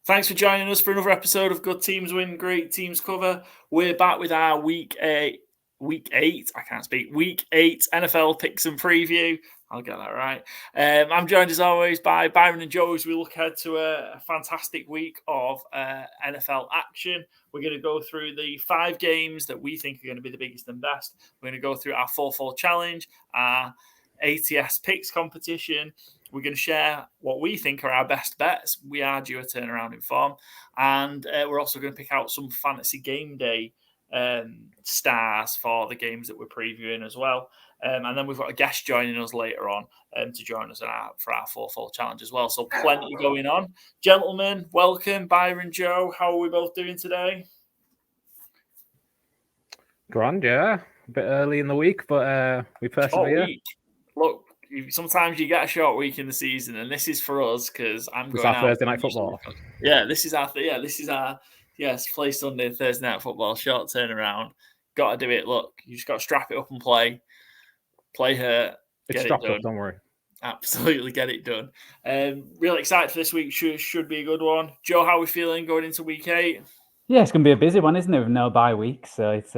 Thanks for joining us for another episode of Good Teams Win, Great Teams Cover. We're back with our Week 8 NFL picks and preview. I'll get that right. I'm joined as always by Byron and Joe as we look ahead to a fantastic week of NFL action. We're going to go through the 5 games that we think are going to be the biggest and best. We're going to go through our FourFold challenge, our ATS Picks competition. We're going to share what we think are our best bets. We are due a turnaround in form. And we're also going to pick out some Fantasy Gameday stars for the games that we're previewing as well. And then we've got a guest joining us later on to join us for our FourFold challenge as well. So plenty going on. Gentlemen, welcome. Byron, Joe, how are we both doing today? Grand, yeah. A bit early in the week, but we persevere. Look, sometimes you get a short week in the season, and this is for us because I'm going out Thursday night football. Yeah, this is our play Sunday, Thursday night football, short turnaround. Got to do it. Look, you just got to strap it up and play hurt. It's strapped up, don't worry. Absolutely, get it done. Really excited for this week. Should be a good one. Joe, how are we feeling going into week 8? Yeah, it's going to be a busy one, isn't it? With no bye week, so it's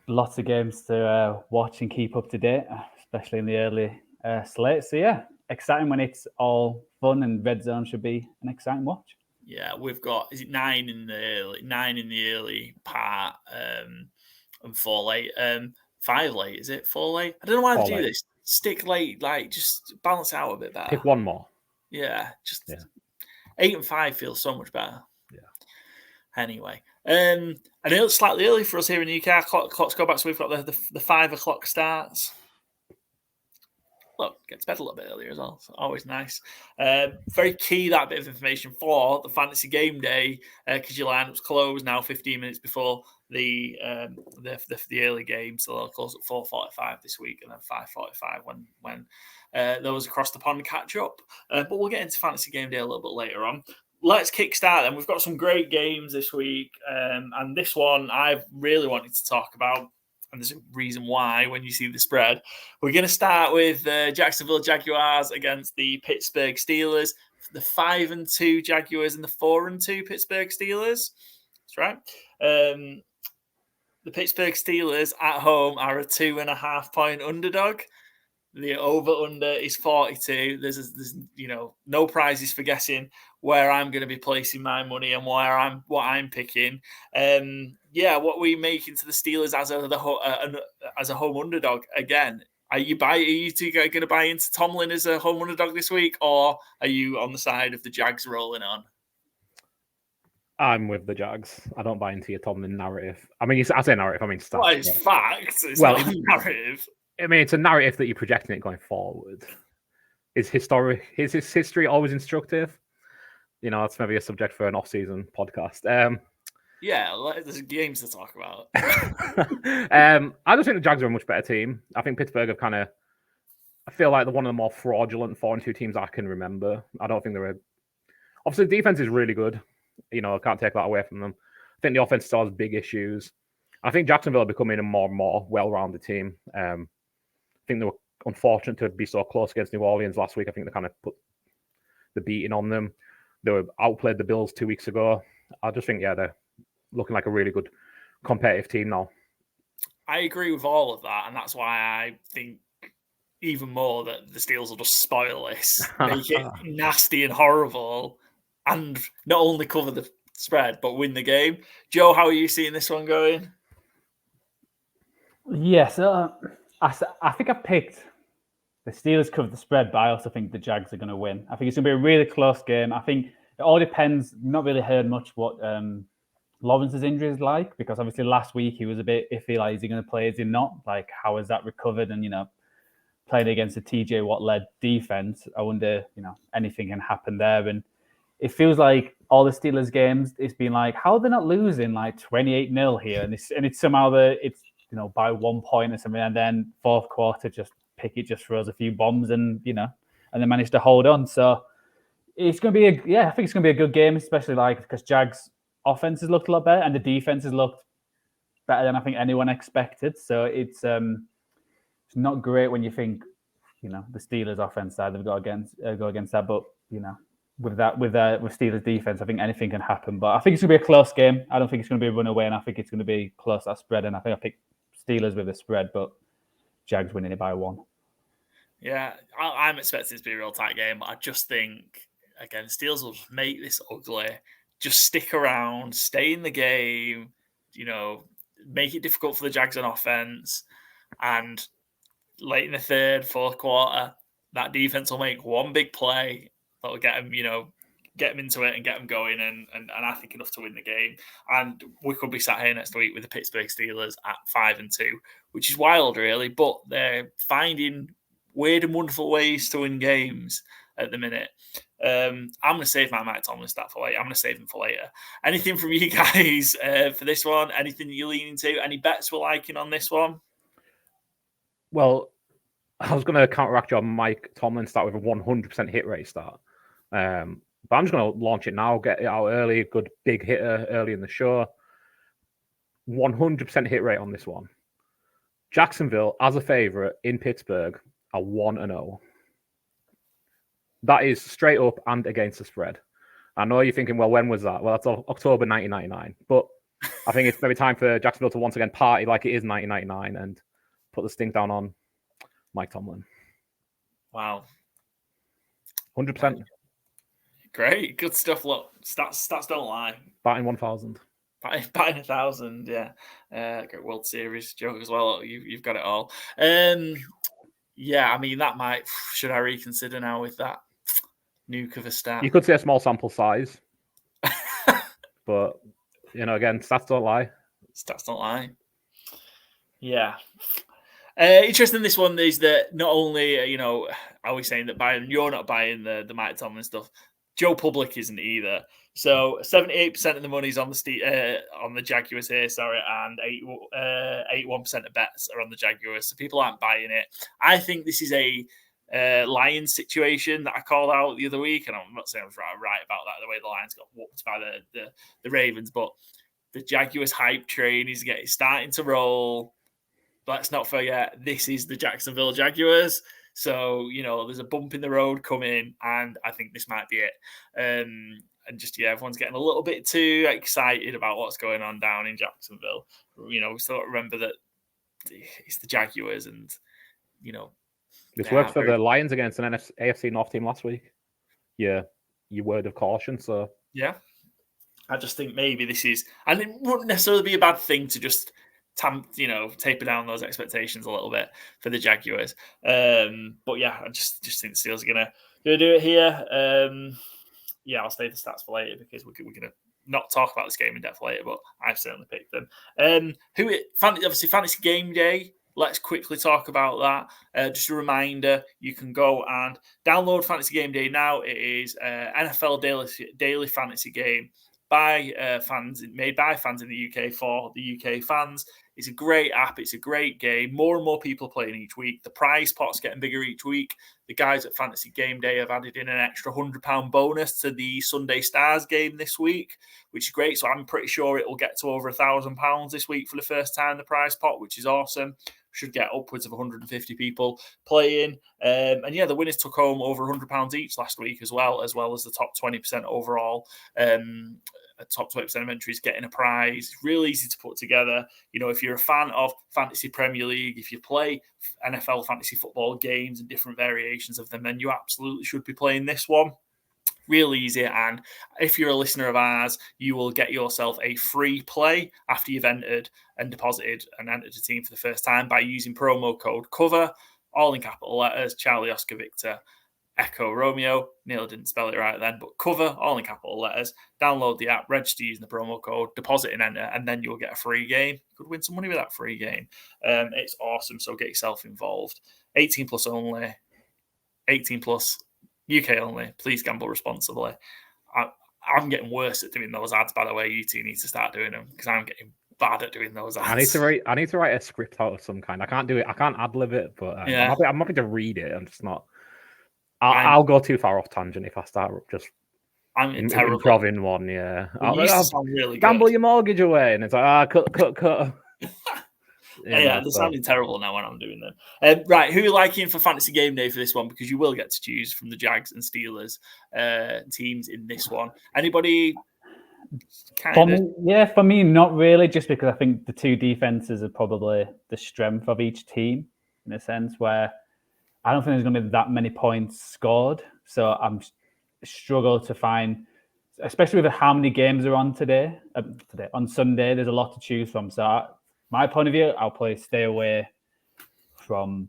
lots of games to watch and keep up to date, especially in the early slate. So yeah, exciting when it's all fun, and red zone should be an exciting watch. Yeah, we've got 9 in the early part, and 4 late, 5 late. Is it 4 late? I don't know why they do this. Stick late, like just balance out a bit better. Pick one more. Yeah, 8 and 5 feels so much better. Yeah. Anyway, I know it's slightly early for us here in the UK. Clocks go back, so we've got the 5 o'clock starts. Look, get to bed a little bit earlier as well. So always nice. Very key, that bit of information for the Fantasy Game Day, because your lineup's closed now 15 minutes before the early game. So they'll close at 4:45 this week, and then 5:45 when those across the pond catch up. But we'll get into Fantasy Game Day a little bit later on. Let's kickstart then. We've got some great games this week, and this one I've really wanted to talk about. And there's a reason why when you see the spread. We're going to start with Jacksonville Jaguars against the Pittsburgh Steelers. The 5-2 Jaguars and the 4-2 Pittsburgh Steelers. That's right. The Pittsburgh Steelers at home are a 2.5-point underdog. The over/under is 42. There's no prizes for guessing where I'm going to be placing my money and what I'm picking. What we make into the Steelers as a home underdog again. Are you two going to buy into Tomlin as a home underdog this week, or are you on the side of the Jags rolling on? I'm with the Jags. I don't buy into your Tomlin narrative. I mean, I say narrative. I mean stats. Well, it's facts. It's not a narrative. I mean, it's a narrative that you're projecting it going forward. Is his history always instructive? That's maybe a subject for an off-season podcast. There's games to talk about. I just think the Jags are a much better team. I think Pittsburgh have I feel like they're one of the more fraudulent 4-2 teams I can remember. I don't think obviously the defense is really good. I can't take that away from them. I think the offense still has big issues. I think Jacksonville are becoming a more and more well-rounded team. I think they were unfortunate to be so close against New Orleans last week. I think they kind of put the beating on them. They were outplayed the Bills 2 weeks ago. I just think, they're looking like a really good competitive team now. I agree with all of that, and that's why I think even more that the Steelers will just spoil this, make it nasty and horrible, and not only cover the spread, but win the game. Joe, how are you seeing this one going? Yes, I think I picked the Steelers cover the spread, but I also think the Jags are going to win. I think it's going to be a really close game. I think it all depends. Not really heard much what Lawrence's injury is like, because obviously last week he was a bit iffy. Like, is he going to play? Is he not? Like, how is that recovered? And, playing against a TJ Watt-led defense, I wonder, anything can happen there. And it feels like all the Steelers games, it's been like, how are they not losing like 28-0 here? And it's somehow it's by 1 point or something, and then fourth quarter Pickett just throws a few bombs and they manage to hold on. So it's going to be I think it's going to be a good game, especially because Jags offense has looked a lot better and the defense has looked better than I think anyone expected. So it's not great when you think the Steelers offense side they've got go against that, but with Steelers defense, I think anything can happen. But I think it's going to be a close game. I don't think it's going to be a runaway, and I think it's going to be close that spread. And I think I picked Steelers with a spread, but Jags winning it by 1. Yeah, I'm expecting it to be a real tight game, but I just think, again, Steelers will just make this ugly. Just stick around, stay in the game, make it difficult for the Jags on offense. And late in the third, fourth quarter, that defense will make one big play that'll get them, get them into it and get them going. And I think enough to win the game. And we could be sat here next week with the Pittsburgh Steelers at 5-2, which is wild, really. But they're finding weird and wonderful ways to win games at the minute. I'm going to save my Mike Tomlin stat for later. I'm going to save him for later. Anything from you guys for this one? Anything that you're leaning to? Any bets we're liking on this one? Well, I was going to counteract your Mike Tomlin start with a 100% hit rate start. But I'm just going to launch it now, get it out early, good big hitter early in the show. 100% hit rate on this one. Jacksonville, as a favorite in Pittsburgh, are 1-0. That is straight up and against the spread. I know you're thinking, well, when was that? Well, that's October 1999. But I think it's maybe time for Jacksonville to once again party like it is 1999 and put the stink down on Mike Tomlin. Wow. 100%. Great. Good stuff. Look, stats don't lie. Batting 1,000. Batting 1,000, yeah. Great World Series joke as well. You've got it all. Yeah, I mean, that might... Should I reconsider now with that nuke of a stat? You could say a small sample size. But, again, stats don't lie. Stats don't lie. Yeah. Interesting, this one is that not only, are we saying that you're not buying the Mike Tomlin stuff, Joe Public isn't either. So 78% of the money's on the Jaguars here, and 81% of bets are on the Jaguars. So people aren't buying it. I think this is a Lions situation that I called out the other week, and I'm not saying I was right about that, the way the Lions got whooped by the Ravens, but the Jaguars hype train is starting to roll. Let's not forget, this is the Jacksonville Jaguars. So, there's a bump in the road coming, and I think this might be it. And just, everyone's getting a little bit too excited about what's going on down in Jacksonville. We still remember that it's the Jaguars, and, This worked for the Lions against an AFC North team last week. Yeah, your word of caution, so... Yeah. I just think maybe this is... And it wouldn't necessarily be a bad thing to just... taper down those expectations a little bit for the Jaguars. But yeah, I just think the Steelers are gonna do it here. I'll save the stats for later because we're gonna not talk about this game in depth later, but I've certainly picked them. Obviously Fantasy Game Day. Let's quickly talk about that. Just a reminder, you can go and download Fantasy Game Day now. It is NFL daily fantasy game made by fans in the UK for the UK fans. It's a great app. It's a great game. More and more people playing each week. The prize pot's getting bigger each week. The guys at Fantasy Game Day have added in an extra £100 bonus to the Sunday Stars game this week, which is great. So I'm pretty sure it will get to over £1,000 this week for the first time, the prize pot, which is awesome. Should get upwards of 150 people playing. The winners took home over £100 each last week as well as the top 20% overall. Top 20% of entries getting a prize. It's really easy to put together. If you're a fan of Fantasy Premier League, if you play NFL fantasy football games and different variations of them, then you absolutely should be playing this one. Real easy. And if you're a listener of ours, you will get yourself a free play after you've entered and deposited and entered a team for the first time by using promo code COVER, all in capital letters, Charlie Oscar Victor Echo Romeo. Neil didn't spell it right then, but cover, all in capital letters. Download the app, register using the promo code, deposit and enter, and then you'll get a free game. You could win some money with that free game. It's awesome, so get yourself involved. 18 plus only. 18 plus UK only. Please gamble responsibly. I'm getting worse at doing those ads, by the way. You two need to start doing them because I'm getting bad at doing those ads. I need to write a script out of some kind. I can't do it. I can't ad-lib it, but I'm happy to read it. I'm just not. I'll go too far off tangent if I start just improving one. Yeah, I'll really gamble your mortgage away, and it's like cut. Yeah, they're sounding terrible now when I'm doing them. Right, who are you liking for Fantasy Game Day for this one? Because you will get to choose from the Jags and Steelers teams in this one. Anybody? For me, not really, just because I think the two defenses are probably the strength of each team in a sense where I don't think there's going to be that many points scored. So I'm struggle to find, especially with how many games are on today on Sunday, there's a lot to choose from. So my point of view, I'll probably stay away from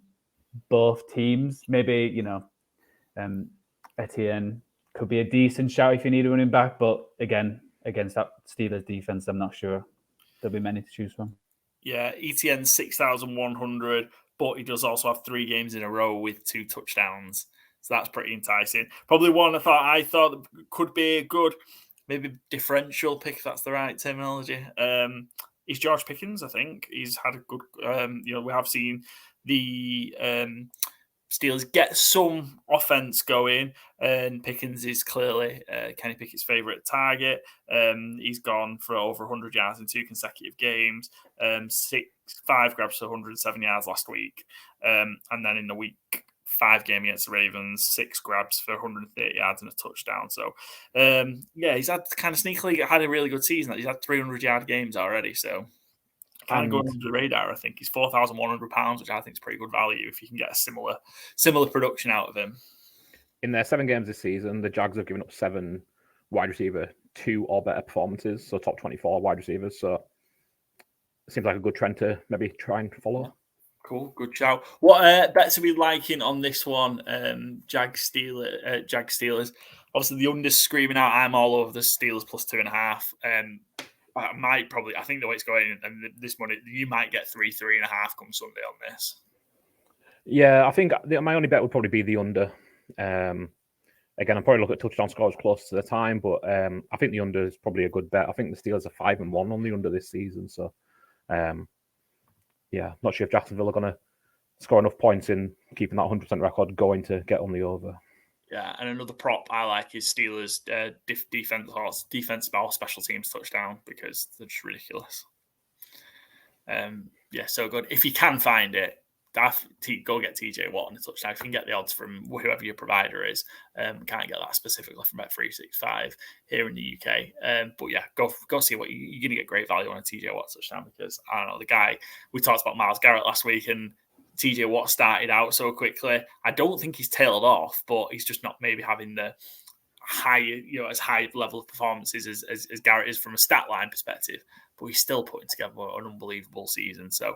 both teams. Maybe, Etienne could be a decent shout if you need a running back. But again, against that Steelers defense, I'm not sure there'll be many to choose from. Yeah, Etienne 6,100, but he does also have 3 games in a row with 2 touchdowns. So that's pretty enticing. Probably one I thought could be a good, maybe differential pick, if that's the right terminology. Is George Pickens, I think. He's had a good, we have seen the Steelers get some offense going, and Pickens is clearly Kenny Pickett's favourite target. He's gone for over 100 yards in 2 consecutive games, 5 grabs for 107 yards last week, and then in the week 5 game against the Ravens, 6 grabs for 130 yards and a touchdown. So, he's had kind of sneakily had a really good season. He's had 300-yard games already, so kind of going under the radar. I think he's £4,100, which I think is pretty good value if you can get a similar production out of him. In their 7 games this season, the Jags have given up 7 wide receiver 2 or better performances, so top 24 wide receivers. So it seems like a good trend to maybe try and follow. Cool, good shout. What bets are we liking on this one? Jags Steelers. Obviously, the under's screaming out. I'm all over the Steelers plus 2.5. I think the way it's going, and this money, you might get 3.5 come Sunday on this. Yeah, I think my only bet would probably be the under. Again, I'm probably looking at touchdown scores close to the time, but I think the under is probably a good bet. I think the Steelers are 5-1 on the under this season, so not sure if Jacksonville are going to score enough points in keeping that 100% record going to get on the over. Yeah, and another prop I like is Steelers defense or special teams touchdown, because they're just ridiculous. So good. If you can find it, go get TJ Watt on the touchdown. If you can get the odds from whoever your provider is, can't get that specifically from Bet365 here in the UK. Go see what you're going to get great value on a TJ Watt touchdown, because I don't know, the guy, we talked about Myles Garrett last week, and TJ Watt started out so quickly. I don't think he's tailed off, but he's just not maybe having the as high level of performances as Garrett is from a stat line perspective, but he's still putting together an unbelievable season. So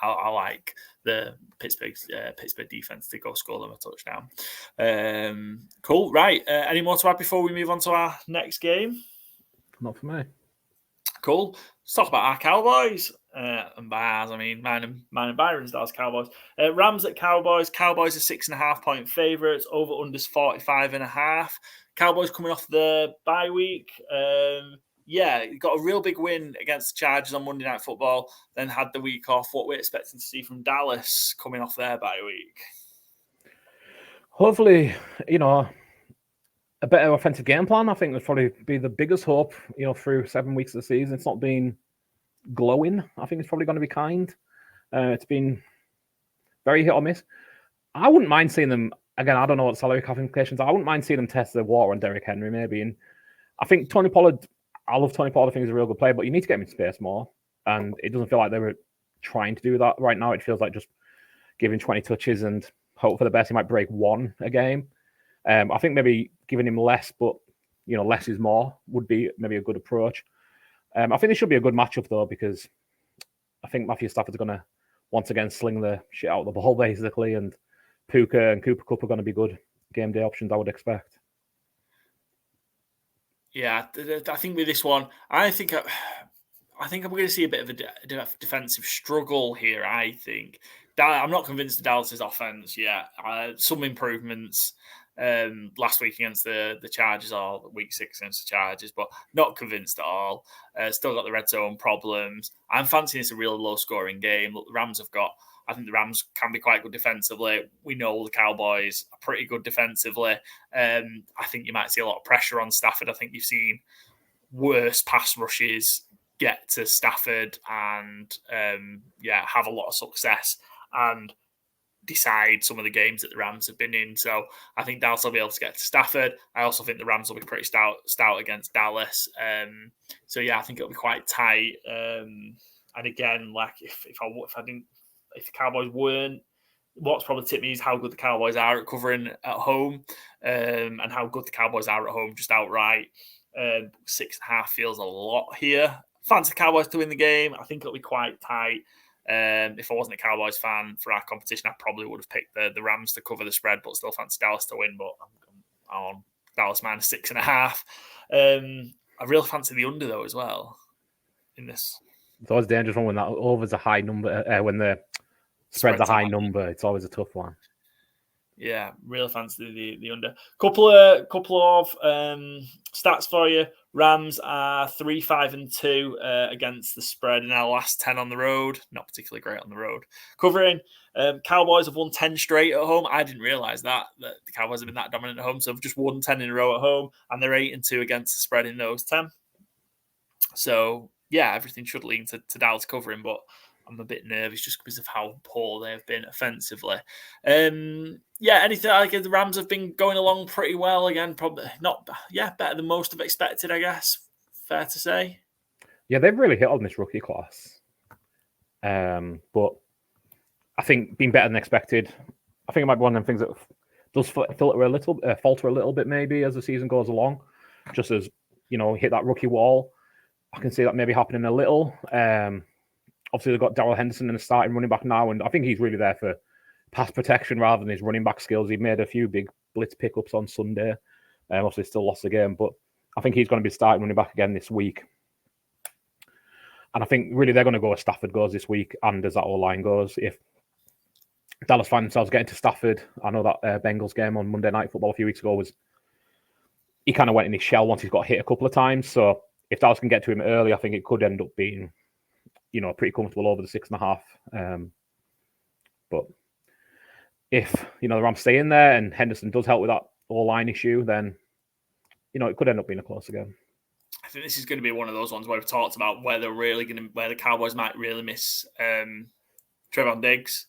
I like the Pittsburgh defense to go score them a touchdown. Cool. Right. Any more to add before we move on to our next game? Not for me. Cool. Let's talk about our Cowboys. And by ours, I mean mine and Byron's Dallas Cowboys. Rams at Cowboys. Cowboys are 6.5 point favourites. Over unders 45.5. Cowboys coming off the bye week. Got a real big win against the Chargers on Monday Night Football. Then had the week off. What we're expecting to see from Dallas coming off their bye week. Hopefully, a better offensive game plan. I think would probably be the biggest hope, through 7 weeks of the season. It's not been glowing. I think it's probably going to be kind. It's been very hit or miss. I wouldn't mind seeing them, again, I don't know what salary cap implications are. I wouldn't mind seeing them test the water on Derrick Henry maybe. And I think Tony Pollard, I love Tony Pollard. I think he's a real good player, but you need to get him in space more. And it doesn't feel like they were trying to do that right now. It feels like just giving 20 touches and hope for the best. He might break 1 a game. I think maybe giving him less, but less is more would be maybe a good approach. I think this should be a good matchup though, because I think Matthew Stafford's going to once again sling the shit out of the ball basically, and Puka and Cooper Kupp are going to be good game day options, I would expect. Yeah, I think with this one, I think I'm going to see a bit of a defensive struggle here. I think I'm not convinced of Dallas's offense yet. Some improvements last week against the Chargers, or week 6 against the Chargers, but not convinced at all. Still got the red zone problems. I'm fancying it's a really low scoring game. Look, I think the Rams can be quite good defensively. We know the Cowboys are pretty good defensively. I think you might see a lot of pressure on Stafford. I think you've seen worse pass rushes get to Stafford and have a lot of success and decide some of the games that the Rams have been in. So I think Dallas will be able to get to Stafford. I also think the Rams will be pretty stout against Dallas. So yeah, I think it'll be quite tight. And again, like if the Cowboys weren't, what's probably tipped me is how good the Cowboys are at covering at home, and how good the Cowboys are at home just outright. 6.5 feels a lot here. Fancy Cowboys to win the game. I think it'll be quite tight. If I wasn't a Cowboys fan for our competition, I probably would have picked the Rams to cover the spread, but still fancy Dallas to win. But I'm on Dallas minus 6.5. I really fancy the under though as well in this. It's always dangerous when that over's a high number. When the spread's a high number, it's always a tough one. Yeah, really fancy the under. Couple of stats for you. Rams are 3-5-2 against the spread in our last 10 on the road. Not particularly great on the road. Covering, Cowboys have won 10 straight at home. I didn't realise that the Cowboys have been that dominant at home, so they've just won 10 in a row at home, and they're 8-2 against the spread in those 10. So yeah, everything should lean to Dallas covering, but I'm a bit nervous just because of how poor they have been offensively. Anything like the Rams have been going along pretty well again. Probably not, better than most have expected, I guess. Fair to say. Yeah, they've really hit on this rookie class. But I think being better than expected. I think it might be one of them things that does falter a little bit maybe as the season goes along. Just as hit that rookie wall. I can see that maybe happening a little. Obviously, they've got Darrell Henderson in the starting running back now, and I think he's really there for pass protection rather than his running back skills. He made a few big blitz pickups on Sunday. Obviously, still lost the game, but I think he's going to be starting running back again this week. And I think really they're going to go as Stafford goes this week, and as that O-line goes. If Dallas find themselves getting to Stafford, I know that Bengals game on Monday Night Football a few weeks ago he kind of went in his shell once he's got hit a couple of times. So if Dallas can get to him early, I think it could end up being pretty comfortable over the 6.5. But if, the Rams stay in there and Henderson does help with that O-line issue, then, it could end up being a close game. I think this is going to be one of those ones where we've talked about where the Cowboys might really miss Trevon Diggs.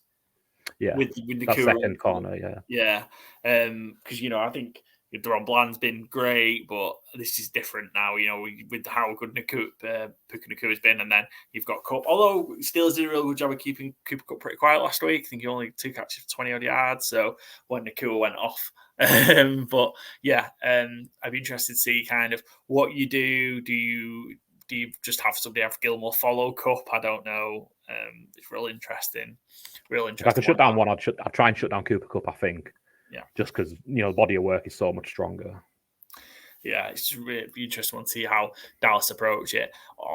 Yeah, with the that second corner, yeah. Because I think Deron Bland's been great, but this is different now. With how good Puka Nacua has been, and then you've got Kupp. Although Steelers did a real good job of keeping Cooper Kupp pretty quiet last week. I think he only 2 catches for 20 odd yards. So when Nacua went off, but yeah, I'd be interested to see kind of what you do. Do you just have somebody have Gilmore follow Kupp? I don't know. It's real interesting. If I could shut down one, I'd try and shut down Cooper Kupp, I think. Yeah. Just because, the body of work is so much stronger. Yeah, it's just really interesting to see how Dallas approach it.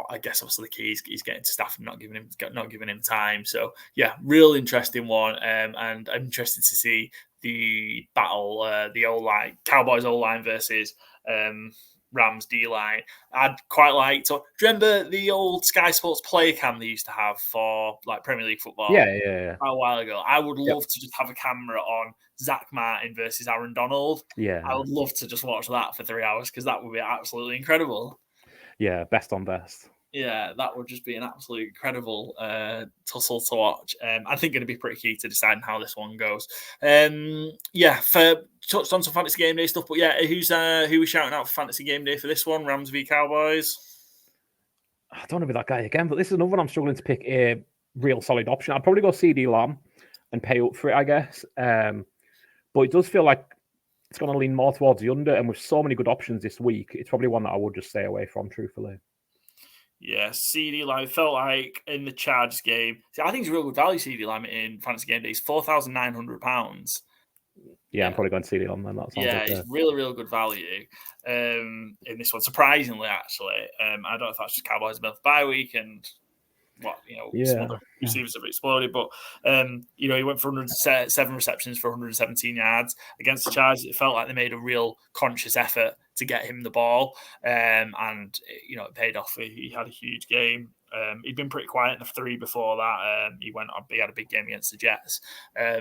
I guess obviously the key is getting to Stafford, not giving him time. So yeah, real interesting one. And I'm interested to see the battle, the O-line, Cowboys O-line versus Rams D-line. I'd quite like to. Do you remember the old Sky Sports player cam they used to have for like Premier League football? Yeah. A while ago. I would love to just have a camera on Zach Martin versus Aaron Donald. Yeah. I would love to just watch that for 3 hours because that would be absolutely incredible. Yeah, best on best. Yeah, that would just be an absolutely incredible tussle to watch. I think going to be pretty key to deciding how this one goes. For touched on some Fantasy Game Day stuff, but yeah, who we shouting out for Fantasy Game Day for this one? Rams v Cowboys. I don't want to be that guy again, but this is another one I'm struggling to pick a real solid option. I'd probably go CD Lamb and pay up for it, I guess. But it does feel like it's going to lean more towards the under, and with so many good options this week, it's probably one that I would just stay away from, truthfully. Yeah, CD Lamb felt like in the Chargers game. See, I think it's a real good value, CD Lamb in Fantasy Game Day. It's £4,900. Yeah, I'm probably going to CD Lamb then. It's really, really good value in this one. Surprisingly, actually, I don't know if that's just Cowboys about the bye week and some other receivers have exploded, but he went for 107 receptions for 117 yards against the Chargers. It felt like they made a real conscious effort to get him the ball, and it paid off. He had a huge game. He'd been pretty quiet in the 3 before that. He had a big game against the Jets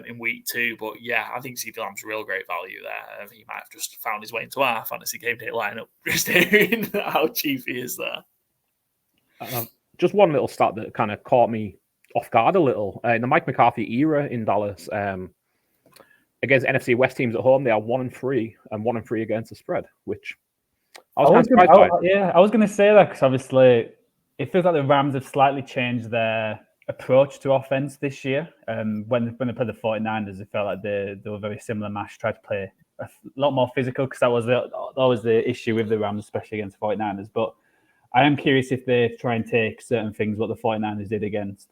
in week 2. But yeah, I think CP Lamb's real great value there. He might have just found his way into our Fantasy Game Day lineup, just hearing how cheap he is there. Just one little stat that kind of caught me off guard a little. In the Mike McCarthy era in Dallas, against NFC West teams at home, they are 1-3 and 1-3 against the spread, which I was kind of surprised by. Yeah, I was going to say that because obviously it feels like the Rams have slightly changed their approach to offense this year. When they played the 49ers, it felt like they were very similar match, tried to play a lot more physical because that was the issue with the Rams, especially against the 49ers. But I am curious if they try and take certain things what the 49ers did against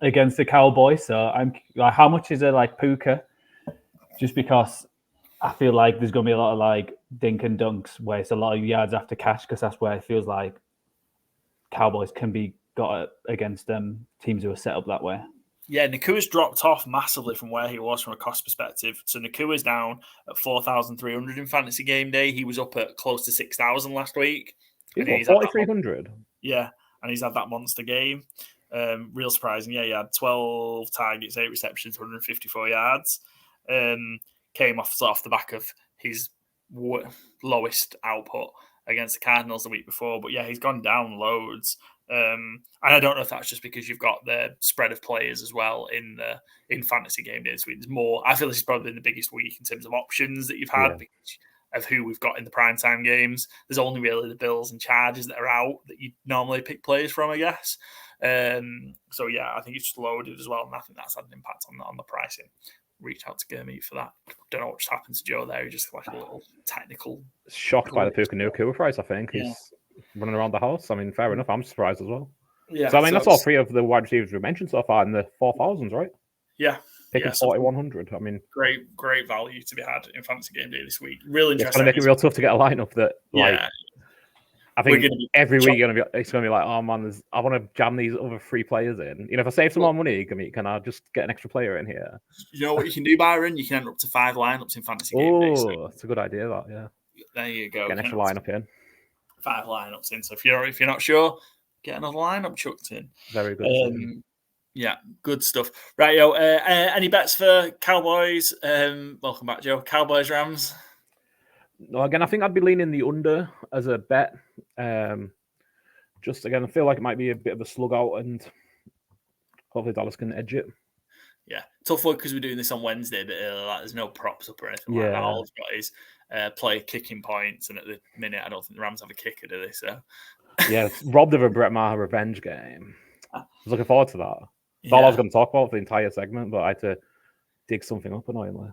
the Cowboys. So I'm like, how much is it like Puka? Just because I feel like there's going to be a lot of like dink and dunks where it's a lot of yards after catch because that's where it feels like Cowboys can be got against teams who are set up that way. Yeah, Nakua's dropped off massively from where he was from a cost perspective. So Nakua's down at 4,300 in Fantasy Game Day. He was up at close to 6,000 last week. He's 4,300. Yeah, and he's had that monster game. Real surprising. Yeah, he had 12 targets, 8 receptions, 154 yards. Came off the back of his lowest output against the Cardinals the week before. But yeah, he's gone down loads. And I don't know if that's just because you've got the spread of players as well in Fantasy Game Day this week. There's more. I feel this is probably the biggest week in terms of options that you've had because of who we've got in the primetime games. There's only really the Bills and Chargers that are out that you normally pick players from, I guess. So yeah, I think it's just loaded as well, and I think that's had an impact on the pricing. Reach out to Gurmeet for that. Don't know what just happened to Joe there. He just like a little technical. Shocked by the Puka Nacua price, I think. He's running around the house. I mean, fair enough. I'm surprised as well. Yeah. So I mean, that's all 3 of the wide receivers we mentioned so far in the 4,000s, right? Yeah. Picking 4,100. I mean, great value to be had in Fantasy Game Day this week. Really interesting. It's going to make it real tough to get a lineup that I think every week it's going to be like, oh man, I want to jam these other 3 players in. You know, if I save some more money, can I just get an extra player in here? You know what you can do, Byron? You can end up to 5 lineups in Fantasy Game Day. Oh, that's a good idea. That there you go. Get an extra lineup in. 5 lineups in. So if you're not sure, get another lineup chucked in. Very good. Yeah, good stuff. Right, yo. Any bets for Cowboys? Welcome back, Joe. Cowboys Rams. No, again, I think I'd be leaning the under as a bet. Just again, I feel like it might be a bit of a slug out, and hopefully Dallas can edge it. Yeah, tough one because we're doing this on Wednesday, but there's no props up or anything like that. All I've got is play kicking points, and at the minute, I don't think the Rams have a kicker, do they? So yeah, robbed of a Brett Maher revenge game. I was looking forward to that. That's all I was going to talk about for the entire segment, but I had to dig something up annoyingly.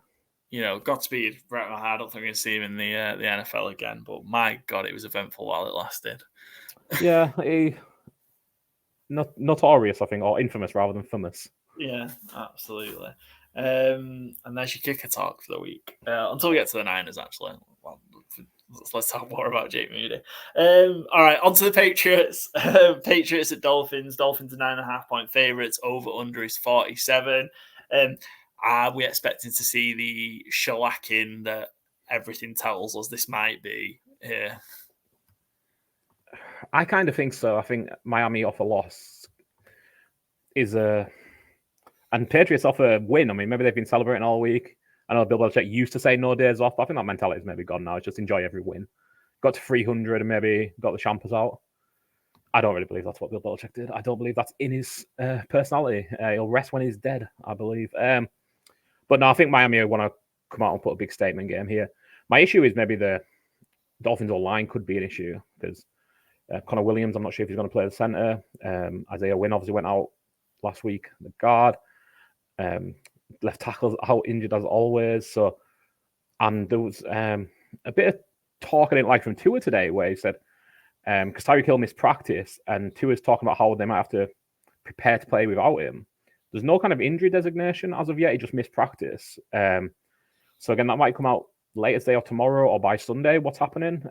You know, Godspeed, Brett Maher. I don't think we're going to see him in the NFL again, but my God, it was eventful while it lasted. Yeah, notorious, I think, or infamous rather than famous. Yeah, absolutely. And there's your kicker talk for the week. Until we get to the Niners, actually. Well, let's talk more about Jake Moody. All right, on to the Patriots. Patriots at Dolphins. Dolphins are 9.5-point favourites. Over-under is 47. Are we expecting to see the shellacking that everything tells us this might be here? I kind of think so. I think Miami off a loss is and Patriots off a win. I mean, maybe they've been celebrating all week. I know Bill Belichick used to say no days off, but I think that mentality is maybe gone now. It's just enjoy every win. Got to 300 and maybe got the champers out. I don't really believe that's what Bill Belichick did. I don't believe that's in his personality. He'll rest when he's dead, I believe. But no, I think Miami want to come out and put a big statement game here. My issue is maybe the Dolphins' line could be an issue because Connor Williams, I'm not sure if he's going to play the center. Isaiah Wynn obviously went out last week, the guard. Left tackle's out injured as always. So, and there was a bit of talk I didn't like from Tua today where he said, because Tyreek Hill missed practice and Tua's talking about how they might have to prepare to play without him. There's no kind of injury designation as of yet. He just missed practice. So again, that might come out later today or tomorrow or by Sunday, what's happening.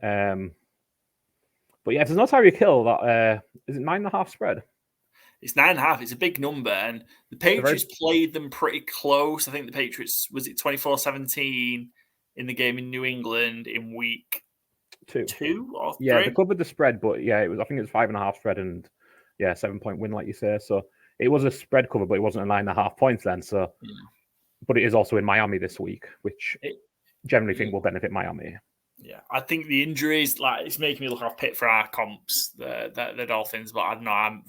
But yeah, if there's no Tyreek Hill, that is it 9.5 spread? It's 9.5. It's a big number. And the Patriots played them pretty close. I think the Patriots, was it 24-17 in the game in New England in week 2 or 3? Yeah, they covered the spread, but yeah, I think it was 5.5 spread and 7-point win, like you say. So it was a spread cover, but it wasn't a 9.5 points then. So, but it is also in Miami this week, which generally think will benefit Miami. Yeah, I think the injuries, like, it's making me look off Pitt for our comps, the Dolphins. But I don't know.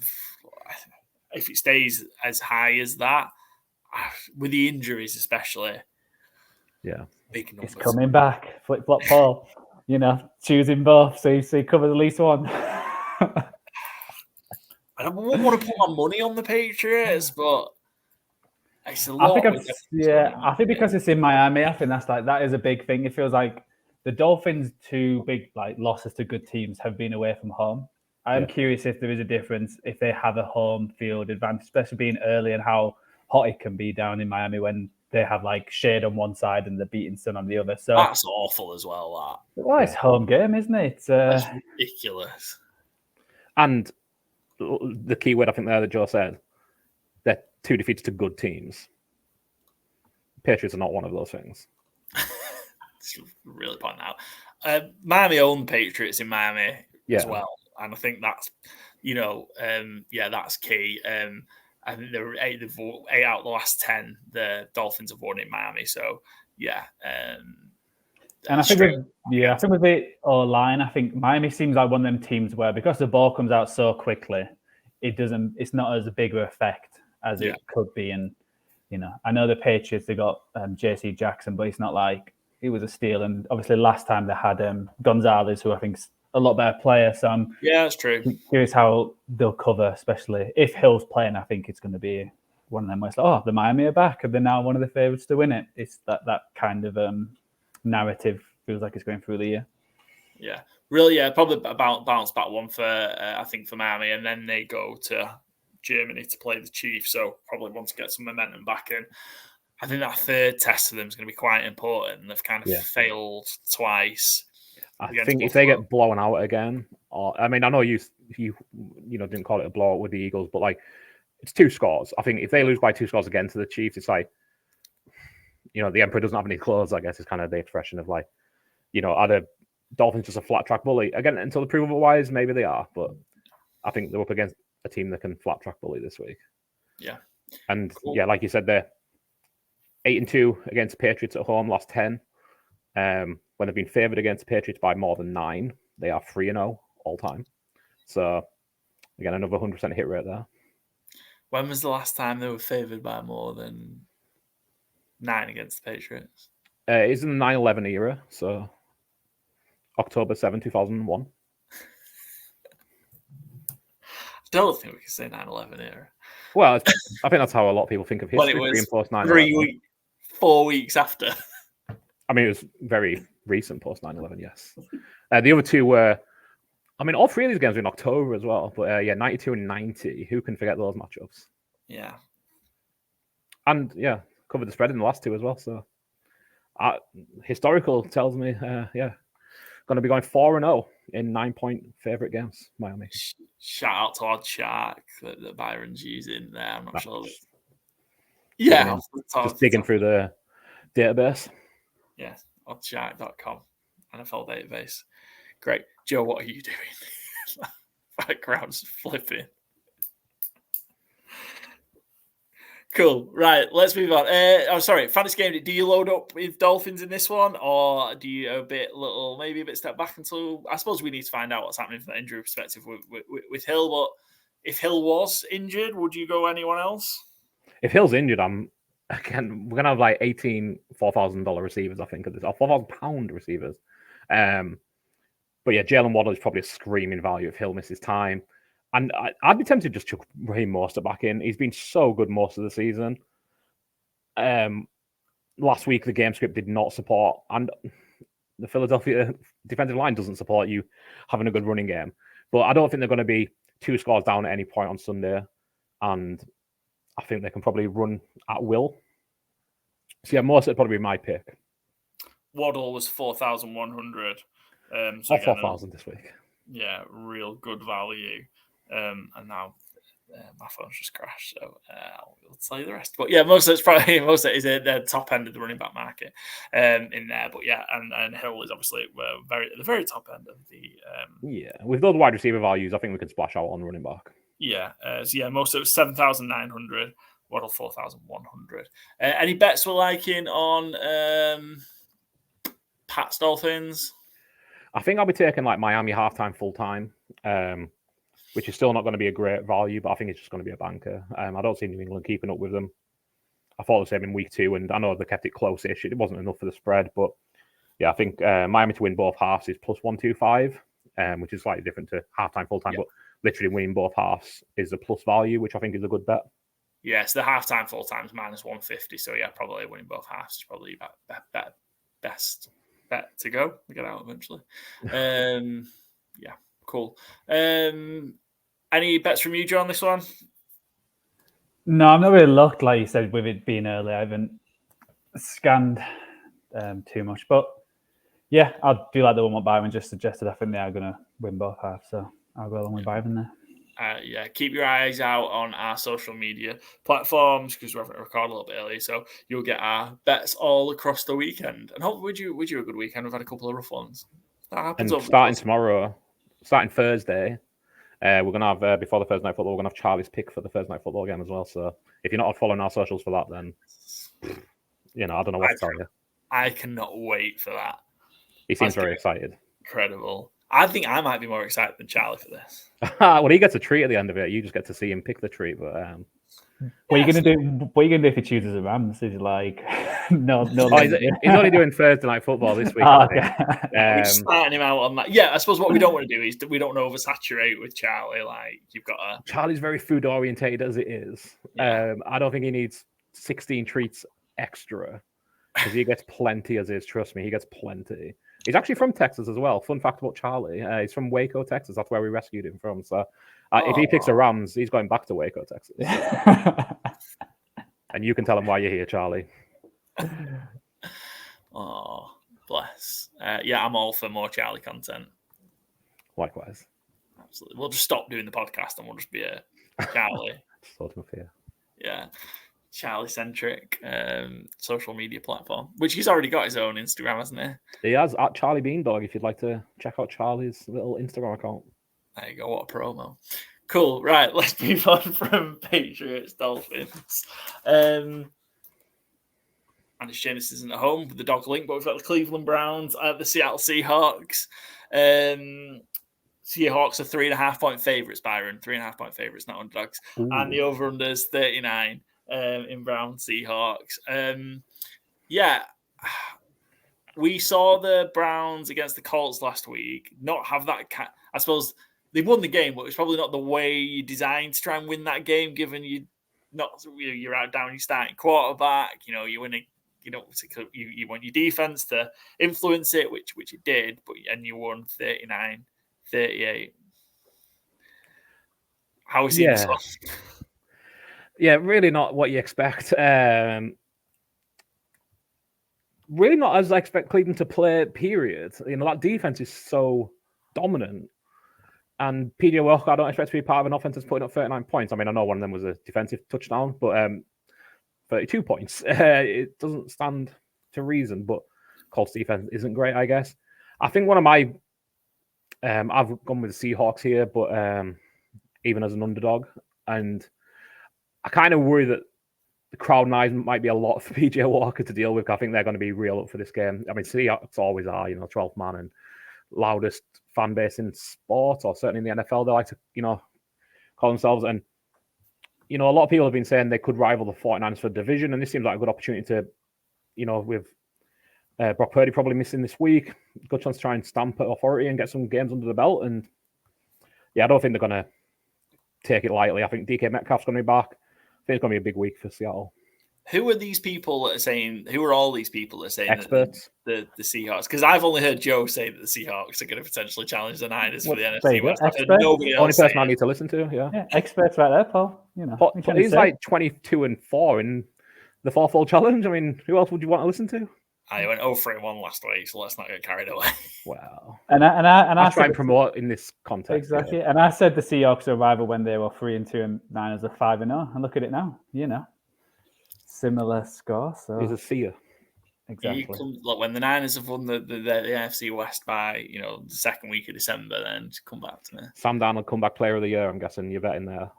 If it stays as high as that, with the injuries especially, yeah, big numbers. It's coming back. Flip flop Paul. Choosing both, so you cover at least one. I don't want to put my money on the Patriots, but it's a lot. I think because it's in Miami, I think that is a big thing. It feels like the Dolphins' two big losses to good teams have been away from home. I'm curious if there is a difference if they have a home field advantage, especially being early, and how hot it can be down in Miami when they have shade on one side and the beating sun on the other. So that's awful as well. It's home game, isn't it? That's ridiculous. And the key word I think there that Joe said, they're 2 defeats to good teams. Patriots are not one of those things. It's really pointing out. Miami own the Patriots in Miami as well, and I think that's that's key. I think they're 8 out of the last 10. The Dolphins have won in Miami, so yeah. And I think with the O-line, I think Miami seems like one of them teams where, because the ball comes out so quickly, it's not as big of an effect as it could be. And I know the Patriots, they got JC Jackson, but it's not like it was a steal. And obviously last time they had Gonzalez, who I think's a lot better player. So that's true. Curious how they'll cover, especially if Hill's playing. I think it's going to be one of them where it's like, the Miami are back and they're now one of the favourites to win it. It's that kind of narrative feels like it's going through the year. Yeah, really. Yeah, probably a bounce back one for I think for Miami, and then they go to Germany to play the Chiefs. So probably want to get some momentum back in. I think that third test for them is going to be quite important. They've kind of failed twice. I think if they get blown out again, I know you didn't call it a blowout with the Eagles, but it's 2 scores. I think if they lose by 2 scores again to the Chiefs, it's like, the Emperor doesn't have any clothes, I guess, is kind of the expression of are the Dolphins just a flat track bully? Again, until they prove otherwise, maybe they are, but I think they're up against a team that can flat track bully this week. Yeah. And like you said, they're 8-2 against Patriots at home, last 10. When they've been favoured against Patriots by more than 9, they are 3-0 all time. So, again, another 100% hit rate there. When was the last time they were favoured by more than 9 against the Patriots? It's in the 9/11 era, so October 7, 2001. I don't think we can say 9/11 era. Well, I think that's how a lot of people think of history. Well, it was 9/11. 4 weeks after. I mean, it was very recent post 9/11, yes. The other 2 were, all 3 of these games were in October as well. But 92 and 90. Who can forget those matchups? Yeah. And covered the spread in the last 2 as well. So historical tells me, going to be going 4-0 in 9-point favorite games, Miami. Shout out to Odd Shark that Byron's using there. I'm not sure. Just digging through the database. Yeah, oddshark.com, NFL database. Great. Joe, what are you doing? Background's flipping. Cool. Right, let's move on. Fantasy Game. Do you load up with Dolphins in this one, or do you maybe a bit step back until? I suppose we need to find out what's happening from the injury perspective with Hill. But if Hill was injured, would you go anyone else? If Hill's injured, we're gonna have 18 $4,000 receivers, I think, or £4,000 receivers. But Jalen Waddle is probably a screaming value if Hill misses time. And I'd be tempted to just chuck Raheem Mostert back in. He's been so good most of the season. Last week, the game script did not support, and the Philadelphia defensive line doesn't support you having a good running game. But I don't think they're going to be 2 scores down at any point on Sunday. And I think they can probably run at will. So Mostert would probably be my pick. Waddle was 4,100. So 4,000 this week. Yeah, real good value. And now my phone's just crashed, so I'll tell you the rest. But Mostert is at the top end of the running back market in there. But and Hill is obviously at the very top end of the. With those wide receiver values, I think we could splash out on running back. Mostert was 7,900. Waddle 4,100. Any bets we're liking on Pat's Dolphins? I think I'll be taking like Miami halftime full time, which is still not going to be a great value, but I think it's just going to be a banker. I don't see New England keeping up with them. I thought the same in week 2, and I know they kept it close-ish. It wasn't enough for the spread, but yeah, I think Miami to win both halves is plus 125, which is slightly different to halftime, full-time, but literally winning both halves is a plus value, which I think is a good bet. Yeah, so the halftime, full-time is minus 150, so yeah, probably winning both halves is probably best bet to go. We get out eventually. Yeah, cool. Any bets from you, Joe, on this one? No, I've not really looked, like you said, with it being early. I haven't scanned too much. But yeah, I do like the one what Byron just suggested. I think they are going to win both halves. So I'll go along with Byron there. Yeah, keep your eyes out on our social media platforms because we're recording a little bit early. So you'll get our bets all across the weekend. And hopefully, would you a good weekend? We've had a couple of rough ones. That happens. And starting Thursday, we're going to have, before the Thursday Night Football, we're going to have Charlie's pick for the Thursday Night Football game as well. So if you're not following our socials for that, then, I don't know what to tell you. I cannot wait for that. He seems very excited. Incredible. I think I might be more excited than Charlie for this. Well, he gets a treat at the end of it. You just get to see him pick the treat. But what are you gonna do? What are you gonna do if he chooses the Rams? He's like, no. He's only doing Thursday Night Football this week. Okay. We're starting him out on that. Yeah, I suppose what we don't want to do is we don't want to oversaturate with Charlie. Like you've got a Charlie's very food orientated as it is. Yeah. I don't think he needs 16 treats extra because he gets plenty as is. Trust me, he gets plenty. He's actually from Texas as well. Fun fact about Charlie. He's from Waco, Texas. That's where we rescued him from. So if he picks the Rams, he's going back to Waco, Texas. And you can tell him why you're here, Charlie. Oh, bless. Yeah, I'm all for more Charlie content. Likewise. Absolutely. We'll just stop doing the podcast and we'll just be a Charlie. Sort of here. Yeah. Charlie-centric social media platform, which he's already got his own Instagram, hasn't he? He has, at Charlie Beandog, if you'd like to check out Charlie's little Instagram account. There you go, what a promo. Cool, right, let's move on from Patriots, Dolphins. And it's shame this isn't at home with the dog link, but we've got the Cleveland Browns at the Seattle Seahawks. Seahawks are 3.5-point favourites, Byron. 3.5-point favourites, not underdogs. Ooh. And the over-under's 39. In Brown Seahawks. Yeah, we saw the Browns against the Colts last week not have that. I suppose they won the game, but it's probably not the way you designed to try and win that game, given you're out down your starting quarterback. You win you want your defense to influence it, which it did, and you won 39-38. How is it? Yeah, really not what you expect. Really not as I expect Cleveland to play, period. That defense is so dominant. And PJ Walker, I don't expect to be part of an offense that's putting up 39 points. I mean, I know one of them was a defensive touchdown, but 32 points. It doesn't stand to reason, but Colts defense isn't great, I guess. I think one of my... I've gone with the Seahawks here, but even as an underdog. And I kind of worry that the crowd noise might be a lot for PJ Walker to deal with. I think they're going to be real up for this game. I mean, Seahawks always are, 12th man and loudest fan base in sport, or certainly in the NFL. They like to, call themselves. And, a lot of people have been saying they could rival the 49ers for the division. And this seems like a good opportunity to, with Brock Purdy probably missing this week, good chance to try and stamp authority and get some games under the belt. And yeah, I don't think they're going to take it lightly. I think DK Metcalf's going to be back. I think it's going to be a big week for Seattle. Who are these people that are saying? Who are all these people that are saying experts? The Seahawks? Because I've only heard Joe say that the Seahawks are going to potentially challenge the Niners for the NFC West. Nobody else. Only person I need to listen to. Yeah, experts right there, Paul. He's like 22-4 in the FourFold challenge. I mean, who else would you want to listen to? I went 0-3-1 last week, so let's not get carried away. Wow. And I try and promote in this context. Exactly. Yeah. And I said the Seahawks are a rival when they were 3-2 and Niners are 5-0. And look at it now. Similar score. So he's a seer. Exactly. Look, when the Niners have won the NFC West by the second week of December, then just come back to me. Sam Darnold comeback player of the year. I'm guessing you're betting there.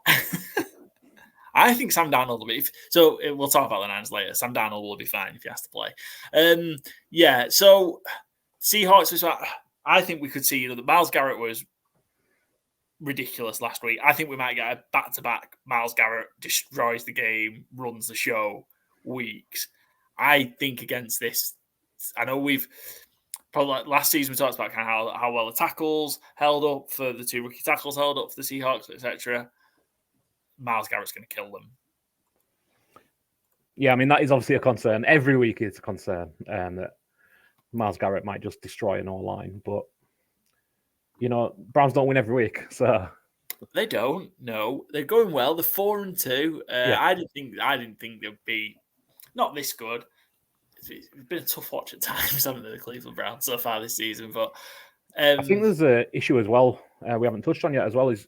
I think Sam Darnold will be. So we'll talk about the Niners later. Sam Darnold will be fine if he has to play. Yeah. So Seahawks was I think we could see, that Myles Garrett was ridiculous last week. I think we might get a back-to-back Myles Garrett destroys the game, runs the show weeks. I think against this, I know we've probably last season we talked about kind of how well the tackles held up for the 2 rookie tackles held up for the Seahawks, etc. Myles Garrett's going to kill them. Yeah, I mean, that is obviously a concern. Every week it's a concern that Myles Garrett might just destroy an O-line. But, Browns don't win every week, so... They don't, no. They're going well. They're 4-2. I didn't think they'd be not this good. It's been a tough watch at times, haven't they, the Cleveland Browns so far this season? But I think there's an issue as well we haven't touched on yet as well, and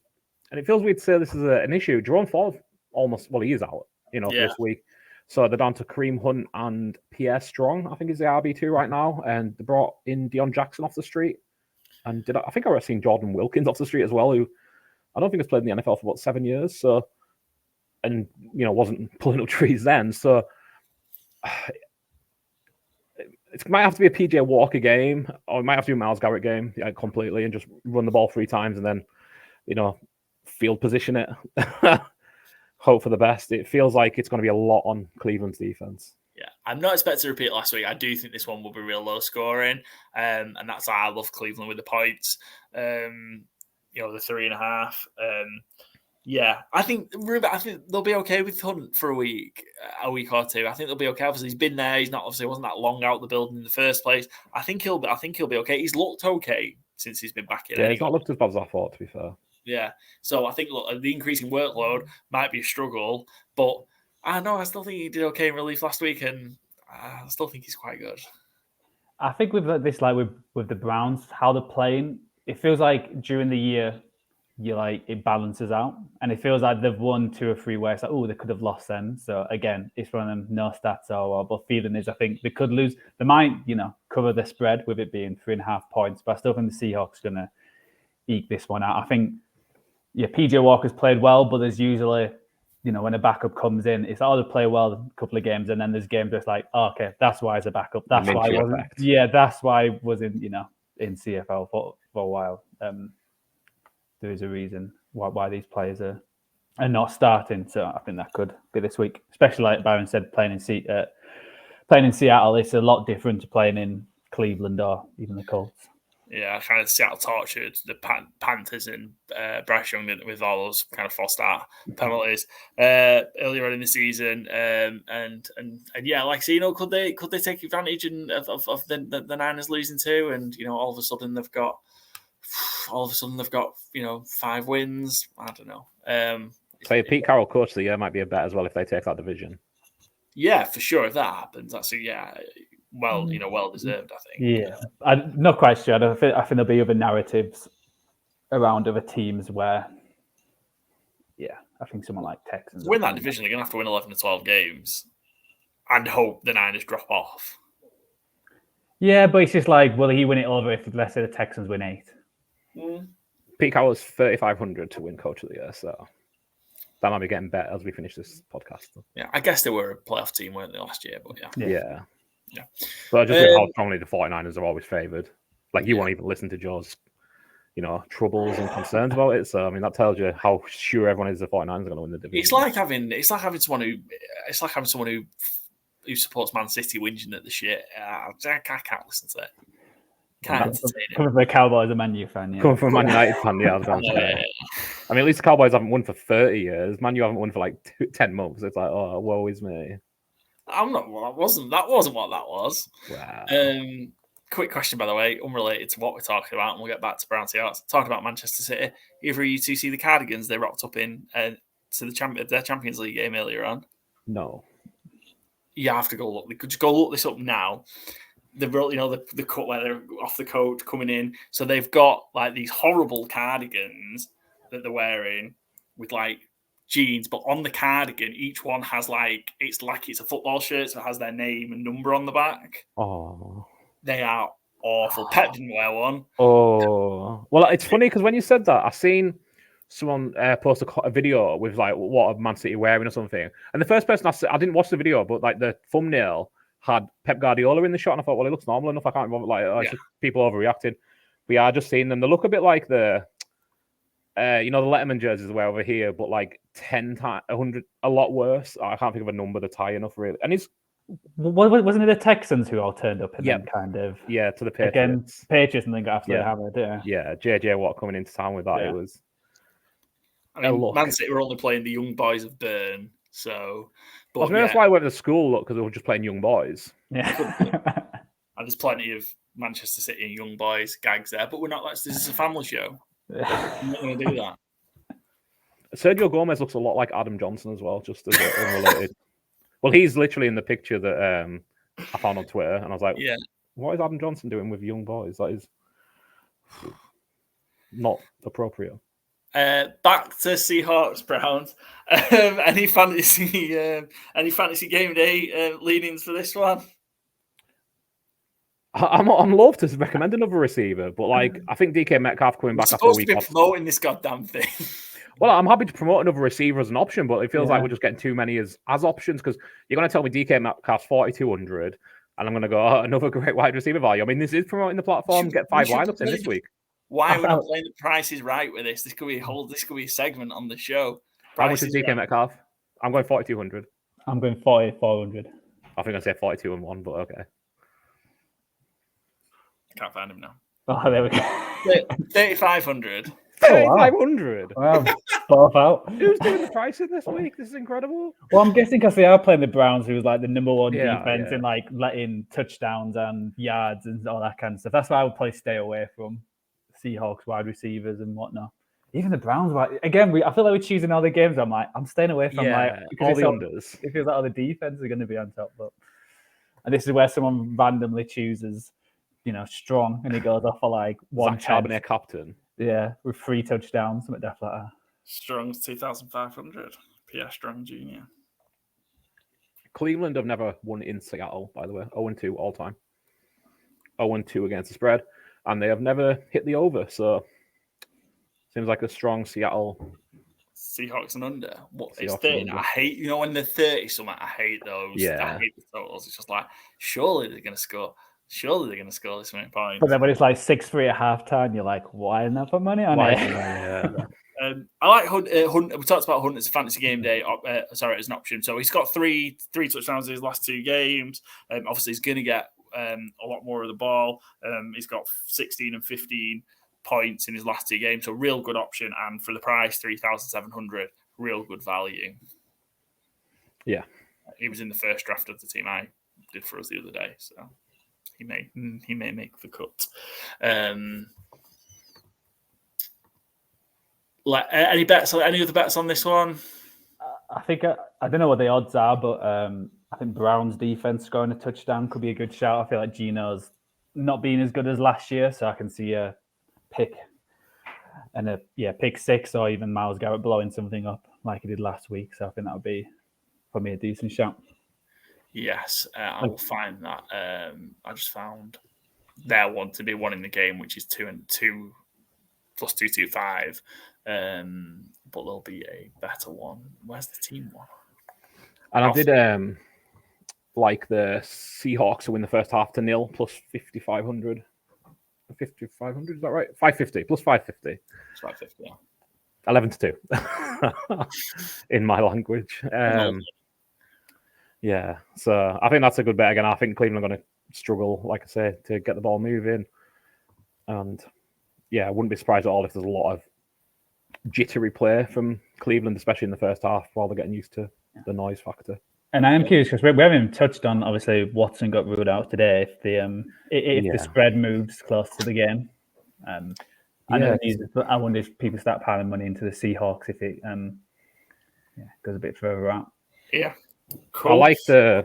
it feels weird to say this is an issue. Jerome Ford he is out, for this week. So they're down to Kareem Hunt and Pierre Strong, I think is the RB2 right now. And they brought in Deion Jackson off the street. And I think I've seen Jordan Wilkins off the street as well, who I don't think has played in the NFL for about 7 years. So, and, wasn't pulling up trees then. So it might have to be a PJ Walker game, or it might have to be a Myles Garrett game completely and just run the ball 3 times and then, field position it. Hope for the best. It feels like it's going to be a lot on Cleveland's defense. Yeah, I'm not expecting to repeat last week. I do think this one will be real low scoring, and that's why I love Cleveland with the points. The 3.5. I think they'll be okay with Hunt for a week or two. I think they'll be okay. Obviously, he's been there. He's wasn't that long out the building in the first place. I think he'll be okay. He's looked okay since he's been back in. Yeah, he's not looked as bad as I thought, to be fair. Yeah, so I think the increasing workload might be a struggle, but I still think he did okay in relief last week, and I still think he's quite good. I think with this, with the Browns, how they're playing, it feels like during the year, it balances out, and it feels like they've won 2 or 3 where it's like, they could have lost them. So again, it's one of them, no stats or but feeling is I think they could lose. They might, cover the spread with it being 3.5 points, but I still think the Seahawks are gonna eke this one out. I think. Yeah, PJ Walker's played well, but there's usually, when a backup comes in, it's all to play well a couple of games, and then there's games that's like, okay, that's why it's a backup. That's why I wasn't. Yeah, that's why I was in CFL for a while. There is a reason why these players are not starting. So I think that could be this week, especially like Byron said, playing in Seattle. It's a lot different to playing in Cleveland or even the Colts. Yeah, kind of Seattle tortured the Panthers and Bryce Young with all those kind of false start penalties earlier on in the season, and yeah, like so, could they take advantage of the Niners losing 2, and all of a sudden they've got 5 wins. I don't know. So Pete Carroll coach of the year might be a bet as well if they take that division. Yeah, for sure. If that happens, that's well deserved, I think. Yeah, I'm not quite sure. I think there'll be other narratives around other teams where, I think someone like Texans. To win that division, they're going to have to win 11 to 12 games and hope the Niners drop off. Yeah, but it's just like, will he win it over if, let's say, the Texans win 8? Pete Carroll's 3,500 to win coach of the year, so that might be getting better as we finish this podcast. Yeah, I guess they were a playoff team, weren't they, last year? But yeah. But just how strongly the 49ers are always favoured. Like, you won't even listen to Joe's, troubles and concerns about it. So, I mean, that tells you how sure everyone is the 49ers are going to win the division. It's like having someone who supports Man City whinging at the shit. I can't listen to it. Can't entertain it. Coming from a Cowboys and Man U fan, yeah. Coming from a Man United fan, yeah. I was going to say. I mean, at least the Cowboys haven't won for 30 years. Man U haven't won for like 10 months. It's like, oh, woe is me. That wasn't what that was. Wow. Quick question, by the way, unrelated to what we're talking about, and we'll get back to Brown Seahawks. Talking about Manchester City, either of you two see the cardigans they rocked up in to their Champions League game earlier on? No. You have to go look. Just go look this up now. The cut where they're off the coat coming in, so they've got like these horrible cardigans that they're wearing with like jeans, but on the cardigan, each one has it's a football shirt, so it has their name and number on the back. Oh, they are awful. Pep didn't wear one. Oh, well, it's funny because when you said that, I seen someone post a video with like what a Man City wearing or something, and the first person I didn't watch the video, but like the thumbnail had Pep Guardiola in the shot, and I thought, well, it looks normal enough. I can't remember just people overreacting. But yeah, I just seen them. They look a bit like the Letterman jerseys were over here, but like 10 times, 100, a lot worse. I can't think of a number to tie enough really. And it's wasn't it the Texans who all turned up and then kind of to the Patriots. Against Patriots and then got absolutely hammered. Yeah, JJ Watt coming into town with that. Yeah. It was. I mean, Man City were only playing the young boys of Burn, so. But that's why I went to school because they were just playing young boys. Yeah. And there's plenty of Manchester City and young boys gags there, but we're not. This is a family show. I'm not going to do that. Sergio Gomez looks a lot like Adam Johnson as well, just as unrelated. Well, he's literally in the picture that I found on Twitter, and I was like, what is Adam Johnson doing with young boys? That is not appropriate. Back to Seahawks Browns. Any fantasy game day leanings for this one? I'm love to recommend another receiver, but like I think DK Metcalf coming back after a week. Supposed to be promoting this goddamn thing. Well, I'm happy to promote another receiver as an option, but it feels like we're just getting too many as options because you're going to tell me DK Metcalf's 4,200, and I'm going to go another great wide receiver value. I mean, this is promoting the platform. Get 5 lineups in this week. Why are we not playing the Price is Right with this? This could be a segment on the show. How much is DK Metcalf? I'm going 4,200. I'm going 4,400. I think I say 42 and 1, but okay. Can't find him now. Oh, there we go. 3,500. 3,500. Wow. Both out. Who's doing the pricing this week? This is incredible. Well, I'm guessing because they are playing the Browns, who's like the number one defense in like letting touchdowns and yards and all that kind of stuff. That's why I would probably stay away from Seahawks wide receivers and whatnot. Even the Browns, again, I feel like we're choosing all the games. I'm staying away from all the unders. It feels like all the defense are going to be on top. And this is where someone randomly chooses, Strong, and he goes off for like one Charbonnet captain. Yeah, with 3 touchdowns, something like that. Strong's 2,500. Pierre Strong Jr. Cleveland have never won in Seattle, by the way. 0-2 all time. 0-2 against the spread. And they have never hit the over. So, seems like a strong Seattle. Seahawks and under. What? Seahawks It's 30. I hate, when they're 30 something, I hate those. Yeah. I hate the totals. It's just like, surely they're going to score. Surely they're going to score this many points. But then when it's like 6-3 at halftime, you're like, why isn't that for money on it? I like Hunt. We talked about Hunt as a fantasy game day. As an option. So he's got three touchdowns in his last 2 games. Obviously, he's going to get a lot more of the ball. He's got 16 and 15 points in his last 2 games. So real good option. And for the price, 3,700, real good value. Yeah. He was in the first draft of the team I did for us the other day. So he may make the cut. Any bets? Any other bets on this one? I think I don't know what the odds are, but I think Brown's defense scoring a touchdown could be a good shout. I feel like Geno's not being as good as last year, so I can see a pick and pick 6 or even Myles Garrett blowing something up like he did last week. So I think that would be for me a decent shout. Yes, I will find that. I just found their one to be one in the game, which is 2 and 2 plus 225. But there'll be a better one. Where's the team one? And I did like the Seahawks to win the first half to 0 plus 5,500. 5,500, is that right? 550 plus 550. It's 550, yeah. 11-2 in my language. Yeah, so I think that's a good bet again. I think Cleveland are going to struggle, like I say, to get the ball moving. And yeah, I wouldn't be surprised at all if there's a lot of jittery play from Cleveland, especially in the first half, while they're getting used to the noise factor. And I am curious because we haven't even touched on, obviously, Watson got ruled out today. If the spread moves close to the game, I wonder if people start piling money into the Seahawks if it goes a bit further out. Yeah, cool. I like I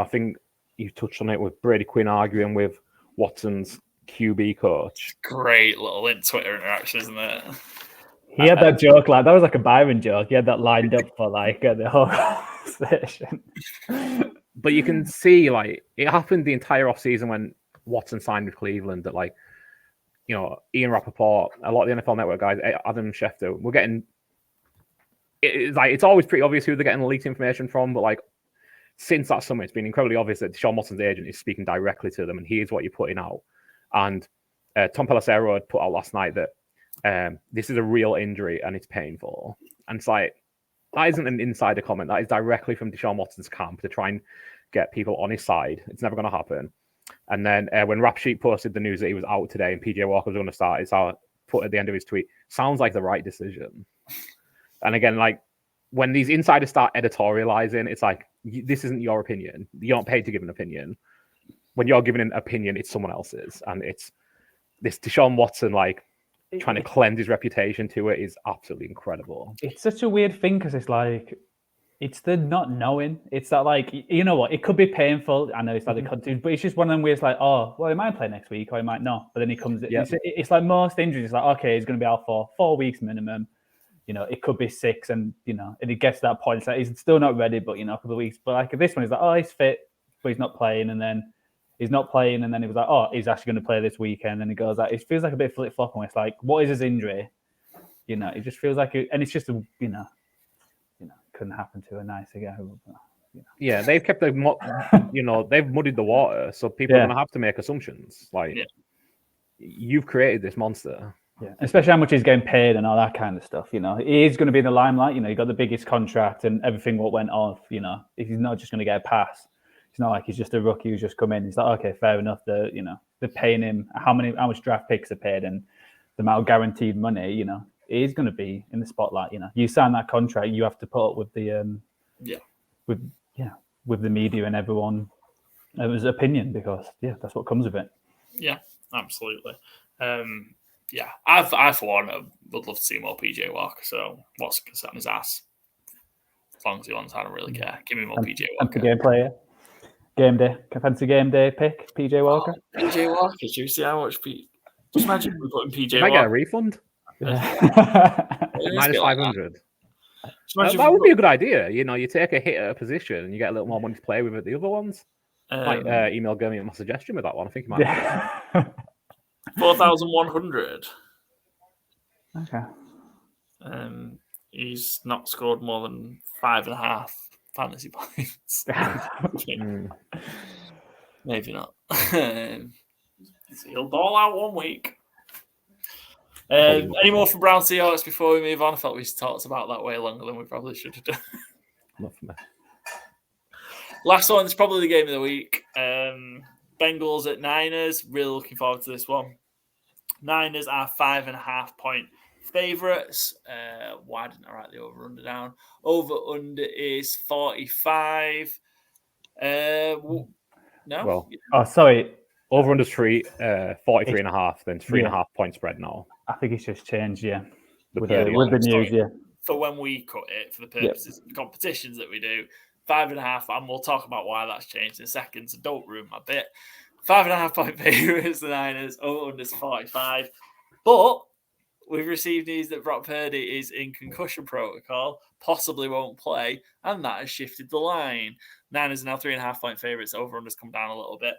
think you touched on it with Brady Quinn arguing with Watson's QB coach. Great little Twitter interaction, isn't it? He had that joke, that was like a Byron joke. He had that lined up for the whole conversation. But you can see, it happened the entire offseason when Watson signed with Cleveland that, Ian Rappaport, a lot of the NFL Network guys, Adam Schefter, we're getting... It's always pretty obvious who they're getting leaked information from, but, since that summer, it's been incredibly obvious that Deshaun Watson's agent is speaking directly to them, and here's what you're putting out. And Tom Pelissero had put out last night that this is a real injury and it's painful. And it's like, that isn't an insider comment. That is directly from Deshaun Watson's camp to try and get people on his side. It's never going to happen. And then when Rap Sheet posted the news that he was out today and PJ Walker was going to start, it's how put at the end of his tweet, sounds like the right decision. And again, like when these insiders start editorializing, it's like, this isn't your opinion. You're not paid to give an opinion. When you're giving an opinion, it's someone else's. And it's this Deshaun Watson, like, trying to cleanse his reputation to it is absolutely incredible. It's such a weird thing because it's like, it's the not knowing. It's that, like, you know what? It could be painful. I know it's like the contusion, but it's just one of them where it's like, oh, well, he might play next week or he might not. But then he comes. Yep. It's like most injuries. It's like, okay, he's going to be out for 4 weeks minimum. You know, it could be 6, and you know, and it gets to that point. It's like he's still not ready, but you know, a couple of weeks. But like this one, he's like, oh, he's fit, but he's not playing, and then he's not playing, and then he was like, oh, he's actually going to play this weekend, and he goes like, it feels like a bit flip flopping. It's like, what is his injury? You know, it just feels like, and it's just you know, couldn't happen to a nicer guy. You know. Yeah, they've kept they've muddied the water, so people are going to have to make assumptions. Like, you've created this monster. Yeah, especially how much he's getting paid and all that kind of stuff. You know, he is going to be in the limelight. You know, he got the biggest contract and everything what went off. You know, he's not just going to get a pass. It's not like he's just a rookie who's just come in. He's like, okay, fair enough. They're paying him how much draft picks are paid and the amount of guaranteed money. You know, he's going to be in the spotlight. You know, you sign that contract, you have to put up with the with the media and everyone's opinion because that's what comes of it. Yeah, absolutely. I for one would love to see more PJ Walker. So what's going to sit on his ass? As long as he wants, I don't really care. Give me more PJ Walker. Game player, game day, Fantasy Gameday pick PJ Walker. PJ Walker. Do you see how much? Just imagine we putting PJ. Might Walker. get a refund. Minus 500. That would be a good idea. You know, you take a hit at a position and you get a little more money to play with at the other ones. Might email Gurmy my suggestion with that one. I think he might. Yeah. 4,100. Okay. He's not scored more than 5.5 fantasy points. Maybe not. He'll ball out 1 week. Any more for Brown Seahawks before we move on? I thought we talked about that way longer than we probably should have done. Not for me. Last one is probably the game of the week. Bengals at Niners. Really looking forward to this one. Niners are 5.5 point favourites. Why didn't I write the over-under down? Over-under is 45. No? Well, sorry. Over-under 43.5, then 3.5 point spread now. I think it's just changed, with the news, For when we cut it, for the purposes of the competitions that we do, 5.5, and we'll talk about why that's changed in a second, so don't ruin my bit. 5.5 point favourites, the Niners, over 45. But we've received news that Brock Purdy is in concussion protocol, possibly won't play, and that has shifted the line. Niners are now 3.5 point favourites, over-under's come down a little bit.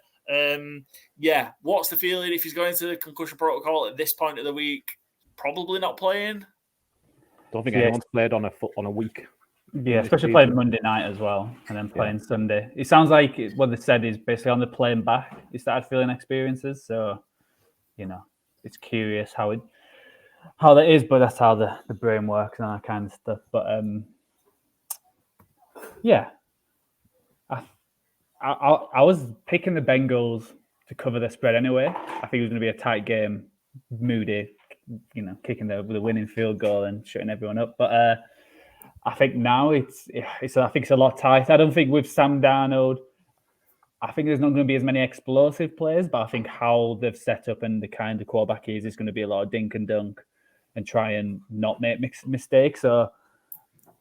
What's the feeling if he's going to the concussion protocol at this point of the week? Probably not playing. Don't think anyone's played on a week. Yeah, especially playing Monday night as well, and then playing Sunday. It sounds like what they said is basically on the plane back, he started feeling experiences. So, it's curious how that is, but that's how the brain works and all that kind of stuff. But I was picking the Bengals to cover the spread anyway. I think it was going to be a tight game, Moody, kicking the winning field goal and shutting everyone up. But I think now it's a lot tighter. I don't think with Sam Darnold, I think there's not going to be as many explosive plays, but I think how they've set up and the kind of quarterback he is going to be a lot of dink and dunk and try and not make mistakes. So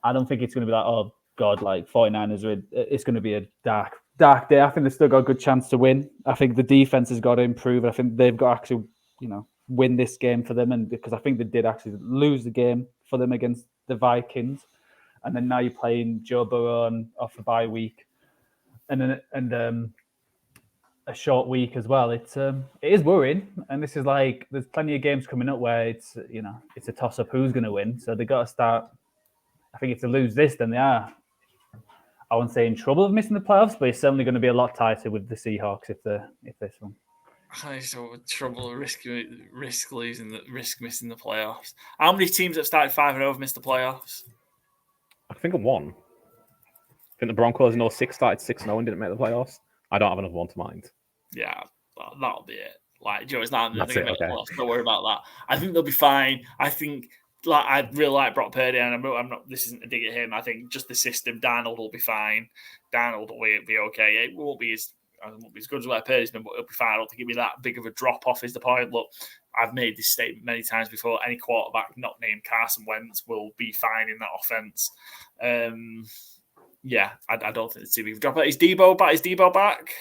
I don't think it's going to be like, oh God, like 49ers, it's going to be a dark day. I think they've still got a good chance to win. I think the defense has got to improve. I think they've got to actually, win this game for them. And because I think they did actually lose the game for them against the Vikings. And then now you're playing Joe Burrow off a bye week, and a short week as well. It is worrying, and this is like there's plenty of games coming up where it's a toss up who's going to win. So they got to start. I think if they lose this, then they are. I wouldn't say in trouble of missing the playoffs, but it's certainly going to be a lot tighter with the Seahawks if this one. I have trouble risk missing the playoffs. How many teams that started 5-0 have missed the playoffs? I think of one. I think the Broncos in 06 started 6-0 and didn't make the playoffs. I don't have another one to mind. Yeah, that'll be it. Like, Joe, it's not. That's it. Okay. Don't worry about that. I think they'll be fine. I think I really like Brock Purdy, and I'm not. This isn't a dig at him. I think just the system. Darnold will be fine. Darnold will be okay. It won't be as good as what Purdy's been, but it'll be fine. I don't think it'll be that big of a drop off. Is the point? Look, I've made this statement many times before. Any quarterback not named Carson Wentz will be fine in that offense. Yeah, I don't think it's too big of a drop. Is Debo back? Is Debo back?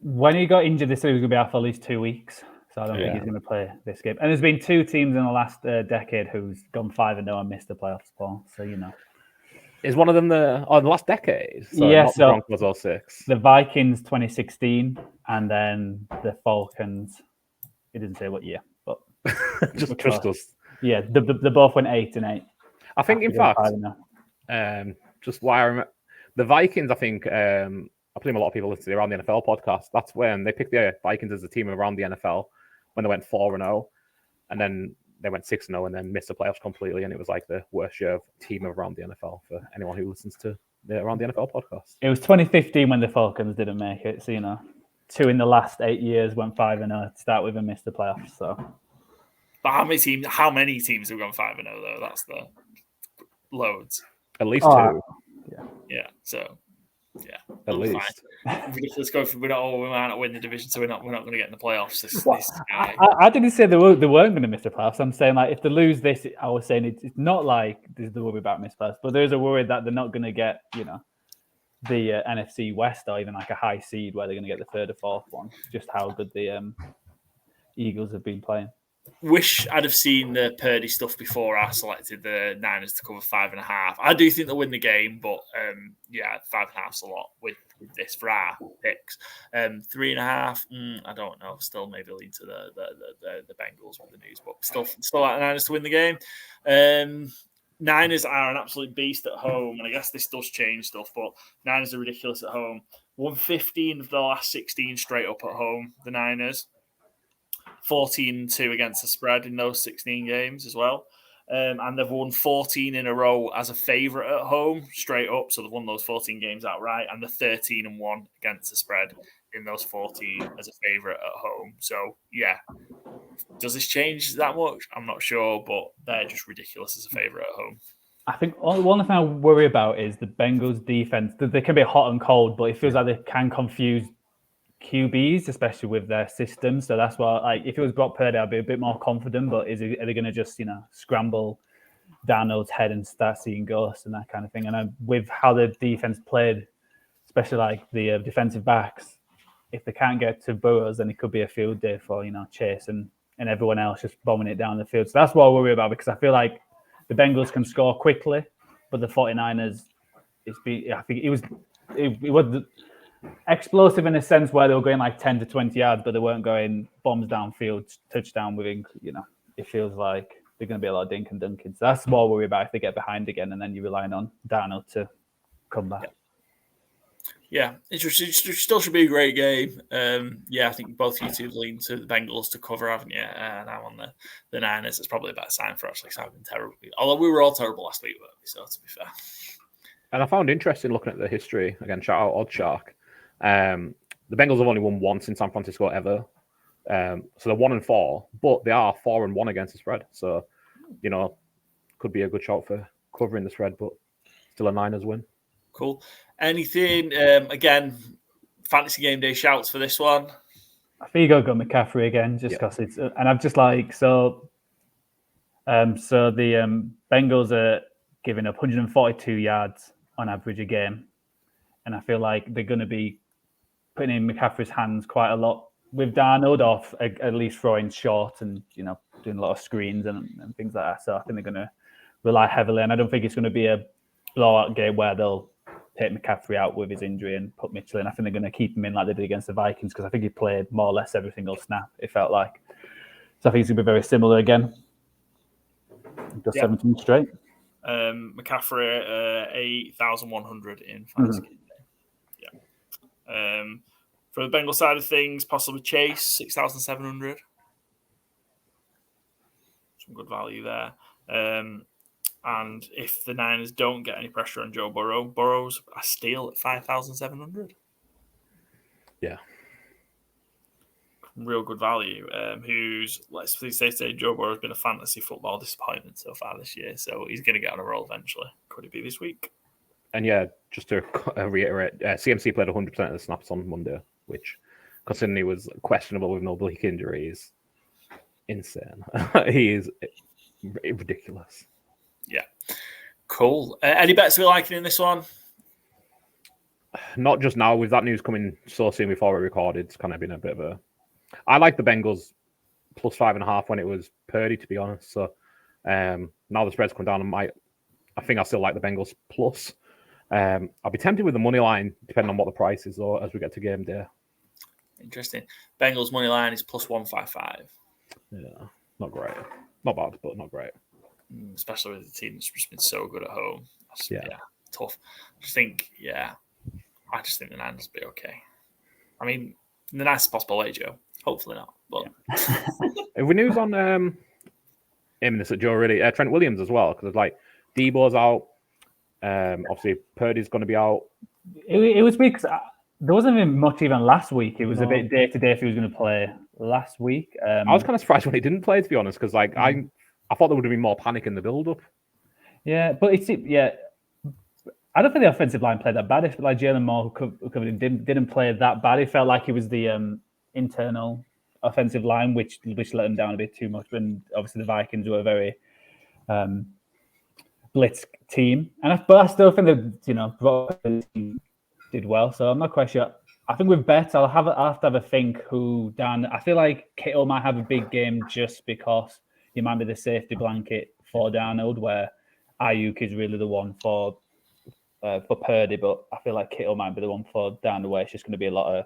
When he got injured, they said he was going to be out for at least 2 weeks. So I don't think he's going to play this game. And there's been 2 teams in the last decade who's gone 5-0 and missed the playoffs, Paul. So, Is one of them the last decade? So yeah, not so the Broncos 06. The Vikings 2016 and then the Falcons. It didn't say what year, but just trust us. Yeah, they both went 8-8. I think, in fact, just why I remember the Vikings, I think, I believe a lot of people listen to the Around the NFL podcast. That's when they picked the Vikings as a team around the NFL when they went 4-0, and then they went 6-0 and then missed the playoffs completely. And it was like the worst year of team around the NFL for anyone who listens to the Around the NFL podcast. It was 2015 when the Falcons didn't make it. So, 2 in the last 8 years went 5-0 to start with and missed the playoffs. So, but how many teams have gone 5-0 though? That's the loads. At least 2. Yeah. So. Yeah, at least. Ridiculous going for we might not win the division, so we're not going to get in the playoffs. This guy. I didn't say they weren't going to miss the playoffs. I'm saying if they lose this, I was saying it's not like there's the worry about missed playoffs, but there's a worry that they're not going to get the NFC West or even like a high seed where they're going to get the 3rd or 4th one. Just how good the Eagles have been playing. Wish I'd have seen the Purdy stuff before I selected the Niners to cover 5.5. I do think they'll win the game, but 5.5's a lot with this for our picks. 3.5, I don't know. Still maybe lean to the Bengals with the news, but still like the Niners to win the game. Niners are an absolute beast at home, and I guess this does change stuff, but Niners are ridiculous at home. Won 15 of the last 16 straight up at home, the Niners. 14-2 against the spread in those 16 games as well. And they've won 14 in a row as a favourite at home, straight up. So they've won those 14 games outright, and they're 13-1 against the spread in those 14 as a favourite at home. So, yeah. Does this change that much? I'm not sure, but they're just ridiculous as a favourite at home. I think one thing I worry about is the Bengals defense. They can be hot and cold, but it feels like they can confuse QBs, especially with their system. So that's why, if it was Brock Purdy, I'd be a bit more confident. But are they going to just, scramble Darnold's head and start seeing ghosts and that kind of thing? And with how the defense played, especially the defensive backs, if they can't get to Burrows, then it could be a field day for Chase and everyone else just bombing it down the field. So that's what I worry about, because I feel like the Bengals can score quickly, but the 49ers, I think it was explosive in a sense where they were going 10 to 20 yards, but they weren't going bombs downfield, touchdown within, it feels like they're going to be a lot of dink and dunking. So that's more worry about if they get behind again and then you're relying on Darnold to come back. Yeah, it still should be a great game. I think both you two lean to the Bengals to cover, haven't you? And I'm on the Niners. It's probably a better sign for us, because I've been terrible. Although we were all terrible last week, weren't we? So to be fair. And I found interesting looking at the history, again, shout out Oddshark. The Bengals have only won once in San Francisco ever. So they're 1-4, but they are 4-1 against the spread. So, could be a good shot for covering the spread, but still a Niners win. Cool. Anything, again, Fantasy Game Day shouts for this one? I think you go McCaffrey again, just because it's, and I'm just so the Bengals are giving up 142 yards on average a game. And I feel like they're going to be putting in McCaffrey's hands quite a lot with Darnold, off at least throwing short and, doing a lot of screens and things like that. So I think they're going to rely heavily. And I don't think it's going to be a blowout game where they'll take McCaffrey out with his injury and put Mitchell in. I think they're going to keep him in like they did against the Vikings, because I think he played more or less every single snap, it felt like. So I think it's going to be very similar again. Just 17 straight. McCaffrey, 8,100 in Fantasy Game Day. Yeah. From the Bengals side of things, possibly Chase, 6,700. Some good value there. And if the Niners don't get any pressure on Joe Burrow, Burrow's a steal at 5,700. Yeah. Real good value. Who's, let's please say Joe Burrow's been a fantasy football disappointment so far this year, so he's going to get on a roll eventually. Could it be this week? And yeah, just to reiterate, CMC played 100% of the snaps on Monday, which, considering he was questionable with no oblique injury, is insane. He is ridiculous. Yeah. Cool. Any bets we're liking in this one? Not just now, with that news coming so soon before we recorded, it's kind of been a bit of a... I like the Bengals plus 5.5 when it was Purdy, to be honest. So now the spread's come down, I think I still like the Bengals plus. I'll be tempted with the money line, depending on what the price is, though, as we get to game day. Interesting. Bengals money line is plus 155. Yeah, not great. Not bad, but not great. Especially with the team that's just been so good at home. Yeah, tough. I just think the Niners will be okay. I mean, in the nicest possible way, Joe. Hopefully not. But Have we news on aiming this at Joe, really? Trent Williams as well, because like Debo's out. Obviously, Purdy's going to be out. It was weird because there wasn't even much even last week. It was a bit day to day if he was going to play last week. I was kind of surprised when he didn't play, to be honest, because like I thought there would have been more panic in the build-up. Yeah, but I don't think the offensive line played that bad. If like Jalen Moore, who covered him, didn't play that bad. It felt like it was the internal offensive line which let him down a bit too much. And obviously the Vikings were a very blitz team, but I still think that did well. So I'm not quite sure. I think with bets, I'll have to have a think who Dan. I feel like Kittle might have a big game just because he might be the safety blanket for Darnold, where Ayuk is really the one for Purdy, but I feel like Kittle might be the one for down the way. It's just going to be a lot of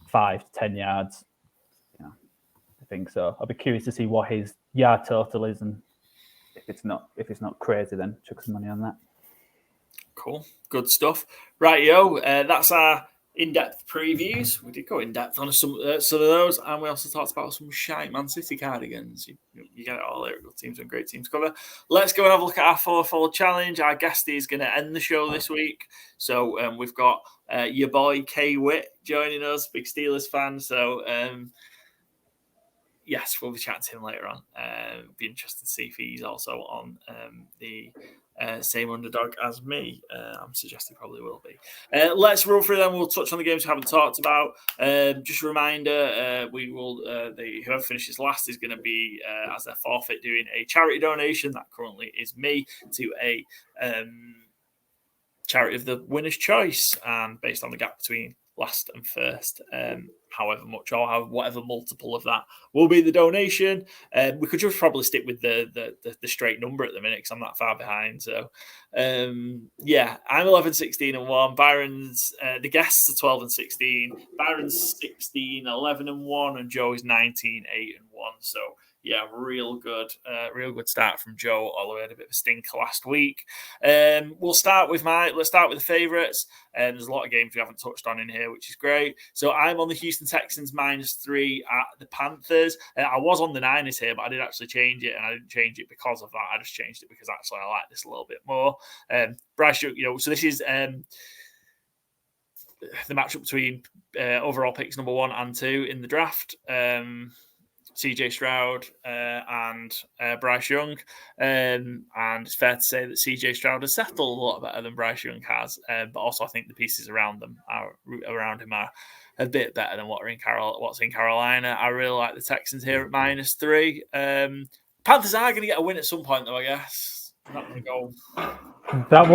5 to 10 yards. I think so. I'll be curious to see what his yard total is, and if it's not crazy, then chuck some money on that. Cool, good stuff. Right, that's our in-depth previews. We did go in-depth on some of those, and we also talked about some shite Man City cardigans. You get it all there. Good teams and great teams cover. Let's go and have a look at our FourFold challenge. Our guestie is going to end the show this week. So we've got your boy K-Whit joining us, big Steelers fan. So yes, we'll be chatting to him later on. Be interested to see if he's also on the same underdog as me. I'm suggesting probably will be. Let's roll through them. We'll touch on the games we haven't talked about. Just a reminder, we will whoever finishes last is going to be as their forfeit doing a charity donation. That currently is me to a charity of the winner's choice, and based on the gap between last and first, however much or whatever multiple of that will be the donation. We could just probably stick with the straight number at the minute because I'm not far behind. So I'm 11, 16 and 1. Byron's the guests are 12 and 16. Byron's 16, 11 and 1, and Joe is 19, 8 and 1. So yeah, real good start from Joe. Although we had a bit of a stinker last week. Let's start with the favourites. There's a lot of games we haven't touched on in here, which is great. So I'm on the Houston Texans -3 at the Panthers. I was on the Niners here, but I did actually change it, and I didn't change it because of that. I just changed it because actually I like this a little bit more. Bryce, so this is the matchup between overall picks number 1 and 2 in the draft. CJ Stroud and Bryce Young. And it's fair to say that CJ Stroud has settled a lot better than Bryce Young has. But also I think the pieces around him are a bit better than what's in Carolina. I really like the Texans here at -3. Panthers are going to get a win at some point, though, I guess. I'm not going to go. That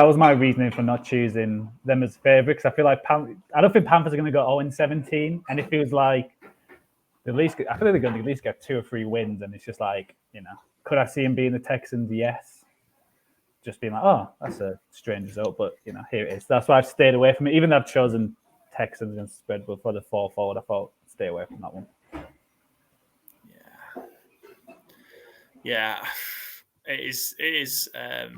was my reasoning for not choosing them as favourite, because I feel like I don't think Panthers are going to go 0-17, and it feels like I feel like they're going to at least get 2 or 3 wins, and it's just like, could I see him being the Texans? Yes. Just being like, oh, that's a strange result, but here it is. That's why I've stayed away from it. Even though I've chosen Texans against spread, but for the FourFold, I thought stay away from that one. Yeah, it is. I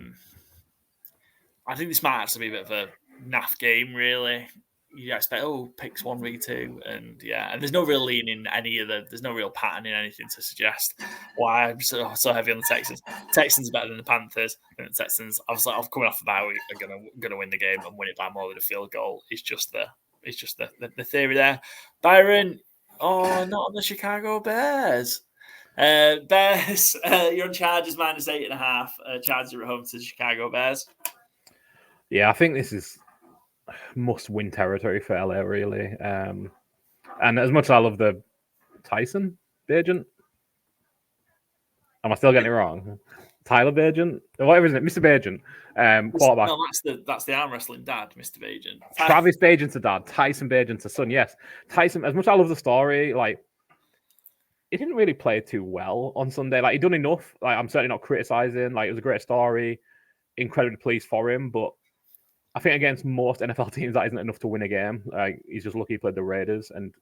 think this might actually be a bit of a naff game, really. you expect picks 1 v 2, and there's no real lean in any of there's no real pattern in anything to suggest why I'm so heavy on the Texans. Texans are better than the Panthers, and the Texans, obviously, coming off the bye week, are gonna win the game and win it by more than a field goal. It's just the theory there. Byron, not on the Chicago Bears. Bears, you're on Chargers -8.5. Chargers are at home to the Chicago Bears. Yeah, I think this is must-win territory for LA, really. And as much as I love the Tyson Bagent, am I still getting it wrong? Tyler Bagent, whatever is it, Mr. Bagent, quarterback. No, that's the arm wrestling dad, Mr. Bagent. Travis Bagent's a dad, Tyson Bagent's a son. Yes, Tyson. As much as I love the story, like, he didn't really play too well on Sunday. Like, he done enough. Like, I'm certainly not criticizing. Like, it was a great story. Incredibly pleased for him, but I think against most NFL teams, that isn't enough to win a game. Like, he's just lucky he played the Raiders, and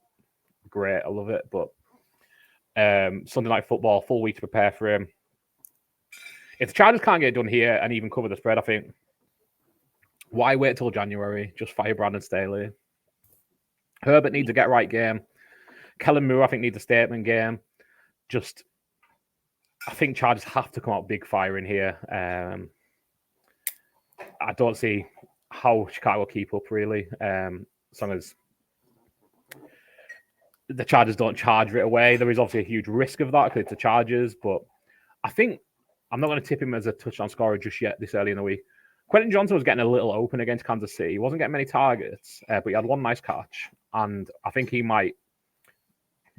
great, I love it. But Sunday Night Football, full week to prepare for him. If the Chargers can't get it done here and even cover the spread, I think, why wait till January? Just fire Brandon Staley. Herbert needs a get-right game. Kellen Moore, I think, needs a statement game. I think Chargers have to come out big firing here. I don't see how Chicago will keep up, really, as long as the Chargers don't charge right away. There is obviously a huge risk of that because it's the Chargers, but I think I'm not going to tip him as a touchdown scorer just yet this early in the week. Quentin Johnson was getting a little open against Kansas City. He wasn't getting many targets, but he had one nice catch, and I think he might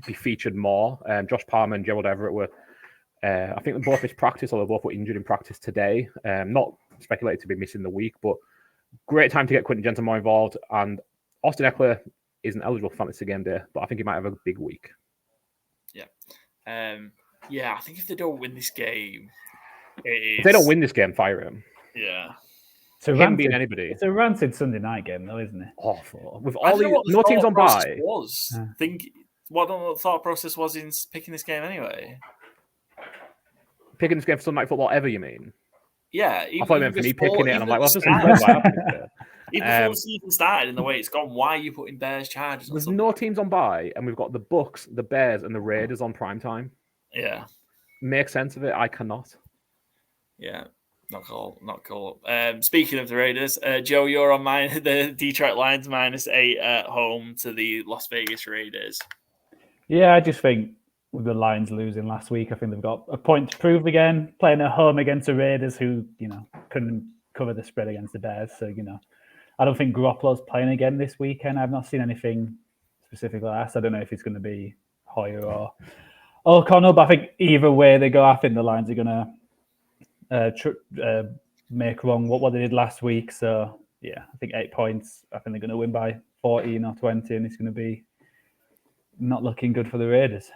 be featured more. Josh Palmer and Gerald Everett were, I think they both missed practice, or they both were injured in practice today. Not speculated to be missing the week, but great time to get Quentin Johnson more involved. And Austin Eckler isn't eligible for Fantasy Game Day, but I think he might have a big week. Yeah. I think if they don't win this game, if they don't win this game, fire him. Yeah. So him being anybody. It's a ranted Sunday night game, though, isn't it? Awful. With all no teams on bye. What the thought process was in picking this game anyway? Picking this game for Sunday Night Football ever, you mean? Yeah. I thought it meant for me picking it, and I'm like, well, that's just even before the season started and the way it's gone, why are you putting Bears Chargers? There's no teams on bye, and we've got the Bucks, the Bears, and the Raiders on prime time. Yeah. Make sense of it? I cannot. Yeah. Not cool. Speaking of the Raiders, Joe, you're on the Detroit Lions -8 at home to the Las Vegas Raiders. Yeah, I just think with the Lions losing last week, I think they've got a point to prove again, playing at home against the Raiders who, couldn't cover the spread against the Bears. So, I don't think Garoppolo's playing again this weekend. I've not seen anything specific like that. So I don't know if it's going to be Hoyer or O'Connell, but I think either way they go, I think the Lions are going to make wrong what they did last week. So, yeah, I think 8 points. I think they're going to win by 14 or 20, and it's going to be not looking good for the Raiders.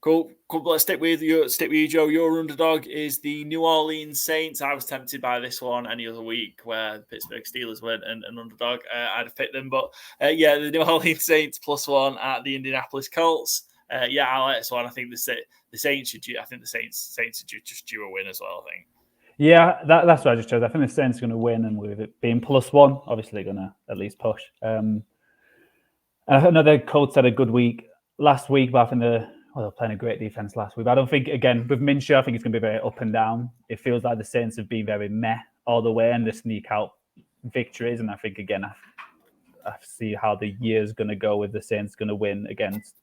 Cool. Let's stick with you, Joe. Your underdog is the New Orleans Saints. I was tempted by this one any other week where the Pittsburgh Steelers went an underdog. I'd have picked them, but the New Orleans Saints +1 at the Indianapolis Colts. I like this one. I think the Saints should. I think the Saints are just due a win as well. I think. Yeah, that's what I just chose. I think the Saints are going to win, and with it being +1, obviously they're going to at least push. I know the Colts had a good week last week, but I think they were playing a great defense last week. But I don't think, again, with Minshew, I think it's going to be very up and down. It feels like the Saints have been very meh all the way, and they sneak out victories. And I think, again, I see how the year's going to go with the Saints going to win against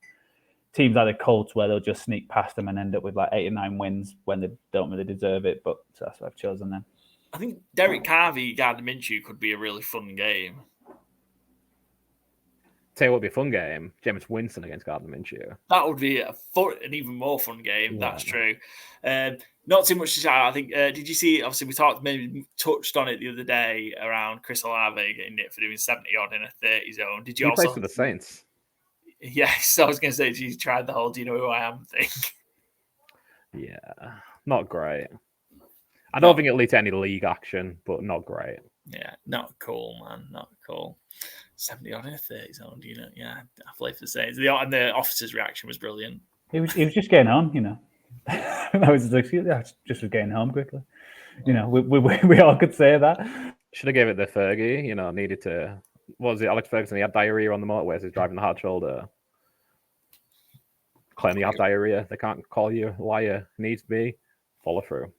teams like the Colts, where they'll just sneak past them and end up with like 8 or 9 wins when they don't really deserve it. But so that's what I've chosen then. I think Derek Carr v. Gardner Minshew could be a really fun game. Tell you what would be a fun game. Jameis Winston against Gardner Minshew. That would be an even more fun game. Yeah. That's true. Not too much to shout. I think, did you see, obviously we touched on it the other day around Chris Olave getting it for doing 70 odd in a 30 zone. Did you also plays for the Saints? Yes, I was going to say, you tried the whole "do you know who I am" thing. Yeah, not great. I don't think it leads to any league action, but not great. Yeah, not cool, man. Not cool. 70 odd in a 30 zone, Yeah, I play for the Saints. And the officer's reaction was brilliant. He was just getting on, That was his excuse. Just was getting home quickly. We all could say that. Should have gave it the Fergie, needed to what was it, Alex Ferguson? He had diarrhea on the motorway as he's driving the hard shoulder. Claim you have diarrhea. They can't call you a liar. Needs to be. Follow through.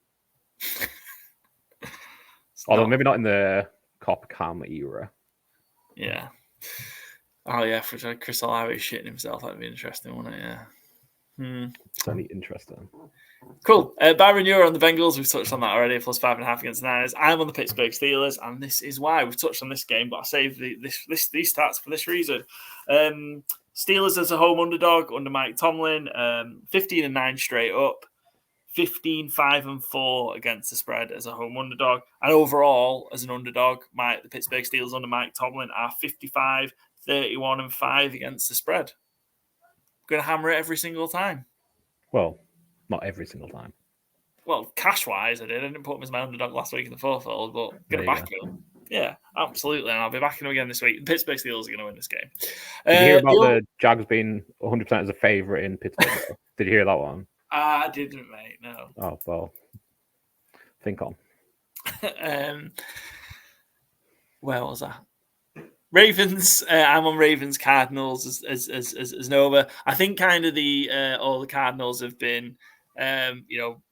Although maybe not in the cop cam era. Yeah. Oh, yeah. For Chris Olave shitting himself. That'd be interesting, wouldn't it? Yeah. Certainly interesting. Cool. Byron, you're on the Bengals. We've touched on that already. Plus 5.5 against the Niners. I'm on the Pittsburgh Steelers, and this is why we've touched on this game. But I saved these stats for this reason. Steelers as a home underdog under Mike Tomlin, 15-9 straight up, 15-5-4 against the spread as a home underdog, and overall as an underdog, the Pittsburgh Steelers under Mike Tomlin are 55-31-5 against the spread. Going to hammer it every single time. Well, not every single time. Well, cash-wise, I didn't put him as my underdog last week in the FourFold, but going to back him. Yeah, absolutely. And I'll be backing him again this week. The Pittsburgh Steelers are going to win this game. Did you hear about the Jags being 100% as a favourite in Pittsburgh? Did you hear that one? I didn't, mate, no. Oh, well. Think on. Where was that? Ravens. I'm on Ravens Cardinals as Nova. I think kind of all the Cardinals have been,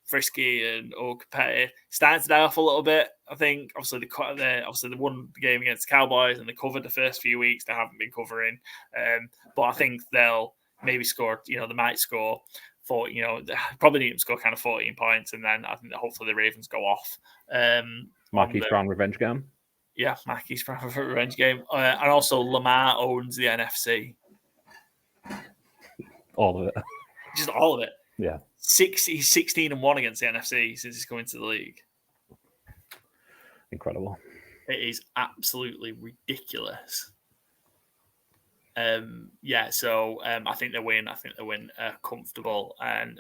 frisky and competitive. Starting to die off a little bit. I think obviously they won the game against the Cowboys and they covered the first few weeks. They haven't been covering, but I think they'll maybe score. They might score 40. They probably need to score kind of 14 points, and then I think that hopefully the Ravens go off. Marquise Brown revenge game. Yeah, Marquise Brown revenge game, and also Lamar owns the NFC. All of it. Just all of it. Yeah. He's 16-1 against the NFC since he's come into the league. Incredible. It is absolutely ridiculous. So I think they win. I think they win comfortable, and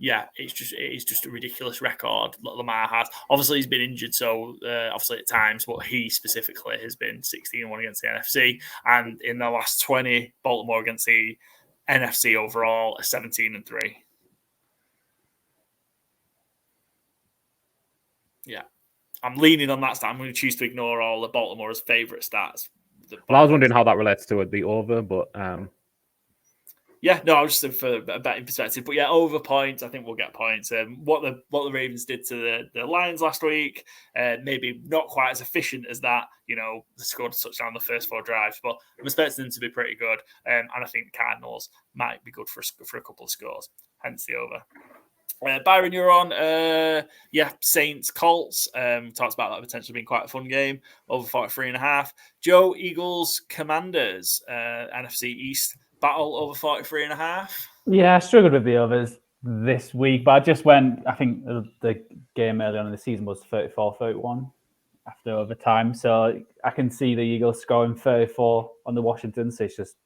it is just a ridiculous record that Lamar has. Obviously, he's been injured, so obviously at times, but he specifically has been 16-1 against the NFC, and in the last 20, Baltimore against the NFC overall are 17-3. Yeah, I'm leaning on that stat. I'm going to choose to ignore all the Baltimore's favourite stats. Well, I was wondering how that relates to the over, but I was just for a betting perspective. But yeah, over points, I think we'll get points. What the Ravens did to the Lions last week, maybe not quite as efficient as that. They scored a touchdown on the first 4 drives, but I'm expecting them to be pretty good. And I think the Cardinals might be good for a couple of scores, hence the over. Byron, you're on. Saints, Colts. Talked about that potentially being quite a fun game. Over 43.5. Joe, Eagles, Commanders. NFC East battle over 43.5. Yeah, I struggled with the overs this week, but I just went. I think the game early on in the season was 34-31 after overtime. So I can see the Eagles scoring 34 on the Washington. So it's just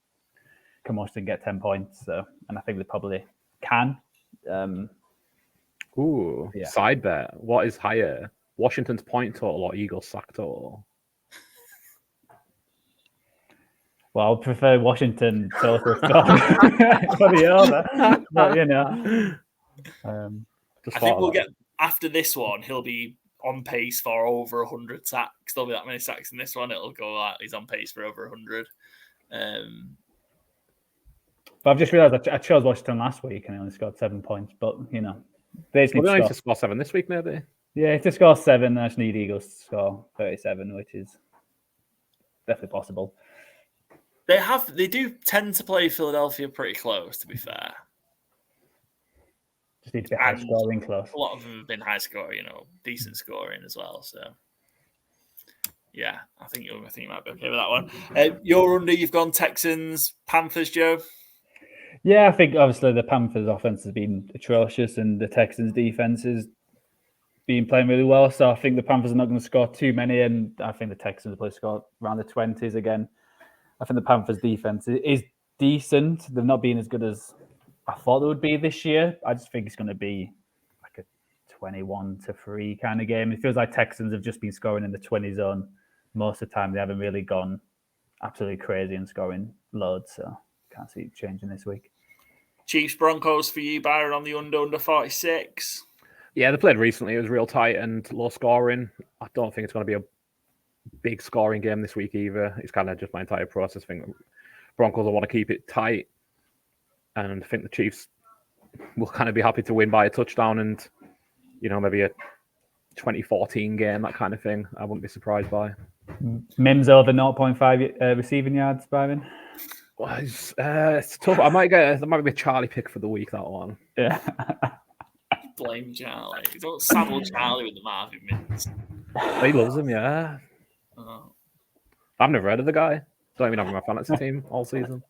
can Washington get 10 points. So, and I think they probably can. Side bet. What is higher, Washington's point total or Eagles sack total? Well, I prefer Washington total for the over. But, I think we'll get after this one. He'll be on pace for over 100 sacks. There'll be that many sacks in this one. It'll go like he's on pace for over 100. But I've just realised I chose Washington last week and I only scored 7 points. But they need to score 7 this week, maybe. Yeah, if they score 7, I just need Eagles to score 37, which is definitely possible. They do tend to play Philadelphia pretty close, to be fair. Just need to be high scoring close. A lot of them have been high scoring, decent scoring as well. So, yeah, I think you might be okay with that one. You're under. You've gone Texans, Panthers, Joe. Yeah, I think obviously the Panthers' offense has been atrocious, and the Texans' defense has been playing really well. So I think the Panthers are not going to score too many, and I think the Texans will probably score around the 20s again. I think the Panthers' defense is decent. They've not been as good as I thought they would be this year. I just think it's going to be like a 21-3 kind of game. It feels like Texans have just been scoring in the 20 zone most of the time. They haven't really gone absolutely crazy and scoring loads. So can't see it changing this week. Chiefs, Broncos for you, Byron, on the under 46. Yeah, they played recently. It was real tight and low scoring. I don't think it's going to be big scoring game this week either. It's kind of just my entire process. I think Broncos will want to keep it tight, and I think the Chiefs will kind of be happy to win by a touchdown and, maybe a 2014 game, that kind of thing. I wouldn't be surprised by. Mims over 0.5 receiving yards, Byron. Well, it's tough. That might be a Charlie pick for the week, that one. Yeah. Blame Charlie. Don't saddle Charlie with the Marvin Mims. He loves him, yeah. Oh. I've never heard of the guy. Don't even have him on my fantasy team all season.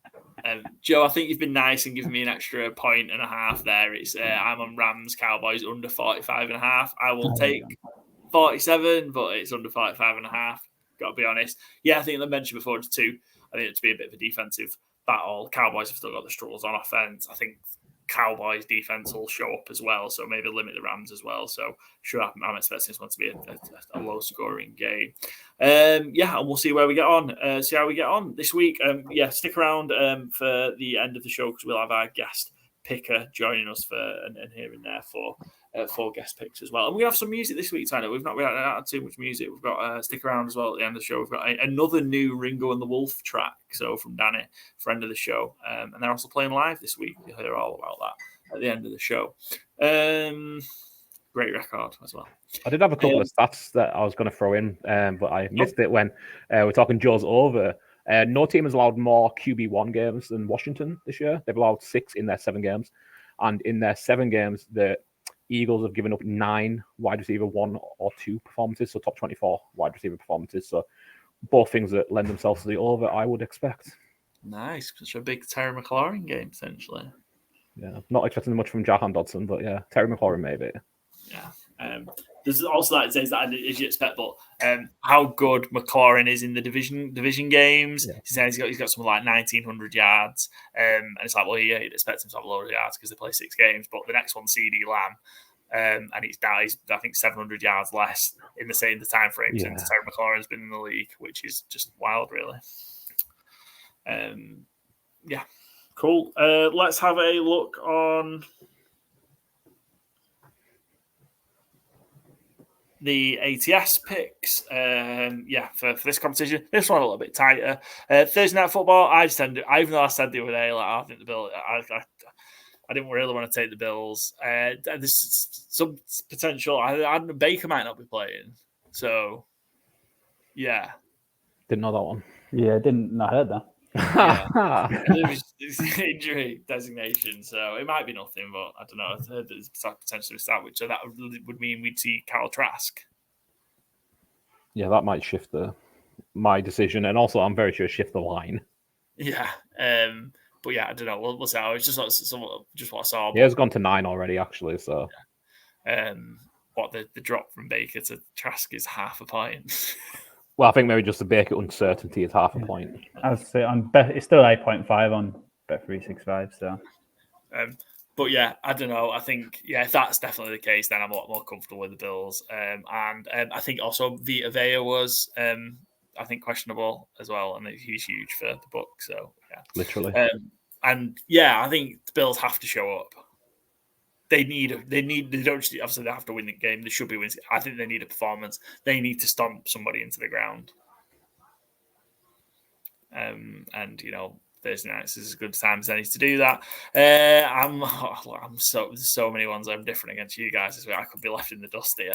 Joe, I think you've been nice and given me an extra 1.5 there. It's I'm on Rams Cowboys under 45.5. I will take 47, but it's under 45.5. Got to be honest. Yeah, I think I mentioned before it's 2. I think it's be a bit of a defensive battle. Cowboys have still got the struggles on offense. I think Cowboys defense will show up as well, so maybe limit the Rams as well. So sure, I'm expecting this one to be a low scoring game. And we'll see where we get on. See how we get on this week. Stick around for the end of the show because we'll have our guest picker joining us and here and there for guest picks as well. And we have some music this week, Tyler. We've not had too much music. We've got stick around as well at the end of the show. We've got another new Ringo and the Wolf track, so from Danny, friend of the show. And they're also playing live this week. You'll hear all about that at the end of the show. Great record as well. I did have a couple of stats that I was going to throw in, but I missed it when we're talking Joe's over. No team has allowed more QB1 games than Washington this year. They've allowed 6 in their 7 games. And in their 7 games, the Eagles have given up 9 wide receiver 1 or 2 performances, so top 24 wide receiver performances. So both things that lend themselves to the over, I would expect. Nice. Such a big Terry McLaurin game, essentially. Yeah, not expecting much from Jahan Dodson, but yeah, Terry McLaurin maybe. Yeah. There's also that it says that as you expect, but how good McLaurin is in the division games. Yeah. He says he's got something like 1,900 yards, and it's like, well, yeah, you'd expect him to have a load of yards because they play 6 games. But the next one, CD Lamb, and he's I think 700 yards less in the time frame since Terry McLaurin's been in the league, which is just wild, really. Cool. Let's have a look on the ATS picks, for this competition. This one a little bit tighter. Thursday night football. Even though I said the other day, I think the Bills. I didn't really want to take the Bills. There's some potential. Baker might not be playing. So, yeah. Didn't know that one. Yeah, I heard that. It's injury designation, so it might be nothing, but I don't know. I heard there's potentially a start, which so that would mean we'd see Kyle Trask. Yeah, that might shift my decision, and also I'm very sure shift the line. Yeah, but yeah, I don't know. We'll see. It's just what I saw. Yeah, it's gone to 9 already, actually. So, what the drop from Baker to Trask is half a point. Well, I think maybe just the Baker uncertainty is half a point. I would say it's still 8.5 on Bet365. So, but yeah, I don't know. I think if that's definitely the case, then I'm a lot more comfortable with the Bills. And I think also Vita Vea was I think questionable as well, and he's huge for the book. So yeah, literally. I think the Bills have to show up. They don't obviously they have to win the game. They should be winning. I think they need a performance. They need to stomp somebody into the ground. Thursday nights is as good a time as any to do that. There's so many ones I'm different against you guys this week. I could be left in the dust here.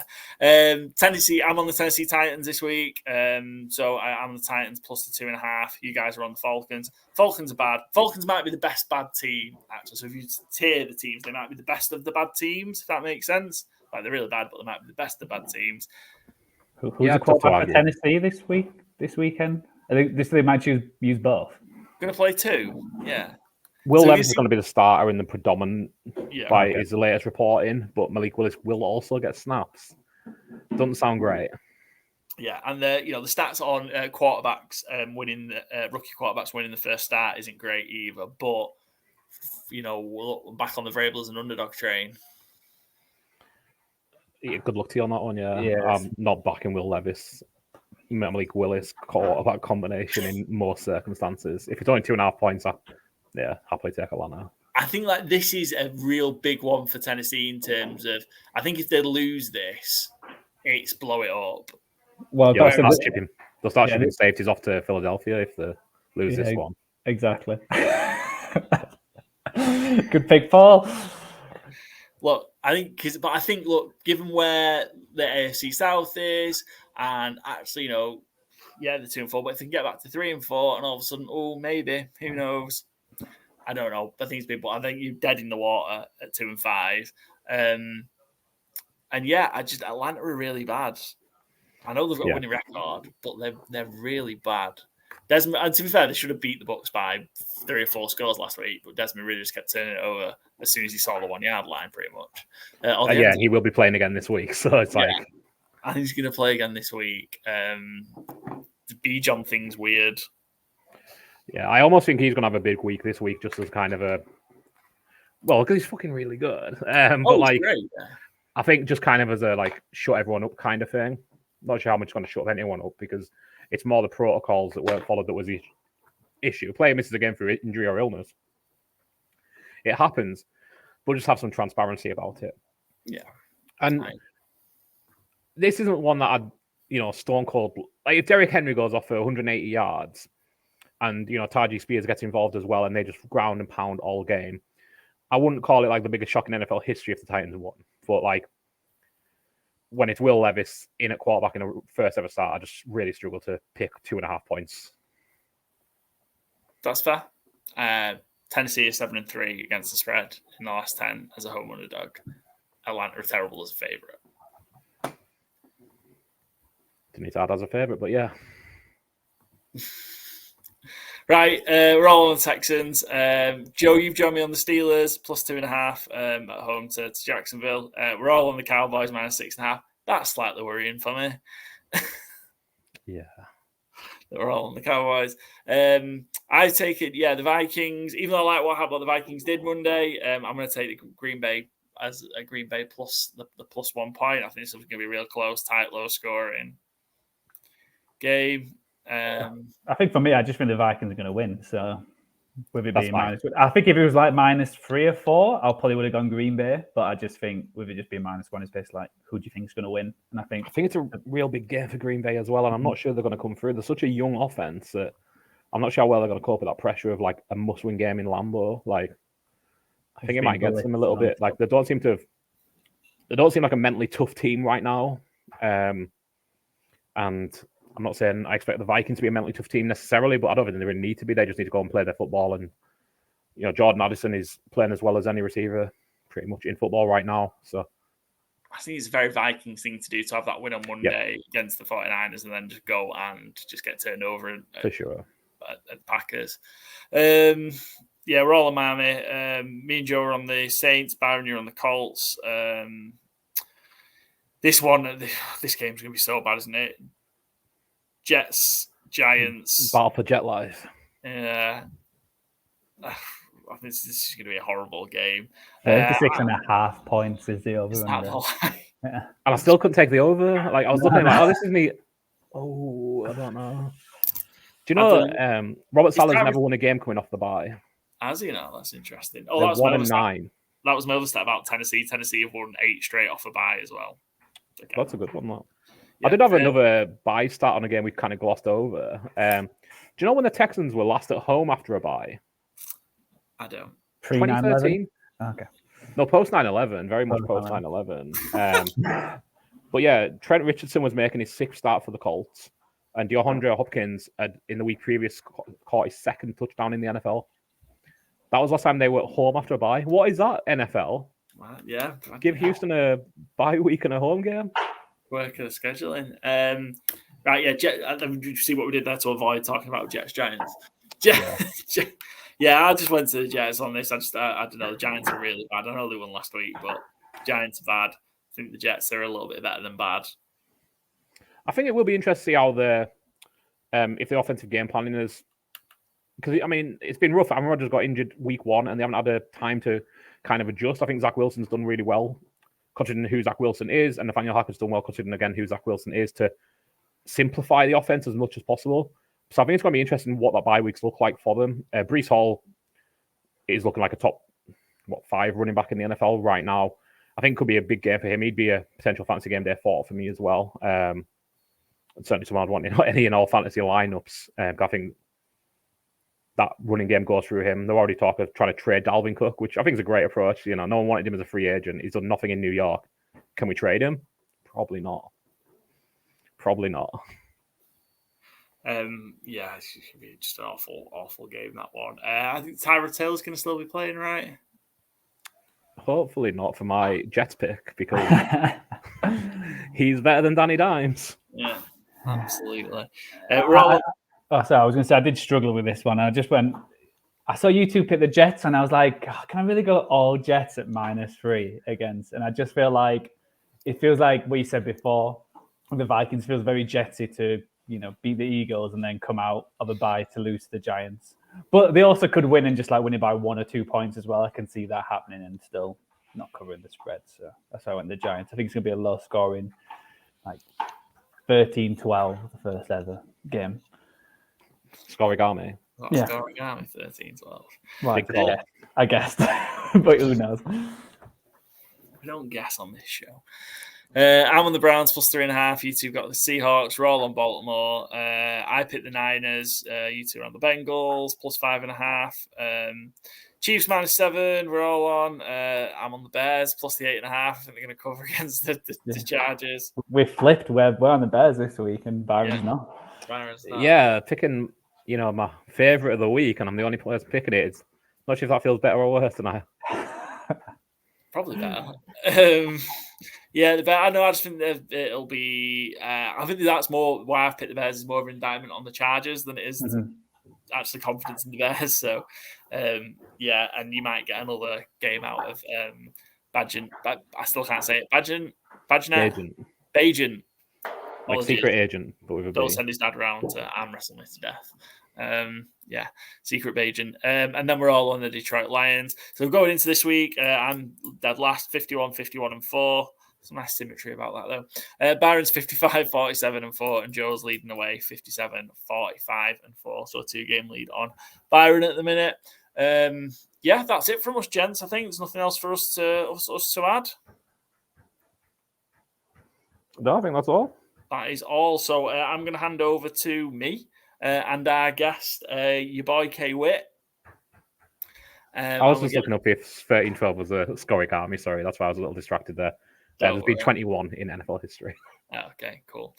Tennessee, I'm on the Tennessee Titans this week. So I'm the Titans plus the 2.5. You guys are on the Falcons. Falcons are bad. Falcons might be the best bad team, actually. So if you tier the teams, they might be the best of the bad teams, if that makes sense. Like they're really bad, but they might be the best of the bad teams. Who's the quarterback for Tennessee this weekend? I think they might use both. Going to play 2, yeah. Will Levis is going to be the starter in the predominant his latest reporting, but Malik Willis will also get snaps. Doesn't sound great. Yeah, and the stats on quarterbacks winning rookie quarterbacks winning the first start isn't great either. But we're back on the variables and underdog train. Yeah, good luck to you on that one. Yeah, I'm not backing Will Levis. Malik Willis quarterback combination in most circumstances. If it's only 2.5 points, happily take Atlanta. I think this is a real big one for Tennessee in terms of I think if they lose this, it's blow it up. Well, They'll start shipping safeties off to Philadelphia if they lose this one. Exactly. Good pick, Paul. Look, I think, given where the AFC South is, and actually, they're 2-4, but if they can get back to 3-4, and all of a sudden, maybe, who knows? I don't know. I think you're dead in the water at 2-5. And Atlanta are really bad. I know they've got a winning record, but they're really bad. Desmond, and to be fair, they should have beat the Bucs by 3 or 4 scores last week, but Desmond really just kept turning it over as soon as he saw the 1 yard line, pretty much. He will be playing again this week, so it's like I think he's going to play again this week. The Bijan thing's weird. Yeah, I almost think he's going to have a big week this week, just as kind of because he's fucking really good. But great. Yeah. I think just kind of as a shut everyone up kind of thing. Not sure how much it's going to shut anyone up because it's more the protocols that weren't followed that was the issue. A player misses a game through injury or illness. It happens, but just have some transparency about it. Yeah. And this isn't one that I'd, stone cold. Like if Derrick Henry goes off for 180 yards and, Tajee Spears gets involved as well and they just ground and pound all game, I wouldn't call it the biggest shock in NFL history if the Titans won. But when it's Will Levis in at quarterback in a first ever start, I just really struggle to pick 2.5 points. That's fair. Tennessee is 7-3 against the spread in the last 10 as a home underdog. Atlanta are terrible as a favorite. Didn't need to add as a favorite, but yeah. Right, we're all on the Texans. Joe, you've joined me on the Steelers plus 2.5 at home to Jacksonville. We're all on the Cowboys minus 6.5. That's slightly worrying for me. Yeah. We're all on the Cowboys. I take it, the Vikings, even though I like what the Vikings did Monday, I'm going to take the Green Bay as a Green Bay plus the plus 1 point. I think this is going to be real close, tight, low scoring game. I think for me, I just think the Vikings are going to win. So with it being minus, I think if it was minus 3 or 4, I probably would have gone Green Bay. But I just think with it just being -1, it's basically who do you think is going to win? And I think it's a real big game for Green Bay as well. And I'm not sure they're going to come through. They're such a young offense that I'm not sure how well they're going to cope with that pressure of a must-win game in Lambeau. I think it might get them a little bit. They don't seem like a mentally tough team right now. And I'm not saying I expect the Vikings to be a mentally tough team necessarily, but I don't think they really need to be. They just need to go and play their football. And, Jordan Addison is playing as well as any receiver pretty much in football right now. So I think it's a very Vikings thing to do, to have that win on Monday against the 49ers and then just go and just get turned over. For sure. At Packers. We're all on Miami. Me and Joe are on the Saints. Byron, you're on the Colts. This game's going to be so bad, isn't it? Jets, Giants. Battle for jet life. Yeah. I think this is going to be a horrible game. 36.5 points is the over. And I still couldn't take the over. I was looking this is me. Oh, I don't know. Do you know Robert Saleh's never won a game coming off the bye? Has he now? That's interesting. That was 1-9. That was my other stat about Tennessee. Tennessee have won 8 straight off a bye as well. Okay. That's a good one, though. Yeah, I did have another bye stat on a game we kind of glossed over. Do you know when the Texans were last at home after a bye? I don't. 2013? Okay. No, post 9/11. Very much post 9/11. But yeah, Trent Richardson was making his 6th start for the Colts. And DeAndre Hopkins had, in the week previous, caught his 2nd touchdown in the NFL. That was last time they were at home after a bye. What is that, NFL? Yeah. Give Houston a bye week and a home game? Work of the scheduling. Right, yeah. Did you see what we did there to avoid talking about Jets Giants? I just went to the Jets on this. I don't know. The Giants are really bad. I know they won last week, but Giants are bad. I think the Jets are a little bit better than bad. I think it will be interesting to see how if the offensive game planning is, because it's been rough. Aaron Rodgers got injured week 1, and they haven't had a time to kind of adjust. I think Zach Wilson's done really well, considering who Zach Wilson is, and Nathaniel Hackett's done well, considering again who Zach Wilson is, to simplify the offense as much as possible. So I think it's going to be interesting what that bye weeks look like for them. Breece Hall is looking like a top 5 running back in the NFL right now. I think it could be a big game for him. He'd be a potential fantasy game day 4 for me as well. certainly someone I'd want in any and all fantasy lineups. I think that running game goes through him. They're already talking of trying to trade Dalvin Cook, which I think is a great approach. No one wanted him as a free agent. He's done nothing in New York. Can we trade him? Probably not. Yeah, it's going to be just an awful game, that one. I think Tyrod Taylor's going to still be playing, right? Hopefully not for my Jets pick, because he's better than Danny Dimes. Yeah, absolutely. Sorry, I was going to say I did struggle with this one. I saw you two pick the Jets, and I was like, can I really go all Jets at -3 against? And I just feel like it feels like what you said before. The Vikings feels very Jetsy to beat the Eagles and then come out of a bye to lose to the Giants. But they also could win and just win it by 1 or 2 points as well. I can see that happening and still not covering the spread. So that's why I went the Giants. I think it's going to be a low scoring, 13-12, the first ever game. Scorigami. Yeah. Scorigami, 13-12. Well, I guessed. But who knows? We don't guess on this show. I'm on the Browns +3.5. You two got the Seahawks. We're all on Baltimore. I picked the Niners. You two are on the Bengals +5.5. Chiefs -7. We're all on. I'm on the Bears +8.5. I think they're going to cover against the Chargers. We're flipped. We're on the Bears this week, and Byron's not. Yeah, picking my favorite of the week, and I'm the only person picking it. It's not sure if that feels better or worse than I. Probably better. Yeah, the Bears. I know. I just think that it'll be. I think that's more why I've picked the Bears is more of an indictment on the Chargers than it is actually confidence in the Bears. So, yeah, and you might get another game out of Bagent. But I still can't say it. Bagent. Like secret agent, but with a don't B. send his dad around to arm wrestle me to death. Yeah, secret agent. And then we're all on the Detroit Lions. So going into this week, I'm dead last, 51-4. Some nice symmetry about that, though. Byron's 55-47-4, and Joe's leading the way, 57-45-4. So a 2-game lead on Byron at the minute. Yeah, that's it from us, gents. I think there's nothing else for us to add. No, I think that's all. That is all. So I'm going to hand over to me and our guest, your boy K-Whit. I was just looking up if 13-12 was a Scorigami. Sorry, that's why I was a little distracted there. There's been 21 in NFL history. Okay, cool.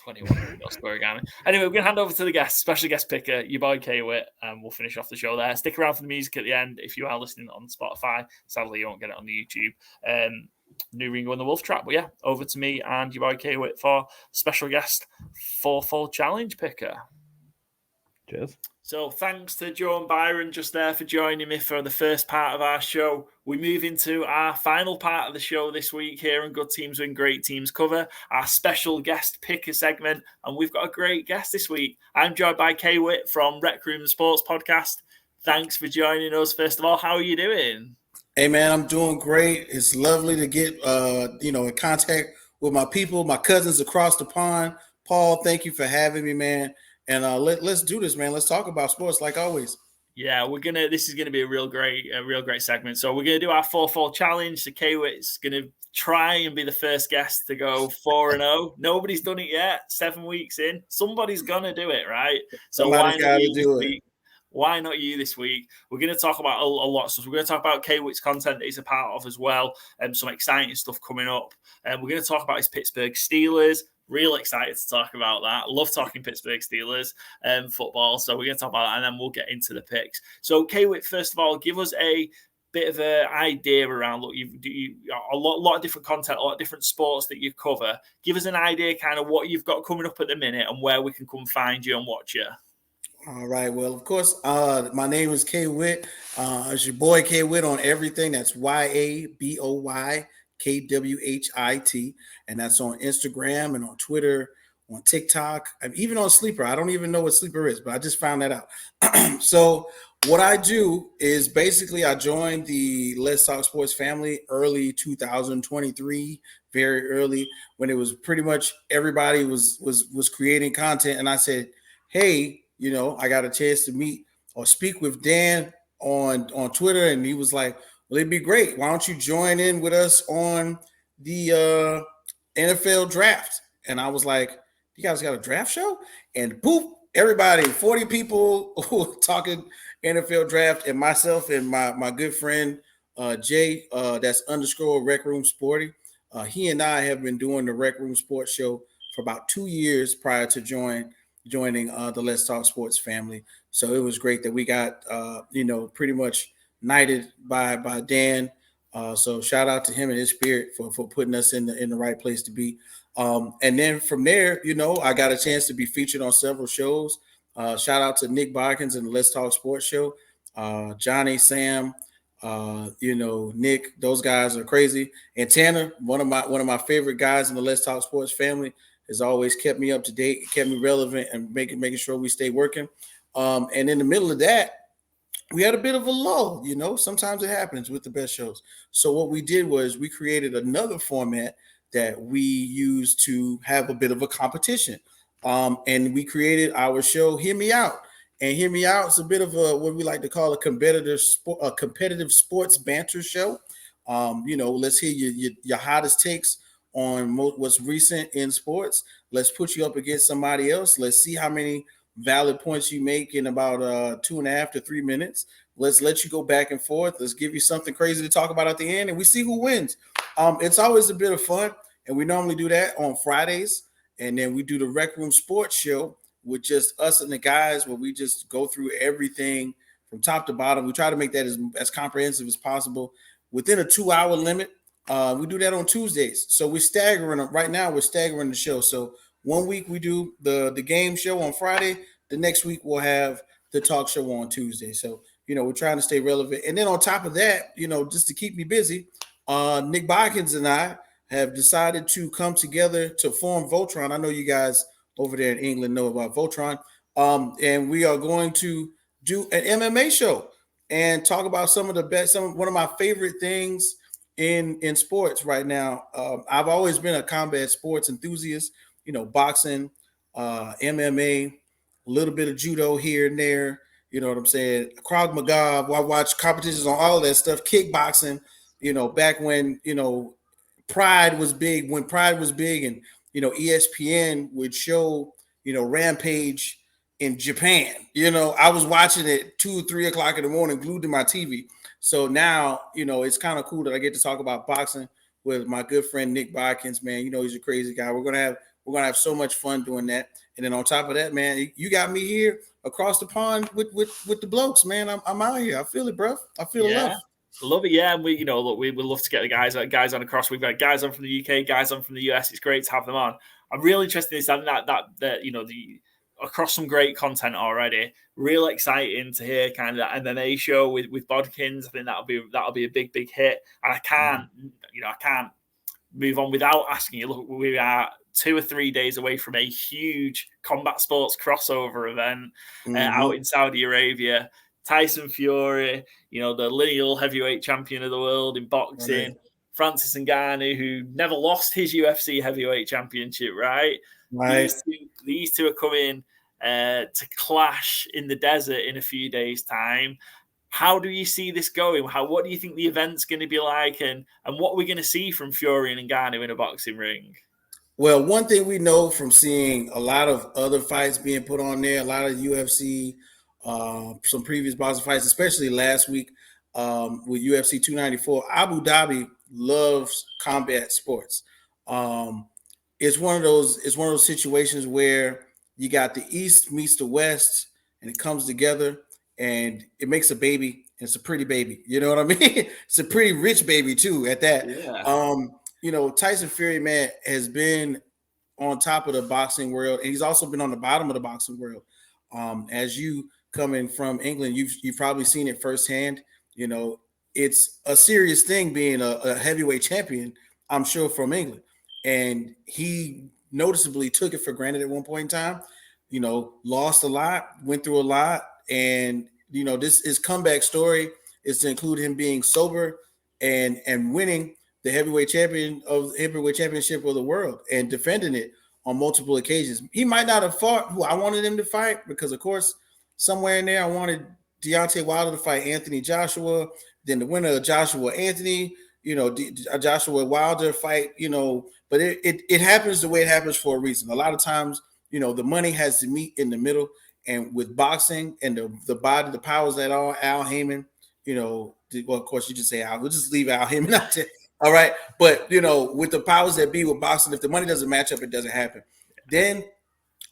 21 Scorigami. Anyway, we're going to hand over to the special guest picker, your boy K-Whit, and we'll finish off the show there. Stick around for the music at the end if you are listening on Spotify. Sadly, you won't get it on the YouTube. New Ringo and the Wolf Trap. But yeah, over to me and your boy K-Whit for special guest FourFold challenge picker. Cheers. So thanks to Joe and Byron just there for joining me for the first part of our show. We move into our final part of the show this week here on Good Teams Win, Great Teams Cover, our special guest picker segment. And we've got a great guest this week. I'm joined by K-Whit from Rec Room Sports Podcast. Thanks for joining us. First of all, how are you doing? Hey, man, I'm doing great. It's lovely to get, in contact with my people, my cousins across the pond. Paul, thank you for having me, man. And let's do this, man. Let's talk about sports like always. Yeah, this is gonna be a real great segment. So we're gonna do our FourFold challenge. So K-Whit's gonna try and be the first guest to go 4-0. Nobody's done it yet. 7 weeks in, somebody's gonna do it, right? So Somebody's got to do it. Why not you this week? We're going to talk about a lot of stuff. We're going to talk about K-Whit's content that he's a part of as well, and some exciting stuff coming up. And we're going to talk about his Pittsburgh Steelers. Real excited to talk about that. Love talking Pittsburgh Steelers football. So we're going to talk about that, and then we'll get into the picks. So K-Whit, first of all, give us a bit of an idea around, look, you a lot of different content, a lot of different sports that you cover. Give us an idea kind of what you've got coming up at the minute and where we can come find you and watch you. All right. Well, of course, my name is K-Whit. It's your boy K-Whit on everything. That's YABOYKWHIT. And that's on Instagram and on Twitter, on TikTok, and even on Sleeper. I don't even know what Sleeper is, but I just found that out. So what I do is basically I joined the Let's Talk Sports family early 2023, very early, when it was pretty much everybody was creating content. And I said, hey, I got a chance to meet or speak with Dan on Twitter, and he was like, well, it'd be great. Why don't you join in with us on the NFL draft? And I was like, you guys got a draft show? And boop, everybody, 40 people talking NFL draft, and myself and my good friend Jay, that's _ Rec Room Sporty. He and I have been doing the Rec Room Sports Show for about 2 years prior to joining the Let's Talk Sports family. So it was great that we got pretty much knighted by Dan. So shout out to him and his spirit for putting us in the right place to be. And then from there, I got a chance to be featured on several shows. Shout out to Nick Bodkins and the Let's Talk Sports Show. Johnny, Sam, Nick, those guys are crazy. And Tanner, one of my favorite guys in the Let's Talk Sports family, has always kept me up to date, kept me relevant, and making sure we stay working. And in the middle of that, we had a bit of a lull. Sometimes it happens with the best shows. So what we did was we created another format that we used to have a bit of a competition. And we created our show, Hear Me Out. And Hear Me Out is a bit of what we like to call a competitive sports banter show. Let's hear your hottest takes on what's recent in sports. Let's put you up against somebody else. Let's see how many valid points you make in about 2.5 to 3 minutes. Let's let you go back and forth. Let's give you something crazy to talk about at the end, and we see who wins. It's always a bit of fun, and we normally do that on Fridays. And then we do the Rec Room Sports Show with just us and the guys, where we just go through everything from top to bottom. We try to make that as comprehensive as possible within a 2-hour limit. We do that on Tuesdays. So we're staggering them. Right now, we're staggering the show. So 1 week we do the game show on Friday. The next week we'll have the talk show on Tuesday. So, we're trying to stay relevant. And then on top of that, just to keep me busy, Nick Bodkins and I have decided to come together to form Voltron. I know you guys over there in England know about Voltron. And we are going to do an MMA show and talk about some of the best, one of my favorite things in sports right now. I've always been a combat sports enthusiast, boxing, MMA, a little bit of judo here and there. You know what I'm saying? Krav Maga. I watch competitions on all of that stuff. Kickboxing, back when, Pride was big, and, ESPN would show, Rampage in Japan. I was watching it 2 or 3 o'clock in the morning, glued to my TV. So now, it's kind of cool that I get to talk about boxing with my good friend Nick Bodkins, man. He's a crazy guy. We're gonna have so much fun doing that. And then on top of that, man, you got me here across the pond with the blokes, man. I'm out here. I feel it, bro. I feel the love. Love it, yeah. And we would love to get the guys on across. We've got guys on from the UK, guys on from the US. It's great to have them on. I'm really interested in this, that the across some great content already. Real exciting to hear kind of that MMA show with Bodkins. I think that'll be a big hit. And I can't move on without asking you. Look, we are 2 or 3 days away from a huge combat sports crossover event out in Saudi Arabia. Tyson Fury, the lineal heavyweight champion of the world in boxing. Right. Francis Ngannou, who never lost his UFC heavyweight championship, right? These two are coming to clash in the desert in a few days' time. How do you see this going? What do you think the event's going to be like, and what are we going to see from Fury and Ngannou in a boxing ring? Well, one thing we know from seeing a lot of other fights being put on there, a lot of UFC, some previous boxing fights, especially last week with UFC 294, Abu Dhabi loves combat sports. It's one of those situations where you got the East meets the West, and it comes together, and it makes a baby. And it's a pretty baby. You know what I mean? It's a pretty rich baby too. At that, yeah. Tyson Fury, man, has been on top of the boxing world, and he's also been on the bottom of the boxing world. As you coming from England, you've probably seen it firsthand. It's a serious thing being a heavyweight champion, I'm sure, from England. And he noticeably took it for granted at one point in time, lost a lot, went through a lot. And, his comeback story is to include him being sober and winning the heavyweight championship of the world and defending it on multiple occasions. He might not have fought who I wanted him to fight, because, of course, somewhere in there, I wanted Deontay Wilder to fight Anthony Joshua. Then the winner of Joshua Anthony, Joshua Wilder fight, but it happens the way it happens for a reason. A lot of times, you know, the money has to meet in the middle, and with boxing and the powers that are Al Heyman, you know, well, of course you just say Al, we'll just leave Al Heyman out there. All right. But, you know, with the powers that be with boxing, if the money doesn't match up, it doesn't happen. Then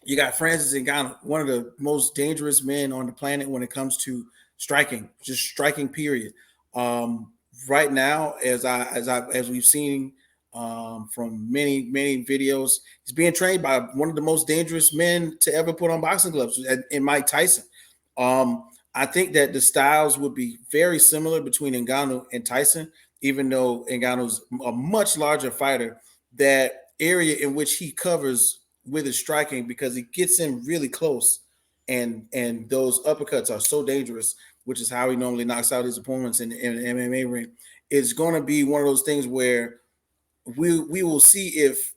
you got Francis Ngannou, one of the most dangerous men on the planet when it comes to striking, just striking, period. Right now, as we've seen from many videos, he's being trained by one of the most dangerous men to ever put on boxing gloves, in Mike Tyson. I think that the styles would be very similar between Ngannou and Tyson, even though Ngannou's a much larger fighter. That area in which he covers with his striking, because he gets in really close, and those uppercuts are so dangerous, which is how he normally knocks out his opponents in the MMA ring. It's going to be one of those things where we will see if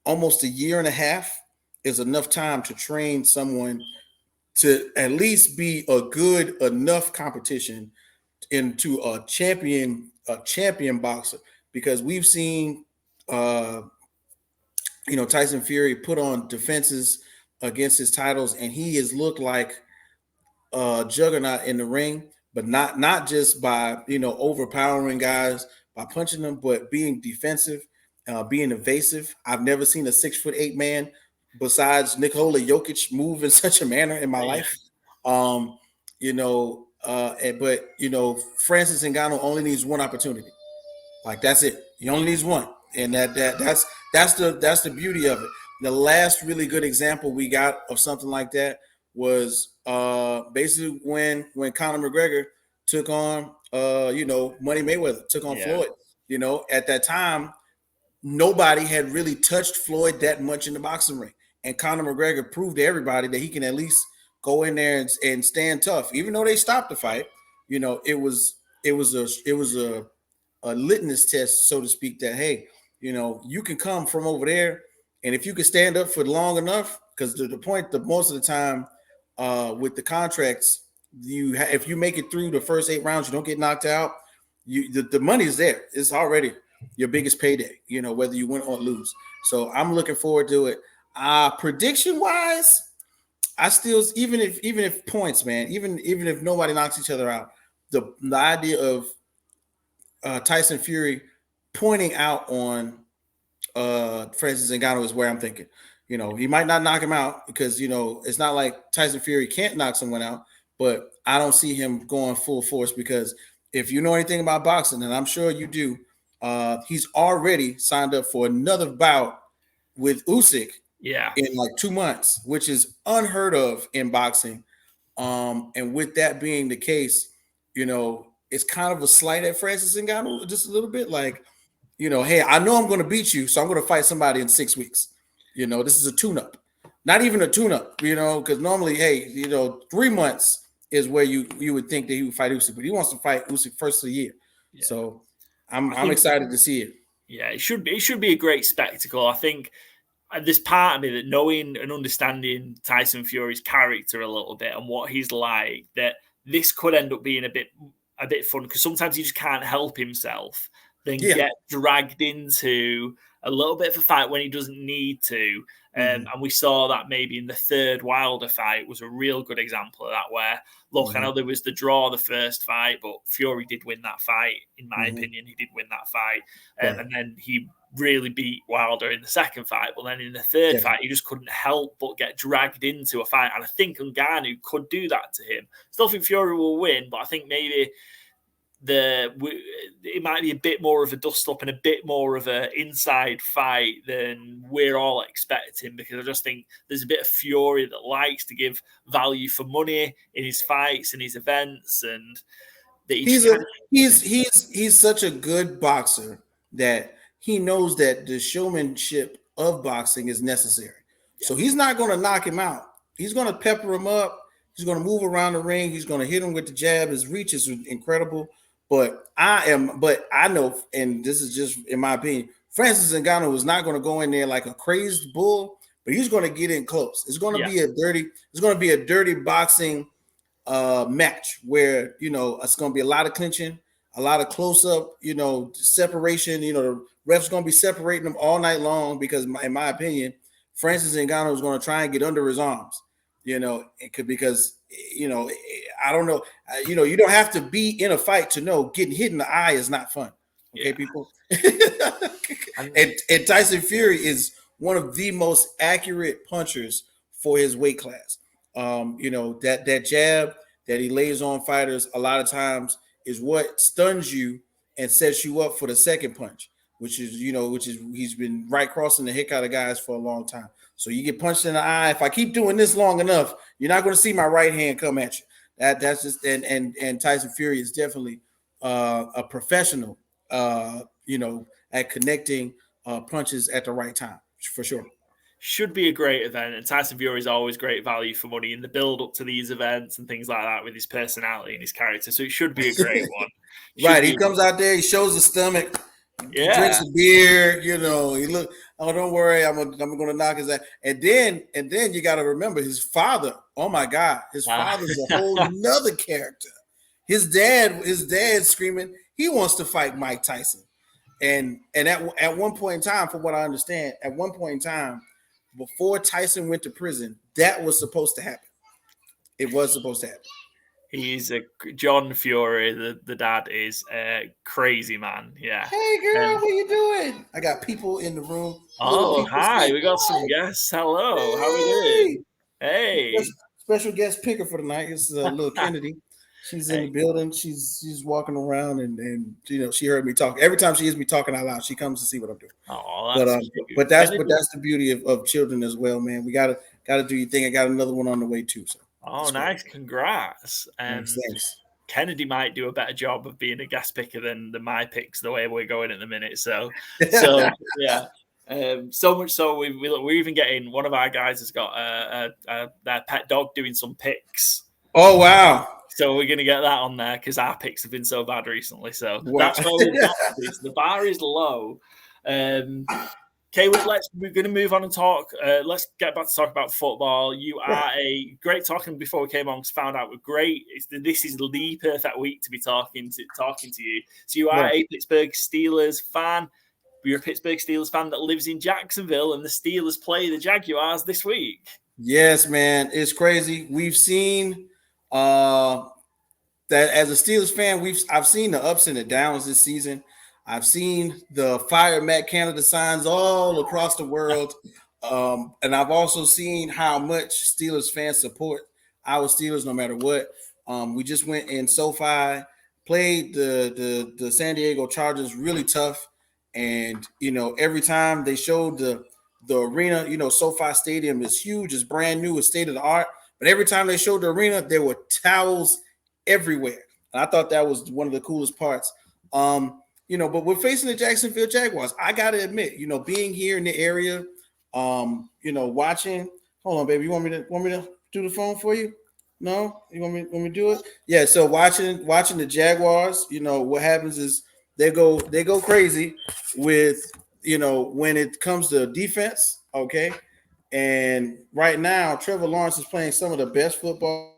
almost a year and a half is enough time to train someone to at least be a good enough competition into a champion boxer, because we've seen Tyson Fury put on defenses against his titles, and he has looked like a juggernaut in the ring, but not just by overpowering guys by punching them, but being defensive, being evasive. I've never seen a 6'8" man besides Nikola Jokic move in such a manner in my life. But Francis Ngannou only needs one opportunity. Like, that's it. He only needs one, and that's the beauty of it. The last really good example we got of something like that was basically when Conor McGregor took on Money Mayweather, took on Floyd. At that time, nobody had really touched Floyd that much in the boxing ring, and Conor McGregor proved to everybody that he can at least go in there and stand tough, even though they stopped the fight. It was a litmus test, so to speak, that hey, you can come from over there, and if you can stand up for long enough, because the point that most of the time with the contracts, if you make it through the first 8 rounds, you don't get knocked out, the money is there. It's already your biggest payday, whether you win or lose. So I'm looking forward to it. Prediction wise, I still, even if points, man, even if nobody knocks each other out, the idea of Tyson Fury pointing out on Francis Ngannou is where I'm thinking. He might not knock him out, because it's not like Tyson Fury can't knock someone out, but I don't see him going full force, because if you know anything about boxing, and I'm sure you do, he's already signed up for another bout with Usyk in like 2 months, which is unheard of in boxing. And with that being the case, it's kind of a slight at Francis Ngannou, just a little bit, like, hey, I know I'm going to beat you, so I'm going to fight somebody in 6 weeks. This is a tune-up. Not even a tune-up, because normally, hey, 3 months is where you would think that he would fight Usyk, but he wants to fight Usyk first of the year. Yeah. So I'm excited to see it. Yeah, it should be a great spectacle. I think there's part of me that, knowing and understanding Tyson Fury's character a little bit and what he's like, that this could end up being a bit fun, because sometimes he just can't help himself, then get dragged into a little bit of a fight when he doesn't need to. And we saw that maybe in the third Wilder fight was a real good example of that, where, look, I know there was the draw the first fight, but Fury did win that fight. In my opinion, he did win that fight. And then he really beat Wilder in the second fight. But then in the third fight, he just couldn't help but get dragged into a fight. And I think Ngannou could do that to him. Still think Fury will win, but I think maybe it might be a bit more of a dust up and a bit more of an inside fight than we're all expecting, because I just think there's a bit of Fury that likes to give value for money in his fights and his events, and that he's such a good boxer that he knows that the showmanship of boxing is necessary. So he's not going to knock him out. He's going to pepper him up. He's going to move around the ring. He's going to hit him with the jab. His reach is incredible. But I know, and this is just in my opinion, Francis Ngannou is not going to go in there like a crazed bull, but he's going to get in close. It's going to be a dirty boxing match where, it's going to be a lot of clinching, a lot of close up, separation, refs going to be separating them all night long because, in my opinion, Francis Ngannou is going to try and get under his arms. Because I don't know. You don't have to be in a fight to know getting hit in the eye is not fun. Okay, people. and Tyson Fury is one of the most accurate punchers for his weight class. That jab that he lays on fighters a lot of times is what stuns you and sets you up for the second punch, which is he's been right crossing the heck out of guys for a long time. So you get punched in the eye. If I keep doing this long enough, you're not going to see my right hand come at you. That's just and Tyson Fury is definitely a professional, at connecting punches at the right time for sure. Should be a great event, and Tyson Fury is always great value for money in the build up to these events and things like that with his personality and his character. So it should be a great one. Right, he comes out there, he shows the stomach, he drinks a beer, he look. Oh, don't worry, I'm gonna knock his ass. And then you got to remember his father. Oh my God, his father's a whole nother character. His dad screaming he wants to fight Mike Tyson, and at one point in time, from what I understand, at one point in time, before Tyson went to prison, that was supposed to happen. It was supposed to happen. He's John Fury. The dad is a crazy man. Yeah. Hey girl, what you doing? I got people in the room. Oh, hi. We got some guests. Hello. Hey. How are we doing? Hey. Special guest picker for tonight is little Kennedy. She's in the building. She's walking around and she heard me talk. Every time she hears me talking out loud, she comes to see what I'm doing. Oh, but that's the beauty of children as well, man. We gotta do your thing. I got another one on the way too. So. Oh, nice! Cool. Congrats. Thanks. Kennedy might do a better job of being a guest picker than my picks the way we're going at the minute. So yeah. So much so we're even getting one of our guys has got their pet dog doing some picks. Oh wow! So we're gonna get that on there because our picks have been so bad recently. So that's why we've got this. The bar is low. K-Whit, we're going to move on and talk. Let's get back to talk about football. You are a great talking before we came on. Found out we're great. This is the perfect week to be talking to you. So you are a Pittsburgh Steelers fan. You're a Pittsburgh Steelers fan that lives in Jacksonville, and the Steelers play the Jaguars this week. Yes, man, it's crazy. We've seen that as a Steelers fan. I've seen the ups and the downs this season. I've seen the Fire Matt Canada signs all across the world. And I've also seen how much Steelers fans support our Steelers no matter what. We just went in SoFi, played the San Diego Chargers really tough. And, every time they showed the arena, SoFi Stadium is huge, it's brand new, it's state of the art. But every time they showed the arena, there were towels everywhere. And I thought that was one of the coolest parts. But we're facing the Jacksonville Jaguars. I got to admit, being here in the area, watching. Hold on, baby. You want me to do the phone for you? No? You want me to do it? Yeah. So watching the Jaguars, what happens is they go crazy with, when it comes to defense. Okay. And right now, Trevor Lawrence is playing some of the best football.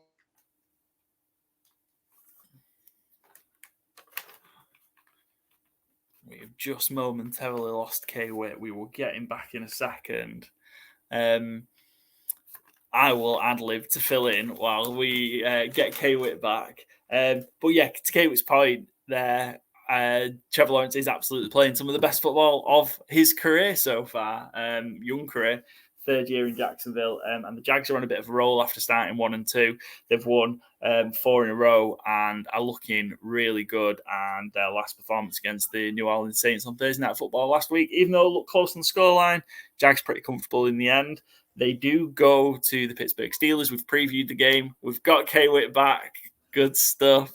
We've just momentarily lost K-Whit. We will get him back in a second. I will ad-lib to fill in while we get K-Whit back. But yeah, to K-Whit's point there, Trevor Lawrence is absolutely playing some of the best football of his career so far, young career. Third year in Jacksonville, and the Jags are on a bit of a roll after starting 1-2. They've won 4 in a row and are looking really good. And their last performance against the New Orleans Saints on Thursday Night Football last week, even though it looked close on the scoreline, Jags pretty comfortable in the end. They do go to the Pittsburgh Steelers. We've previewed the game. We've got K-Whit back. Good stuff.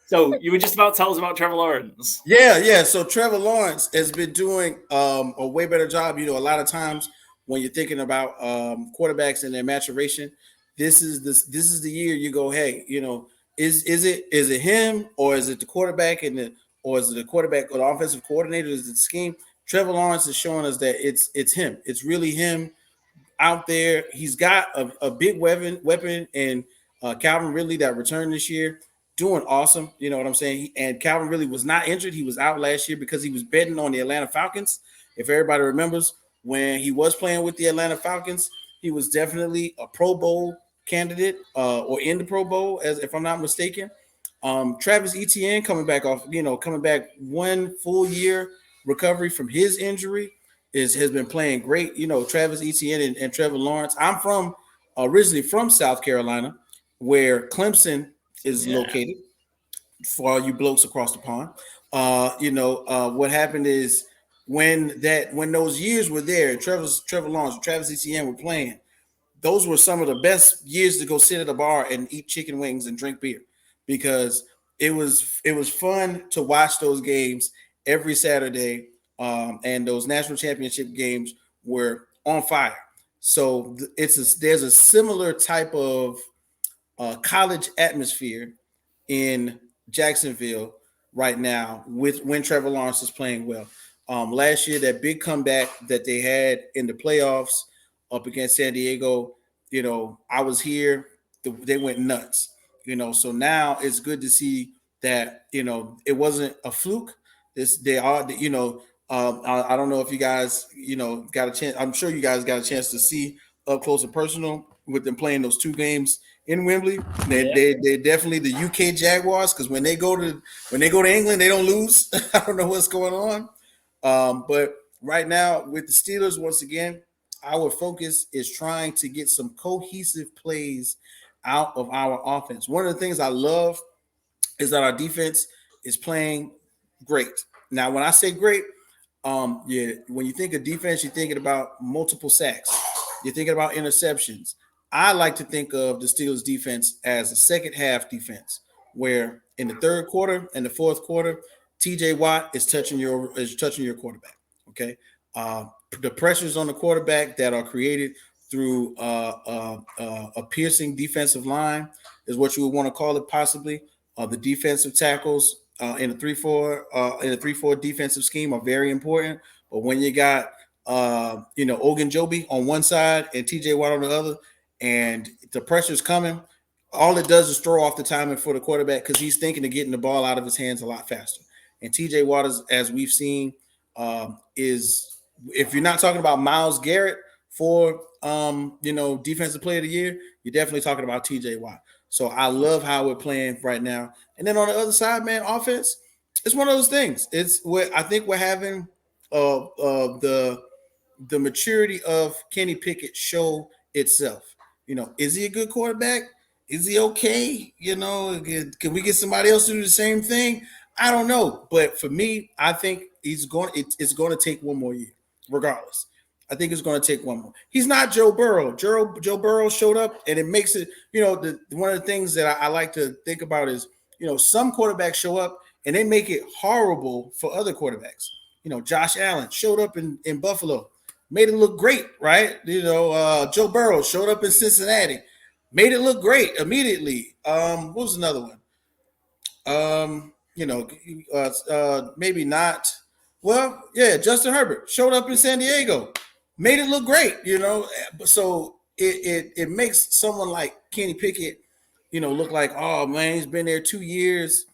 So you were just about to tell us about Trevor Lawrence. Yeah. So Trevor Lawrence has been doing a way better job. A lot of times when you're thinking about quarterbacks and their maturation, this is the year you go, hey, is it him or is it the quarterback or is it the quarterback or the offensive coordinator? Is it the scheme? Trevor Lawrence is showing us that it's him. It's really him out there. He's got a big weapon in Calvin Ridley that returned this year. doing awesome. You know what I'm saying? And Calvin really was not injured. He was out last year because he was betting on the Atlanta Falcons. If everybody remembers, when he was playing with the Atlanta Falcons, he was definitely a Pro Bowl candidate or in the Pro Bowl, as if I'm not mistaken. Travis Etienne coming back 1 full year recovery from his injury has been playing great. You know, Travis Etienne and Trevor Lawrence. I'm originally from South Carolina, where Clemson is located, for all you blokes across the pond. What happened is when those years were there, Trevor Lawrence, Travis Etienne were playing, those were some of the best years to go sit at a bar and eat chicken wings and drink beer, because it was fun to watch those games every Saturday, and those national championship games were on fire. So there's a similar type of college atmosphere in Jacksonville right now with when Trevor Lawrence is playing well. Last year, that big comeback that they had in the playoffs up against San Diego, you know, I was here. They went nuts, you know. So now it's good to see that, you know, it wasn't a fluke. I don't know if you guys, you know, got a chance. I'm sure you guys got a chance to see up close and personal with them playing those 2 games in Wembley. They're definitely the UK Jaguars, because when they go to England, they don't lose. I don't know what's going on. But right now with the Steelers, once again, our focus is trying to get some cohesive plays out of our offense. One of the things I love is that our defense is playing great. Now, when I say great, when you think of defense, you're thinking about multiple sacks. You're thinking about interceptions. I like to think of the Steelers defense as a second half defense, where in the third quarter and the fourth quarter, TJ Watt is touching your quarterback. Okay. The pressures on the quarterback that are created through a piercing defensive line is what you would want to call it, possibly. The defensive tackles in a 3-4 defensive scheme are very important. But when you got Ogunjobi on one side and TJ Watt on the other, and the pressure's coming, all it does is throw off the timing for the quarterback, because he's thinking of getting the ball out of his hands a lot faster. And TJ Watt, as we've seen, is, if you're not talking about Myles Garrett for defensive player of the year, you're definitely talking about TJ Watt. So I love how we're playing right now. And then on the other side, man, offense, it's one of those things. It's what I think we're having the maturity of Kenny Pickett show itself. You know, is he a good quarterback? Is he okay? You know, can we get somebody else to do the same thing? I don't know. But for me, I think it's going to take one more year, regardless. I think it's going to take one more. He's not Joe Burrow. Joe Burrow showed up, and it makes it, one of the things that I like to think about is, some quarterbacks show up and they make it horrible for other quarterbacks. Josh Allen showed up in Buffalo, made it look great, right? Joe Burrow showed up in Cincinnati, made it look great immediately. What was another one? Maybe not. Well, yeah, Justin Herbert showed up in San Diego, made it look great, So it makes someone like Kenny Pickett, look like, oh man, he's been there 2 years.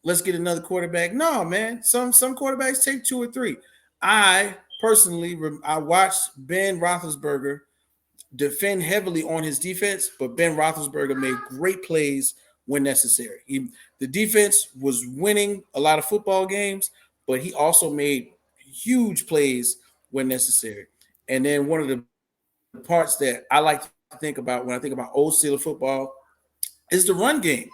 Let's get another quarterback. No, man. Some quarterbacks take 2 or 3. I personally, I watched Ben Roethlisberger defend heavily on his defense, but Ben Roethlisberger made great plays when necessary. The defense was winning a lot of football games, but he also made huge plays when necessary. And then one of the parts that I like to think about when I think about old Steeler football is the run game.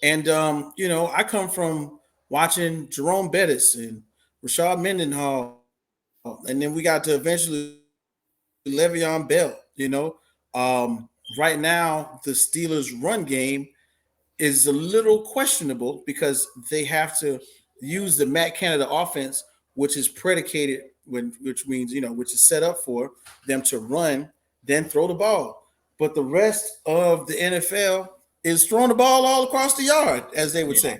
And, I come from watching Jerome Bettis and Rashad Mendenhall, and then we got to eventually Le'Veon Bell. Right now, the Steelers' run game is a little questionable because they have to use the Matt Canada offense, which is predicated, which means, which is set up for them to run, then throw the ball. But the rest of the NFL is throwing the ball all across the yard, as they would say.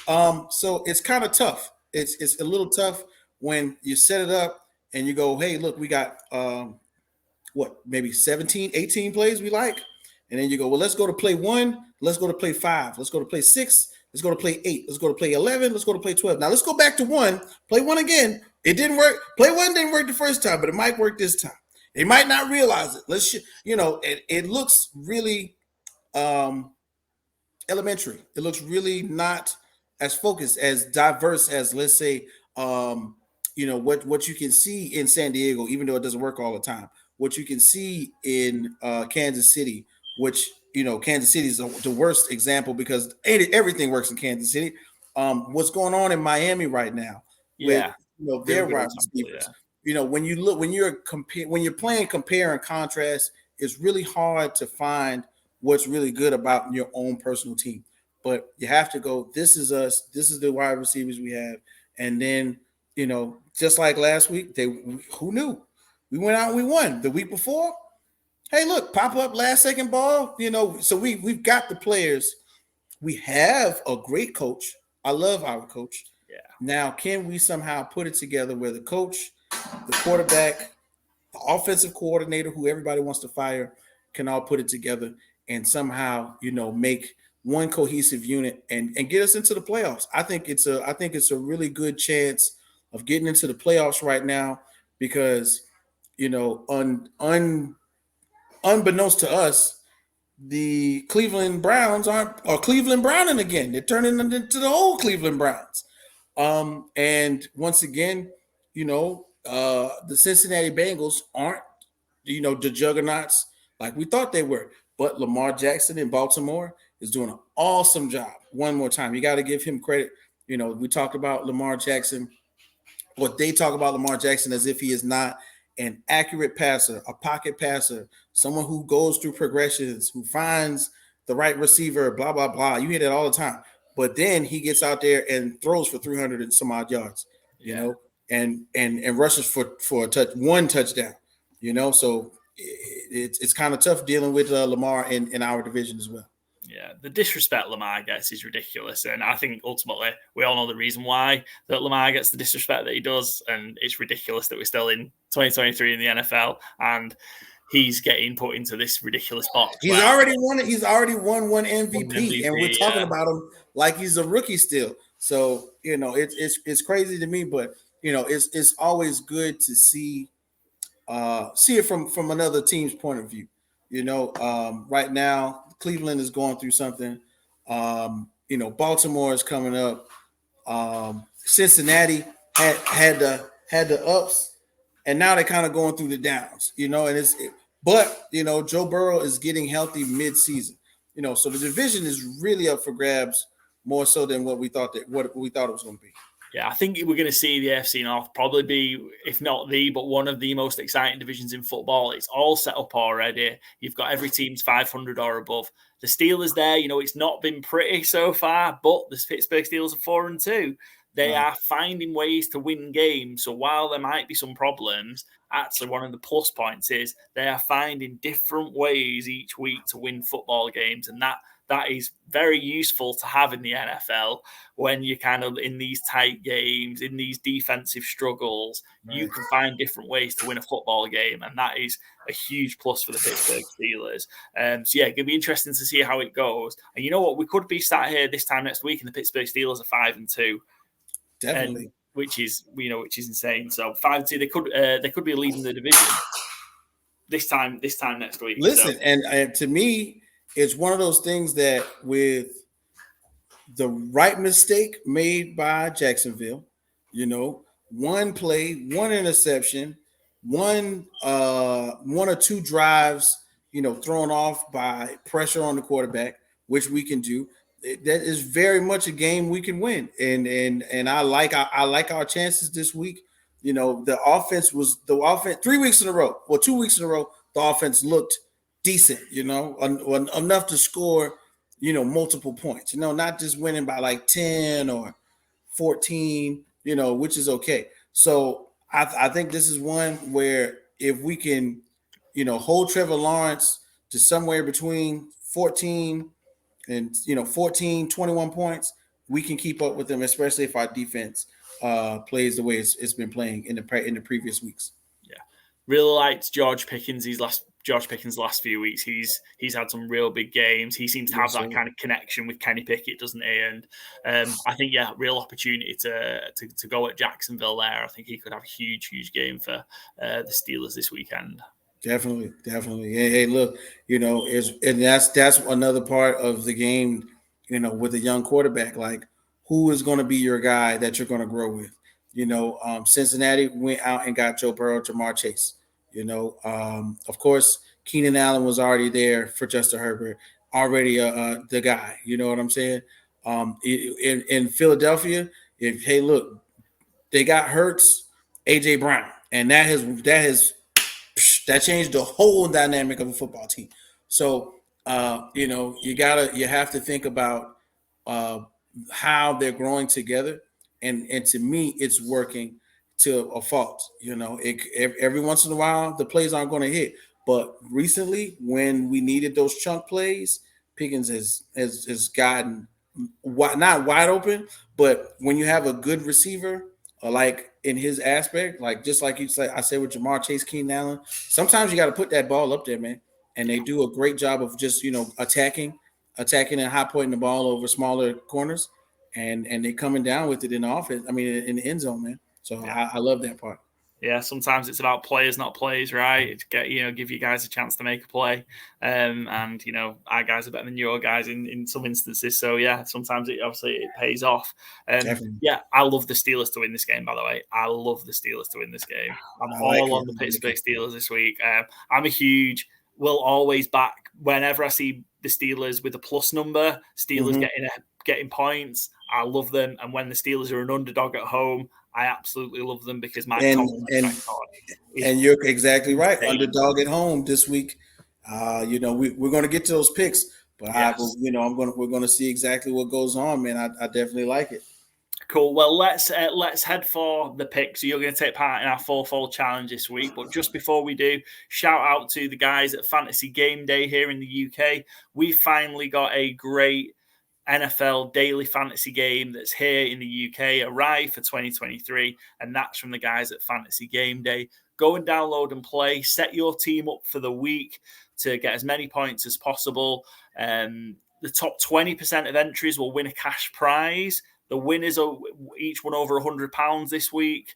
So it's kind of tough. It's a little tough when you set it up and you go, hey, look, we got maybe 17, 18 plays we like. And then you go, well, let's go to play 1. Let's go to play 5. Let's go to play 6. Let's go to play 8. Let's go to play 11. Let's go to play 12. Now let's go back to 1. Play 1 again. It didn't work. Play 1 didn't work the first time, but it might work this time. They might not realize it. It looks really elementary. It looks really not as focused, as diverse as, let's say, what you can see in San Diego, even though it doesn't work all the time. What you can see in Kansas City, which, Kansas City is the worst example because everything works in Kansas City. What's going on in Miami right now? Yeah, with, their wide receivers. Yeah. When you're playing compare and contrast, it's really hard to find what's really good about your own personal team. But you have to go, this is us, this is the wide receivers we have. And then, just like last week, who knew? We went out and we won. The week before, hey, look, pop up last second ball, so we've got the players. We have a great coach. I love our coach. Yeah. Now, can we somehow put it together where the coach, the quarterback, the offensive coordinator, who everybody wants to fire, can all put it together and somehow, make one cohesive unit and get us into the playoffs? I think it's a really good chance of getting into the playoffs right now because, unbeknownst to us, the Cleveland Browns are Cleveland Browning again. They're turning into the old Cleveland Browns. And once again, the Cincinnati Bengals aren't, the juggernauts like we thought they were. But Lamar Jackson in Baltimore is doing an awesome job. One more time, you got to give him credit. We talked about Lamar Jackson, or they talk about Lamar Jackson as if he is not an accurate passer, a pocket passer, someone who goes through progressions, who finds the right receiver, blah, blah, blah. You hear that all the time. But then he gets out there and throws for 300 and some odd yards, and rushes for one touchdown, So it's kind of tough dealing with Lamar in our division as well. Yeah, the disrespect Lamar gets is ridiculous. And I think ultimately we all know the reason why that Lamar gets the disrespect that he does. And it's ridiculous that we're still in 2023 in the NFL and he's getting put into this ridiculous box. He's already won it. He's already won one MVP, and we're talking about him like he's a rookie still. So, it's crazy to me, but it's always good to see it from another team's point of view. Right now Cleveland is going through something. Baltimore is coming up. Cincinnati had the ups, and now they're kind of going through the downs. But Joe Burrow is getting healthy mid-season. So the division is really up for grabs more so than what we thought it was going to be. Yeah, I think we're going to see the AFC North probably be, if not but one of the most exciting divisions in football. It's all set up already. You've got every team's 500 or above. The Steelers there, it's not been pretty so far, but the Pittsburgh Steelers are 4-2. They are finding ways to win games. So while there might be some problems, actually one of the plus points is they are finding different ways each week to win football games. And that is very useful to have in the NFL when you're kind of in these tight games, in these defensive struggles. Right. You can find different ways to win a football game, and that is a huge plus for the Pittsburgh Steelers. It'll be interesting to see how it goes. And you know what? We could be sat here this time next week, and the Pittsburgh Steelers are 5-2. Definitely. Which is insane. So 5-2, they could be leading the division this time next week. Listen, and to me, it's one of those things that with the right mistake made by Jacksonville, one play, one interception, one or two drives, thrown off by pressure on the quarterback, which we can do. That is very much a game we can win. And I like our chances this week. The offense 3 weeks in a row, 2 weeks in a row, the offense looked decent, enough to score, multiple points, not just winning by like 10 or 14, which is okay. So I think this is one where if we can, hold Trevor Lawrence to somewhere between 14 and 21 points, we can keep up with them, especially if our defense plays the way it's been playing in the previous weeks. Yeah, really liked George Pickens' last George Pickens the last few weeks. He's had some real big games. He seems to have that kind of connection with Kenny Pickett, doesn't he? And I think, real opportunity to go at Jacksonville there. I think he could have a huge game for the Steelers this weekend. Definitely. Hey, look, that's another part of the game, with a young quarterback, like who is going to be your guy that you're going to grow with? Cincinnati went out and got Joe Burrow, Jamar Chase. Of course, Keenan Allen was already there for Justin Herbert, already the guy. You know what I'm saying? In Philadelphia, they got Hurts, AJ Brown, and that changed the whole dynamic of a football team. So you have to think about how they're growing together, and to me, it's working to a fault. Every once in a while, the plays aren't going to hit, but recently, when we needed those chunk plays, Pickens has gotten not wide open, but when you have a good receiver, like in his aspect, like just like you say, I say with Jamar Chase, Keenan Allen, sometimes you got to put that ball up there, man. And they do a great job of just attacking and high pointing the ball over smaller corners, and they coming down with it in the offense. I mean, in the end zone, man. So I love that part. Yeah, sometimes it's about players, not plays, right? Give you guys a chance to make a play. And our guys are better than your guys in some instances. So yeah, sometimes it pays off. Yeah, I love the Steelers to win this game, by the way. I love the Steelers to win this game. I'm all on the Pittsburgh Steelers this week. Will always back whenever I see the Steelers with a plus number, Steelers getting points. I love them. And when the Steelers are an underdog at home, I absolutely love them because and you're exactly right. Underdog at home this week. We're going to get to those picks, but we're going to see exactly what goes on, man. I definitely like it. Cool. Well, let's head for the pick. So you're going to take part in our FourFold challenge this week. But just before we do, shout out to the guys at Fantasy Gameday here in the UK. We finally got a great NFL daily fantasy game that's here in the UK, arrived for 2023, and that's from the guys at Fantasy Gameday. Go and download and play. Set your team up for the week to get as many points as possible. The top 20% of entries will win a cash prize. The winners are each won over £100 this week.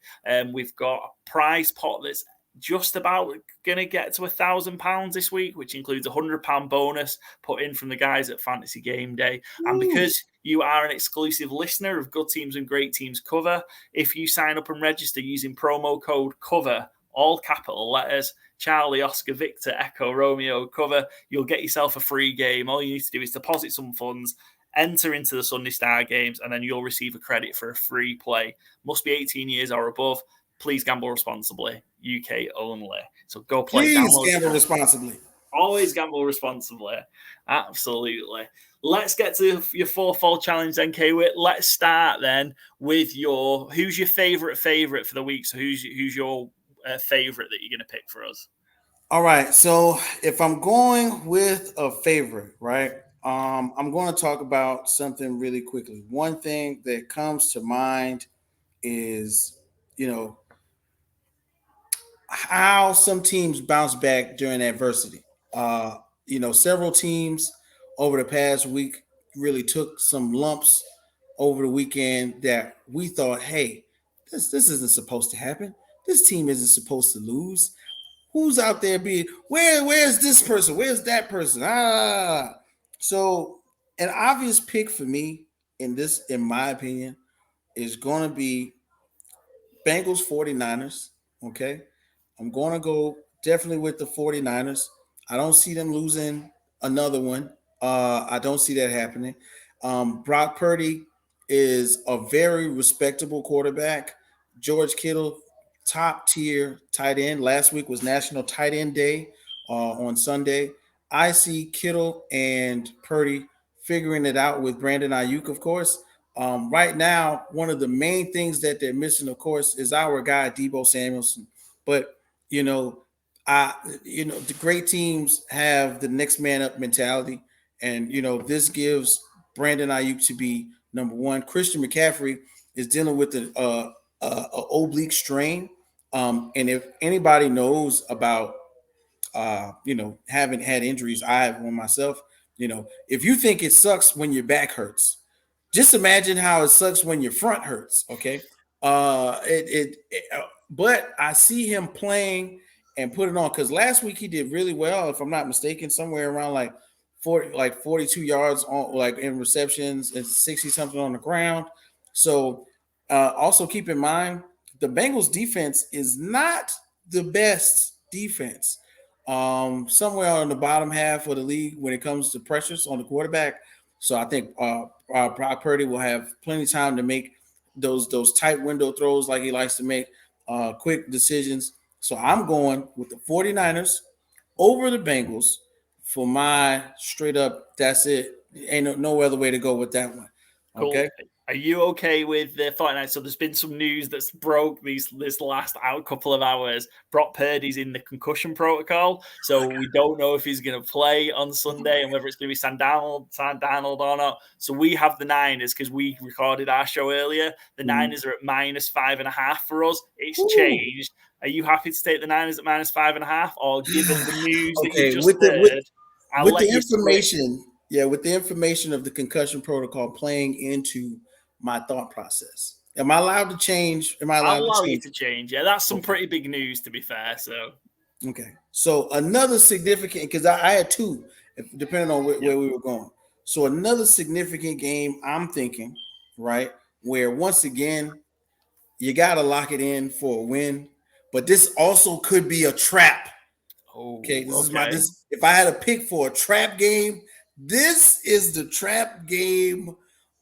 We've got a prize pot that's just about going to get to £1,000 this week, which includes a £100 bonus put in from the guys at Fantasy Gameday. And because you are an exclusive listener of Good Teams and Great Teams Cover, if you sign up and register using promo code COVER, all capital letters, Charlie, Oscar, Victor, Echo, Romeo, COVER, you'll get yourself a free game. All you need to do is deposit some funds, enter into the Sunday Star games, and then you'll receive a credit for a free play. Must be 18 years or above. Please gamble responsibly. UK only. So go play. Please gamble responsibly. Always gamble responsibly. Absolutely. Let's get to your FourFold challenge then, K-Whit. Let's start then with who's your favorite for the week? So who's your favorite that you're going to pick for us? All right. So if I'm going with a favorite, right, I'm going to talk about something really quickly. One thing that comes to mind is, how some teams bounce back during adversity. Several teams over the past week really took some lumps over the weekend that we thought, hey, this isn't supposed to happen. This team isn't supposed to lose. Who's out there where's this person? Where's that person? So an obvious pick for me in my opinion, is going to be Bengals 49ers. Okay. I'm going to go definitely with the 49ers. I don't see them losing another one. I don't see that happening. Brock Purdy is a very respectable quarterback. George Kittle, top tier tight end. Last week was National Tight End Day on Sunday. I see Kittle and Purdy figuring it out with Brandon Ayuk, of course. Right now, one of the main things that they're missing, of course, is our guy, Deebo Samuelson. But the great teams have the next man up mentality. And, this gives Brandon Ayuk to be number one. Christian McCaffrey is dealing with an oblique strain. And if anybody knows about haven't had injuries. I have one myself. If you think it sucks when your back hurts, just imagine how it sucks when your front hurts. Okay. But I see him playing and put it on, because last week he did really well, if I'm not mistaken, somewhere around like 42 yards on, like in receptions, and 60 something on the ground. So also keep in mind, the Bengals defense is not the best defense. Somewhere on the bottom half of the league when it comes to pressures on the quarterback. So I think Brock Purdy will have plenty of time to make those tight window throws like he likes to make, quick decisions. So I'm going with the 49ers over the Bengals for my straight up. That's it. Ain't no other way to go with that one. Okay. Cool. Are you okay with the 49ers? So there's been some news that's broke this last couple of hours. Brock Purdy's in the concussion protocol, so we don't know if he's going to play on Sunday and whether it's going to be Sam Darnold or not. So we have the Niners, because we recorded our show earlier. The Niners are at -5.5 for us. It's changed. Are you happy to take the Niners at -5.5, or given the news that you just heard? With the information. Yeah, with the information of the concussion protocol playing into my thought process. Am I allowed to change? I'll allow you to change. Yeah, that's some pretty big news, to be fair. So, okay. So another significant, because I had two, depending on where we were going. So another significant game, I'm thinking, right, where once again, you got to lock it in for a win. But this also could be a trap. Okay, if I had a pick for a trap game, this is the trap game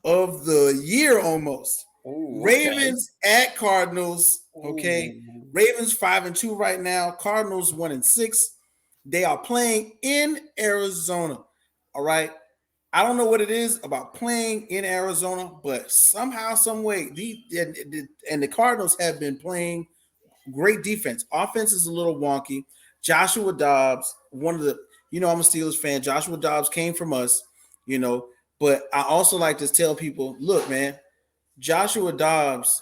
of the year almost. Ravens at Cardinals. Okay. Ravens 5-2 right now. Cardinals 1-6. They are playing in Arizona. All right. I don't know what it is about playing in Arizona, but somehow, some way, the Cardinals have been playing great defense. Offense is a little wonky. Joshua Dobbs, I'm a Steelers fan. Joshua Dobbs came from us, but I also like to tell people, look, man, Joshua Dobbs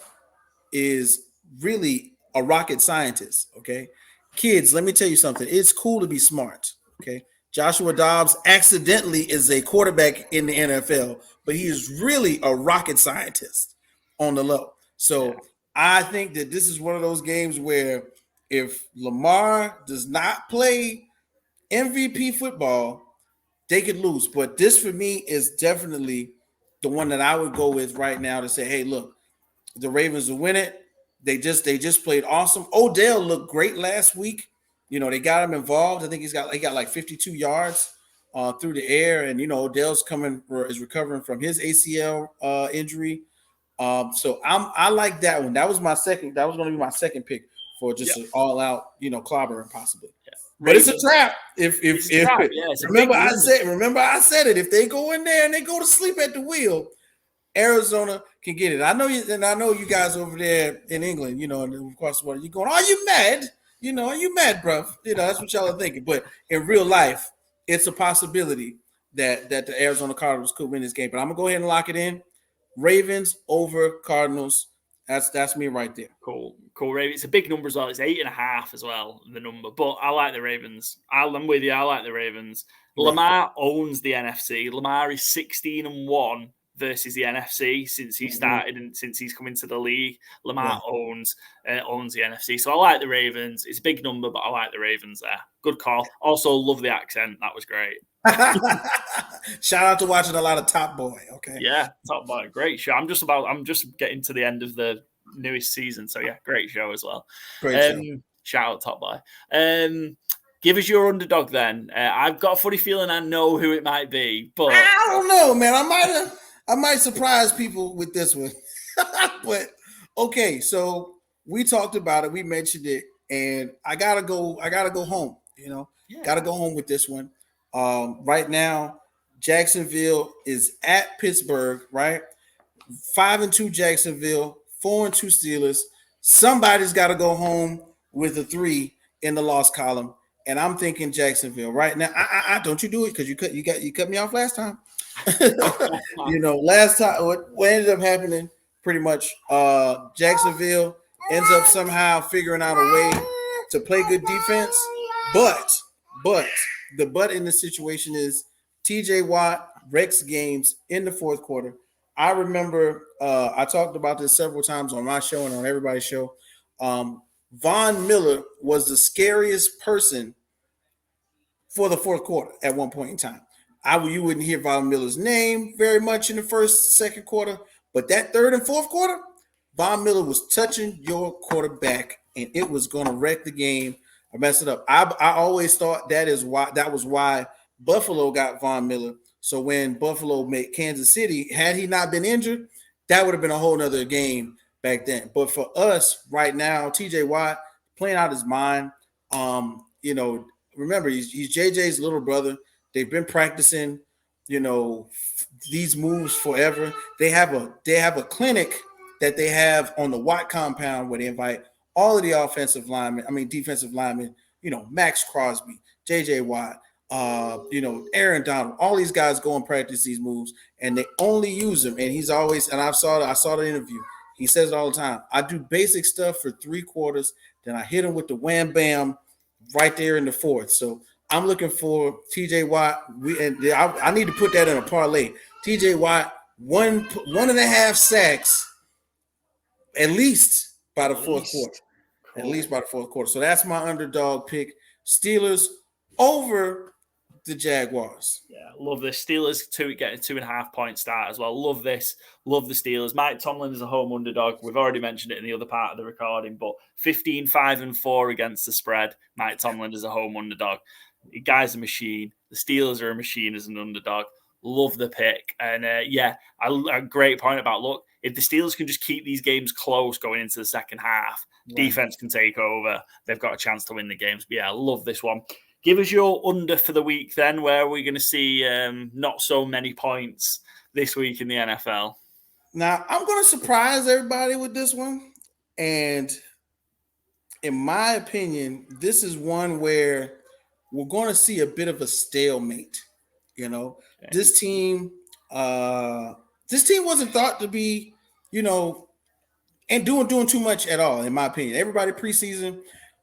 is really a rocket scientist, okay? Kids, let me tell you something. It's cool to be smart, okay? Joshua Dobbs accidentally is a quarterback in the NFL, but he is really a rocket scientist on the low. So I think that this is one of those games where if Lamar does not play MVP football, they could lose. But this for me is definitely the one that I would go with right now to say, hey, look, the Ravens will win it. They just played awesome. Odell looked great last week. They got him involved. I think he got like 52 yards through the air, and Odell's is recovering from his ACL injury. So I like that one. That was my second. That was going to be my second pick for just an all-out, clobbering possibly. Yeah. But it's a trap. Remember I said it. If they go in there and they go to sleep at the wheel, Arizona can get it. I know you guys over there in England, and across the water, you're going, are you mad? Are you mad, bro? That's what y'all are thinking. But in real life, it's a possibility that the Arizona Cardinals could win this game. But I'm gonna go ahead and lock it in. Ravens over Cardinals. That's me right there. Cool. Ravens. It's a big number as well. It's 8.5 as well, the number. But I like the Ravens. I'm with you. I like the Ravens. Right. Lamar owns the NFC. Lamar is 16-1 versus the NFC since he started and since he's come into the league. Lamar owns the NFC. So I like the Ravens. It's a big number, but I like the Ravens there. Good call. Also, love the accent. That was great. Shout out to watching a lot of Top Boy. Okay. Yeah, Top Boy. Great show. I'm just getting to the end of the newest season. So yeah, great show as well. Great show. Shout out Top Boy. Give us your underdog then. I've got a funny feeling I know who it might be, but I don't know, man. I might surprise people with this one. But okay, so we talked about it, we mentioned it, and I gotta go home, gotta go home with this one. Right now, Jacksonville is at Pittsburgh, right? 5-2 Jacksonville, 4-2 Steelers. Somebody's got to go home with a 3 in the loss column, and I'm thinking Jacksonville right now. I don't you do it because you cut me off last time. Last time what ended up happening pretty much. Jacksonville ends up somehow figuring out a way to play good defense, but But the but in the situation is TJ Watt wrecks games in the fourth quarter. I remember I talked about this several times on my show and on everybody's show. Von Miller was the scariest person for the fourth quarter at one point in time. You wouldn't hear Von Miller's name very much in the first, second quarter, but that third and fourth quarter, Von Miller was touching your quarterback, and it was going to wreck the game or mess it up. I always thought that was why Buffalo got Von Miller. So when Buffalo made Kansas City, had he not been injured, that would have been a whole nother game back then. But for us right now, TJ Watt playing out his mind. Remember, he's JJ's little brother. They've been practicing, these moves forever. They have a clinic that they have on the Watt compound where they invite all of the defensive linemen, Max Crosby, JJ Watt, Aaron Donald, all these guys go and practice these moves, and they only use them. And he's always, and I saw the interview. He says it all the time. I do basic stuff for 3 quarters, then I hit him with the wham bam right there in the fourth. So I'm looking for TJ Watt. I need to put that in a parlay. TJ Watt, 1.5 sacks at least by the fourth quarter. Cool. At least by the fourth quarter. So that's my underdog pick. Steelers over the Jaguars. Yeah, love this. Steelers getting 2.5 point start as well. Love this. Love the Steelers. Mike Tomlin is a home underdog. We've already mentioned it in the other part of the recording, but 15-5-4 against the spread. Mike Tomlin is a home underdog. The guy's a machine. The Steelers are a machine as an underdog. Love the pick. And a great point about, look, if the Steelers can just keep these games close going into the second half, defense can take over. They've got a chance to win the games. But yeah, I love this one. Give us your under for the week then, where we're going to see not so many points this week in the NFL. Now, I'm going to surprise everybody with this one. And in my opinion, this is one where we're going to see a bit of a stalemate. Okay. This team wasn't thought to be, and doing too much at all, in my opinion. Everybody preseason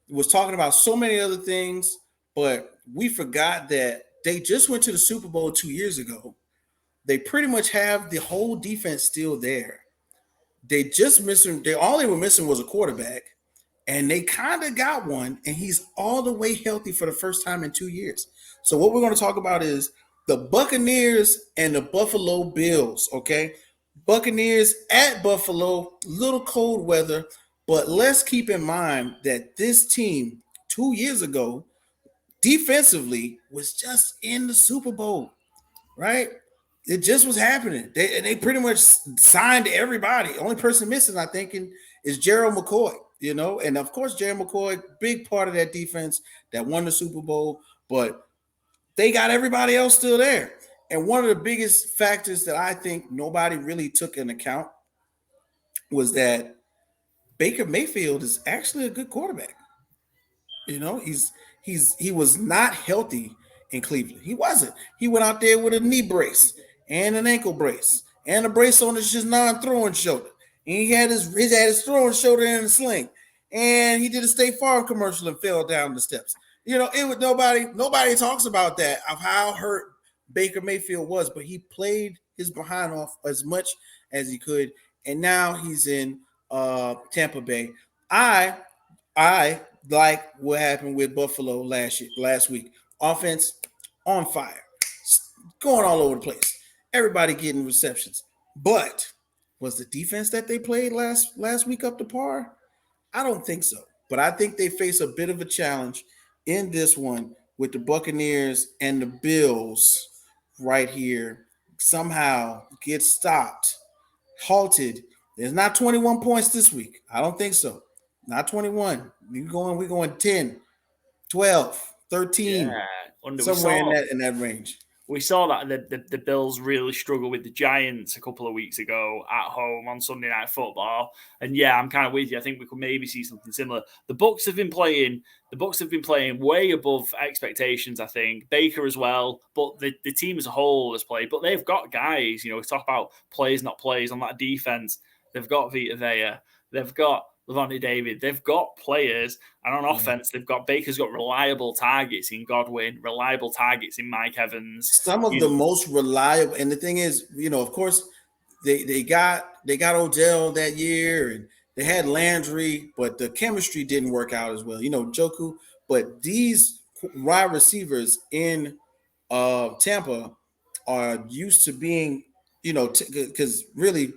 was talking about so many other things, but we forgot that they just went to the Super Bowl 2 years ago. They pretty much have the whole defense still there. All they were missing was a quarterback, and they kind of got one, and he's all the way healthy for the first time in 2 years. So what we're going to talk about is the Buccaneers and the Buffalo Bills, okay? Buccaneers at Buffalo, little cold weather, but let's keep in mind that this team 2 years ago defensively was just in the Super Bowl, right? It just was happening. They pretty much signed everybody. Only person missing, I think, is Gerald McCoy, and of course, Gerald McCoy, big part of that defense that won the Super Bowl, but they got everybody else still there. And one of the biggest factors that I think nobody really took into account was that Baker Mayfield is actually a good quarterback. He was not healthy in Cleveland. He wasn't. He went out there with a knee brace and an ankle brace and a brace on his non-throwing shoulder. And he had his throwing shoulder in a sling. And he did a State Farm commercial and fell down the steps. It was nobody talks about that, of how hurt Baker Mayfield was, but he played his behind off as much as he could, and now he's in Tampa Bay. I like what happened with Buffalo last week. Offense on fire, going all over the place. Everybody getting receptions, but was the defense that they played last week up to par? I don't think so, but I think they face a bit of a challenge in this one with the Buccaneers and the Bills right here somehow get stopped, halted. There's not 21 points this week. I don't think so. Not 21. We're going 10, 12, 13, somewhere in that range. We saw that the Bills really struggled with the Giants a couple of weeks ago at home on Sunday Night Football. And yeah, I'm kind of with you. I think we could maybe see something similar. The Bucs have been playing way above expectations, I think. Baker as well, but the team as a whole has played. But they've got guys, we talk about plays, not plays on that defense. They've got Vita Vea. They've got Levante David. They've got players, and on offense, Baker's got reliable targets in Godwin, reliable targets in Mike Evans. Some of the most reliable, and the thing is, of course, they got Odell that year, and they had Landry, but the chemistry didn't work out as well. Joku, but these wide receivers in Tampa are used to being, because really,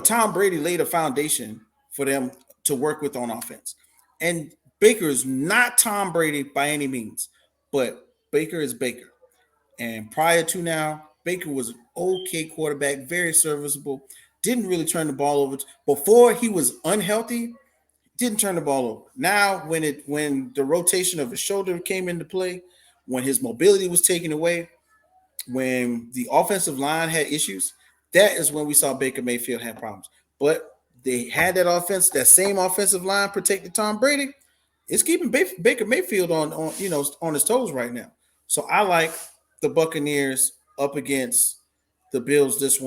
Tom Brady laid a foundation for them to work with on offense. And Baker is not Tom Brady by any means, but Baker is Baker. And prior to now, Baker was an okay quarterback, very serviceable, didn't really turn the ball over. Before he was unhealthy, didn't turn the ball over. Now, when the rotation of his shoulder came into play, when his mobility was taken away, when the offensive line had issues, that is when we saw Baker Mayfield have problems. But they had that same offensive line protected Tom Brady. It's keeping Baker Mayfield on his toes right now. So I like the Buccaneers up against the Bills. This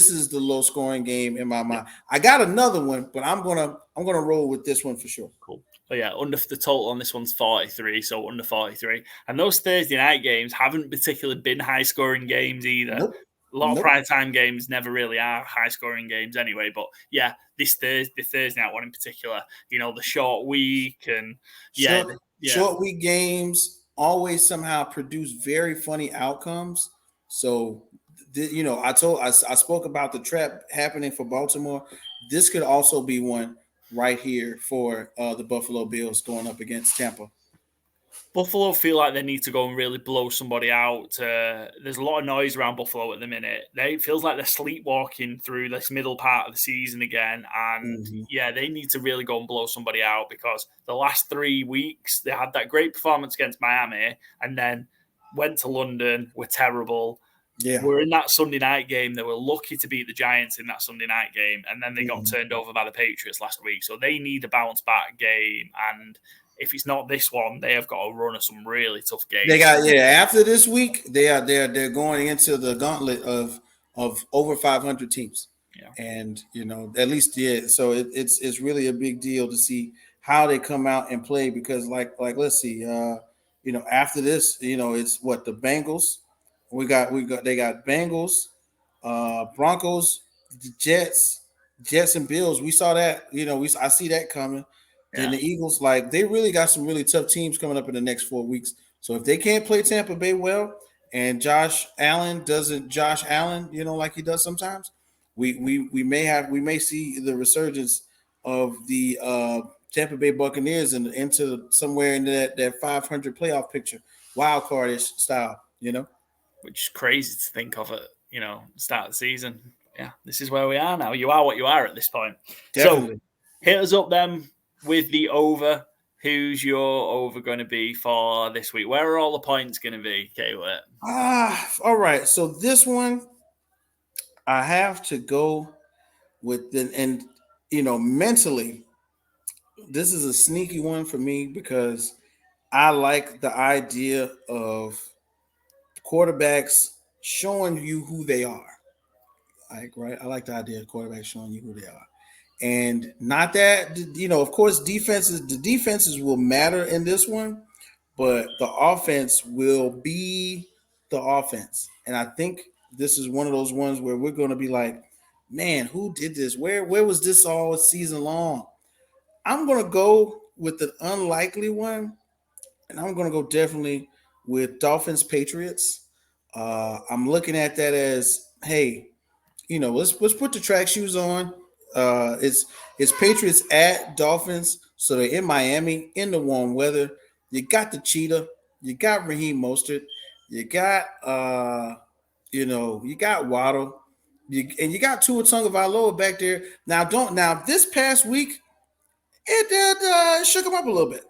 is the low scoring game in my mind. I got another one, but I'm gonna roll with this one for sure. Cool. But yeah, under the total on this one's 43, so under 43. And those Thursday night games haven't particularly been high-scoring games either. Nope. A lot of prime-time games never really are high-scoring games anyway. But yeah, the Thursday night one in particular, the short week and short week games always somehow produce very funny outcomes. So, I spoke about the trap happening for Baltimore. This could also be one right here for the Buffalo Bills going up against Tampa. Buffalo feel like they need to go and really blow somebody out. There's a lot of noise around Buffalo at the minute. It feels like they're sleepwalking through this middle part of the season again. And they need to really go and blow somebody out, because the last 3 weeks they had that great performance against Miami and then went to London, were terrible. Yeah, we're in that Sunday night game. They were lucky to beat the Giants in that Sunday night game, and then they got turned over by the Patriots last week. So they need a bounce back game, and if it's not this one, they have got a run of some really tough games. They got after this week, they're going into the gauntlet of over 500 teams. Yeah. And at least so it's really a big deal to see how they come out and play, because like let's see, after this, it's what the Bengals. They got Bengals, Broncos, the Jets and Bills. We saw that, I see that coming. Yeah. And the Eagles, they really got some really tough teams coming up in the next 4 weeks. So if they can't play Tampa Bay well, and Josh Allen doesn't Josh Allen, like he does sometimes, we may see the resurgence of the Tampa Bay Buccaneers into somewhere in that 500 playoff picture, wild cardish style, Which is crazy to think of it, start of the season. Yeah, this is where we are now. You are what you are at this point. Definitely. So hit us up then with the over. Who's your over going to be for this week? Where are all the points going to be, K-Whit? All right. So this one, I have to go with mentally, this is a sneaky one for me, because I like the idea of quarterbacks showing you who they are. Right? I like the idea of quarterbacks showing you who they are. And not that, of course, the defenses will matter in this one, but the offense will be the offense. And I think this is one of those ones where we're going to be like, man, who did this? Where was this all season long? I'm going to go with the unlikely one, and I'm going to go definitely with Dolphins Patriots. I'm looking at that as, hey, let's put the track shoes on. It's Patriots at Dolphins, so they're in Miami in the warm weather. You got the cheetah, you got Raheem Mostert, you got you got Waddle, and you got Tua Tagovailoa back there. Now this past week, it shook them up a little bit.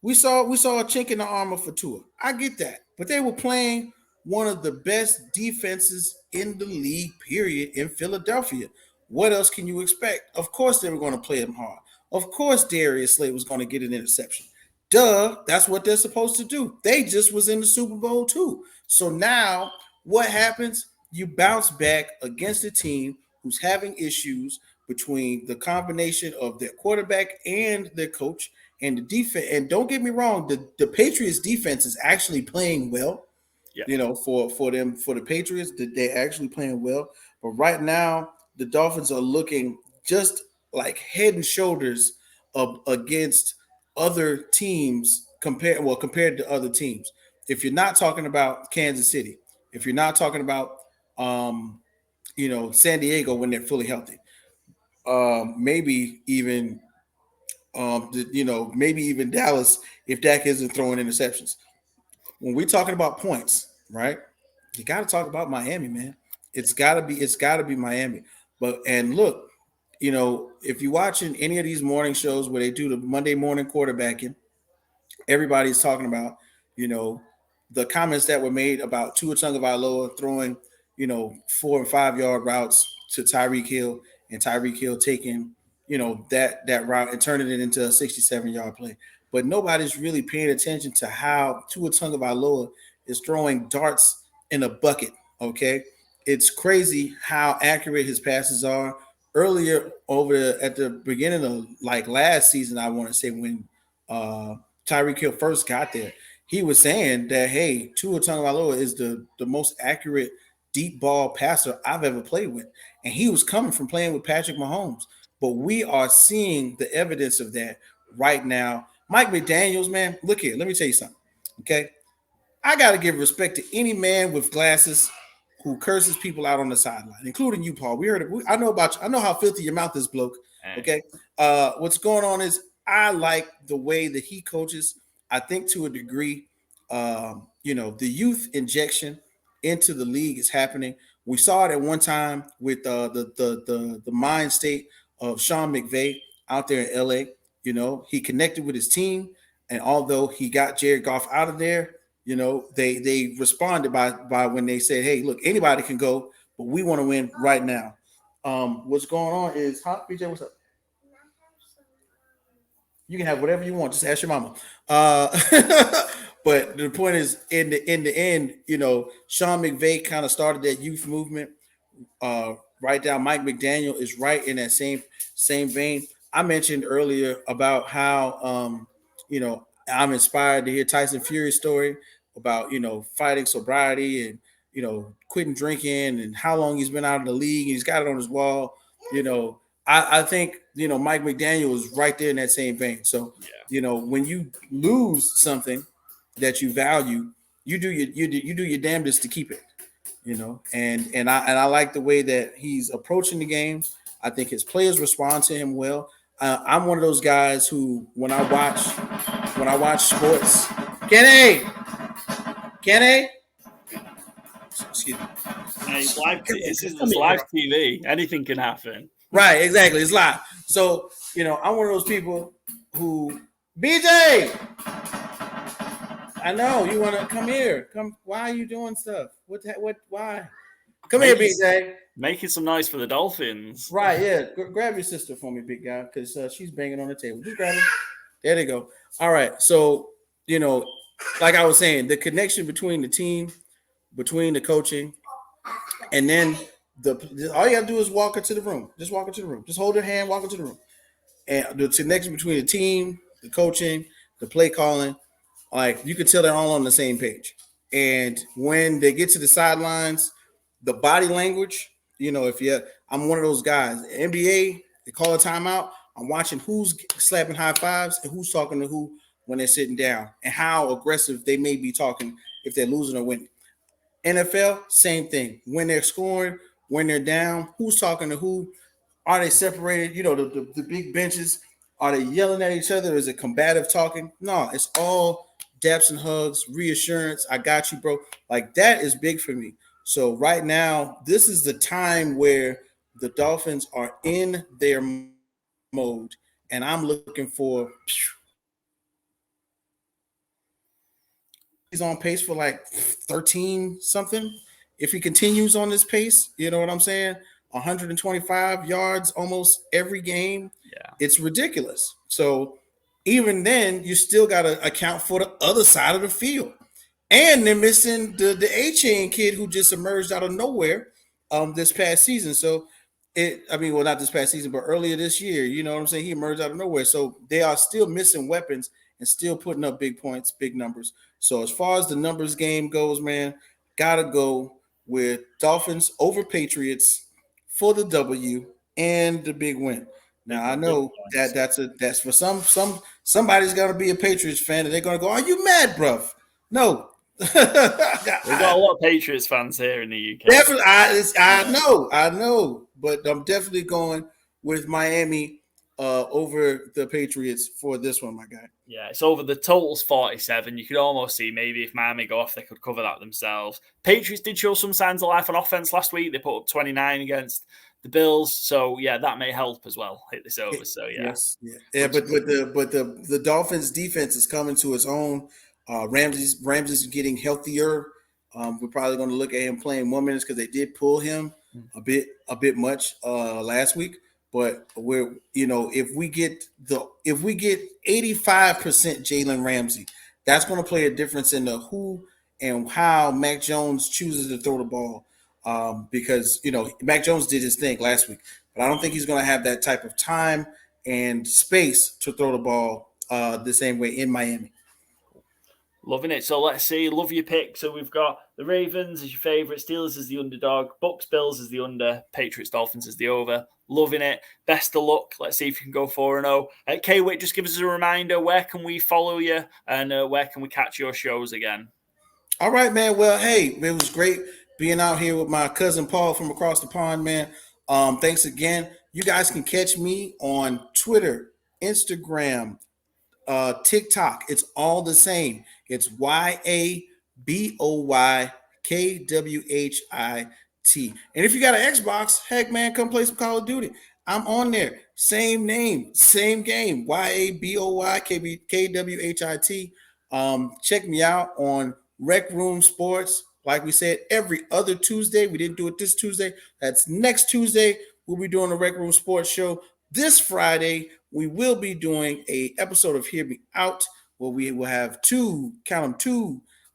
We saw a chink in the armor for Tua. I get that, but they were playing one of the best defenses in the league, period, in Philadelphia. What else can you expect? Of course they were going to play him hard. Of course Darius Slay was going to get an interception. Duh, that's what they're supposed to do. They just was in the Super Bowl too. So now what happens? You bounce back against a team who's having issues between the combination of their quarterback and their coach and the defense. And don't get me wrong, the Patriots defense is actually playing well. Yeah. You know, for the Patriots, they're actually playing well. But right now, the Dolphins are looking just like head and shoulders against other teams compared to other teams. If you're not talking about Kansas City, if you're not talking about San Diego when they're fully healthy, maybe even maybe even Dallas if Dak isn't throwing interceptions. When we're talking about points, right? You got to talk about Miami, man. It's got to be Miami. And look, if you're watching any of these morning shows where they do the Monday morning quarterbacking, everybody's talking about, the comments that were made about Tua Tagovailoa throwing, 4 and 5 yard routes to Tyreek Hill, and Tyreek Hill taking, that route and turning it into a 67-yard play. But nobody's really paying attention to how Tua Tagovailoa is throwing darts in a bucket. Okay, it's crazy how accurate his passes are. Earlier at the beginning of like last season, I want to say when Tyreek Hill first got there, he was saying that, hey, Tua Tagovailoa is the most accurate deep ball passer I've ever played with. And he was coming from playing with Patrick Mahomes. But we are seeing the evidence of that right now. Mike McDaniels, man, look here. Let me tell you something, okay? I got to give respect to any man with glasses who curses people out on the sideline, including you, Paul. I know about you. I know how filthy your mouth is, bloke, okay? What's going on is I like the way that he coaches. I think to a degree, the youth injection into the league is happening. We saw it at one time with the mind state of Sean McVay out there in LA. He connected with his team, and although he got Jared Goff out of there, they responded by when they said, hey, look, anybody can go, but we want to win right now. What's going on is, BJ, what's up? You can have whatever you want. Just ask your mama. But the point is, in the end, Sean McVay kind of started that youth movement. Right down, Mike McDaniel is right in that same vein. I mentioned earlier about how I'm inspired to hear Tyson Fury's story about fighting sobriety and quitting drinking and how long he's been out of the league. He's got it on his wall. I think Mike McDaniel is right there in that same vein. So when you lose something that you value, you do your damnedest to keep it. And I like the way that he's approaching the game. I think his players respond to him well. I'm one of those guys who, when I watch sports, Kenny, excuse me. Hey, this is live TV. Anything can happen. Right, exactly. It's live. So, I'm one of those people who, BJ, I know you want to come here. Come. Why are you doing stuff? Why? Come here, BJ. Making some noise for the Dolphins. Right, yeah. Grab your sister for me, big guy, because she's banging on the table. Just grab her. There they go. All right. So, like I was saying, the connection between the team, between the coaching, and then all you have to do is walk into the room. Just walk into the room. Just hold her hand, walk into the room. And the connection between the team, the coaching, the play calling, like you can tell they're all on the same page. And when they get to the sidelines, the body language, I'm one of those guys. NBA, they call a timeout. I'm watching who's slapping high fives and who's talking to who when they're sitting down and how aggressive they may be talking if they're losing or winning. NFL, same thing. When they're scoring, when they're down, who's talking to who? Are they separated? The big benches, are they yelling at each other? Is it combative talking? No, it's all daps and hugs, reassurance. I got you, bro. Like that is big for me. So right now, this is the time where the Dolphins are in their mode, and I'm looking for. He's on pace for like 13 something. If he continues on this pace, you know what I'm saying? 125 yards almost every game. Yeah, it's ridiculous. So even then, you still got to account for the other side of the field. And they're missing the A-Chain kid who just emerged out of nowhere this past season. So Well, not this past season, but earlier this year, you know what I'm saying? He emerged out of nowhere. So they are still missing weapons and still putting up big points, big numbers. So as far as the numbers game goes, man, gotta go with Dolphins over Patriots for the W and the big win. Now I know that's for somebody's gonna be a Patriots fan and they're gonna go, "Are you mad, bruv?" No. We've got a lot of Patriots fans here in the UK. Definitely, I know, but I'm definitely going with Miami over the Patriots for this one, my guy. Yeah, it's over. The total's 47. You could almost see maybe if Miami go off, they could cover that themselves. Patriots did show some signs of life on offense last week. They put up 29 against the Bills, so yeah, that may help as well. Hit this over, so yeah, yes, yeah. But the Dolphins defense is coming to its own. Ramsey's getting healthier. We're probably going to look at him playing 1 minute because they did pull him a bit much last week. But if we get 85% Jalen Ramsey, that's going to play a difference in the who and how Mac Jones chooses to throw the ball. Because Mac Jones did his thing last week, but I don't think he's going to have that type of time and space to throw the ball the same way in Miami. Loving it. So let's see. Love your pick. So we've got the Ravens as your favorite, Steelers as the underdog, Bucks Bills as the under, Patriots Dolphins as the over. Loving it. Best of luck. Let's see if you can go 4-0. K-Whit, just give us a reminder. Where can we follow you and where can we catch your shows again? All right, man. Well, hey, it was great being out here with my cousin Paul from across the pond, man. Thanks again. You guys can catch me on Twitter, Instagram, TikTok. It's all the same. It's YABOYKWHIT. And if you got an Xbox, heck, man, come play some Call of Duty. I'm on there. Same name, same game. YABOYKWHIT. Check me out on Rec Room Sports. Like we said, every other Tuesday. We didn't do it this Tuesday. That's next Tuesday. We'll be doing the Rec Room Sports show. This Friday, we will be doing an episode of Hear Me Out, where we will have two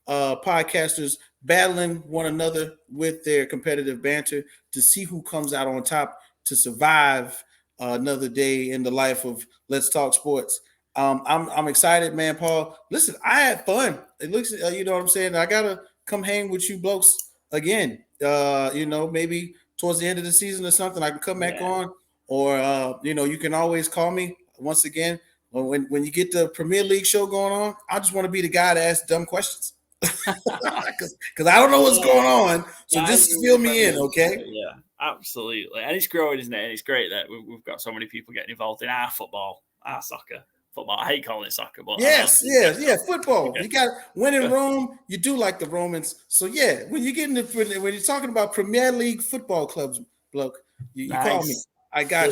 podcasters battling one another with their competitive banter to see who comes out on top to survive another day in the life of Let's Talk Sports. I'm excited, man, Paul. Listen, I had fun. It looks, you know what I'm saying? I gotta come hang with you blokes again. Maybe towards the end of the season or something, I can come back on. Or you can always call me once again when you get the Premier League show going on. I just want to be the guy to ask dumb questions because I don't know what's going on. So just fill me in, okay? Yeah, absolutely. And it's growing, isn't it? And it's great that we've got so many people getting involved in our football, our soccer. Football. I hate calling it soccer, but football. Okay. You got when in Rome, you do like the Romans. So yeah, when you're talking about Premier League football clubs, bloke, you call me. I got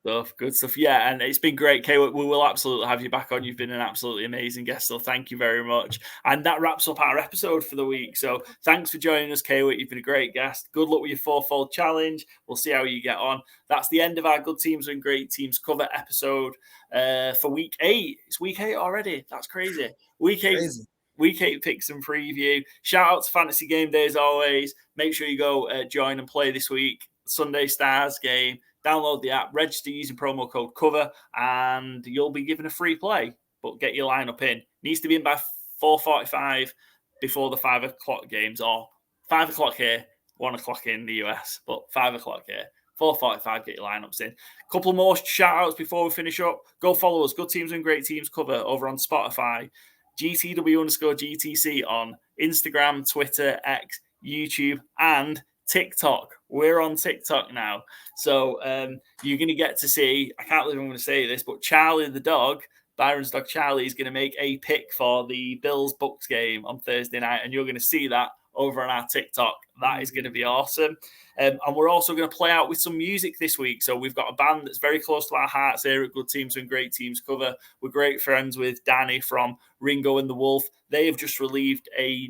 Good stuff. Yeah, and it's been great, K-Whit. We will absolutely have you back on. You've been an absolutely amazing guest, so thank you very much. And that wraps up our episode for the week. So thanks for joining us, K-Whit. You've been a great guest. Good luck with your FourFold challenge. We'll see how you get on. That's the end of our Good Teams and Great Teams cover episode for week 8. It's week 8 already. That's crazy. Week 8. Crazy. Week 8 picks and preview. Shout out to Fantasy Gameday as always. Make sure you go join and play this week. Sunday Stars game. Download the app, register using promo code COVER, and you'll be given a free play. But get your lineup in. Needs to be in by 4:45 before the 5 o'clock games, or 5 o'clock here, 1 o'clock in the US, but 5 o'clock here. 4:45, get your lineups in. Couple more shout outs before we finish up. Go follow us, Good Teams and Great Teams cover over on Spotify, GTW_GTC on Instagram, Twitter, X, YouTube, and TikTok. We're on TikTok now. So you're going to get to see, I can't believe I'm going to say this, but Charlie the dog, Byron's dog Charlie, is going to make a pick for the Bills Bucks game on Thursday night. And you're going to see that over on our TikTok. That is going to be awesome. And we're also going to play out with some music this week. So we've got a band that's very close to our hearts here at Good Teams and Great Teams cover. We're great friends with Danny from Ringo and the Wolf. They have just released a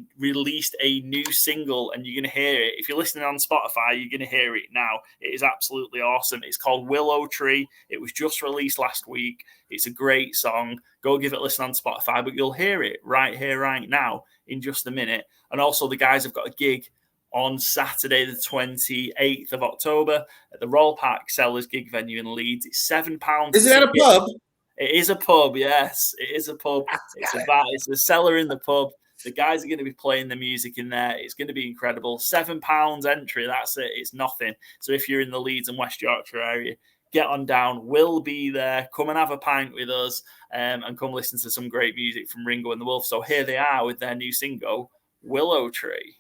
new single, and you're going to hear it. If you're listening on Spotify, you're going to hear it now. It is absolutely awesome. It's called Willow Tree. It was just released last week. It's a great song. Go give it a listen on Spotify, but you'll hear it right here, right now in just a minute. And also the guys have got a gig on Saturday, the 28th of October at the Royal Park Sellers gig venue in Leeds. It's £7. Is it at a pub? It is a pub, yes. It is a pub. It's a cellar in the pub. The guys are going to be playing the music in there. It's going to be incredible. £7 entry. That's it. It's nothing. So if you're in the Leeds and West Yorkshire area, get on down. We'll be there. Come and have a pint with us and come listen to some great music from Ringo and the Wolf. So here they are with their new single, Willow Tree.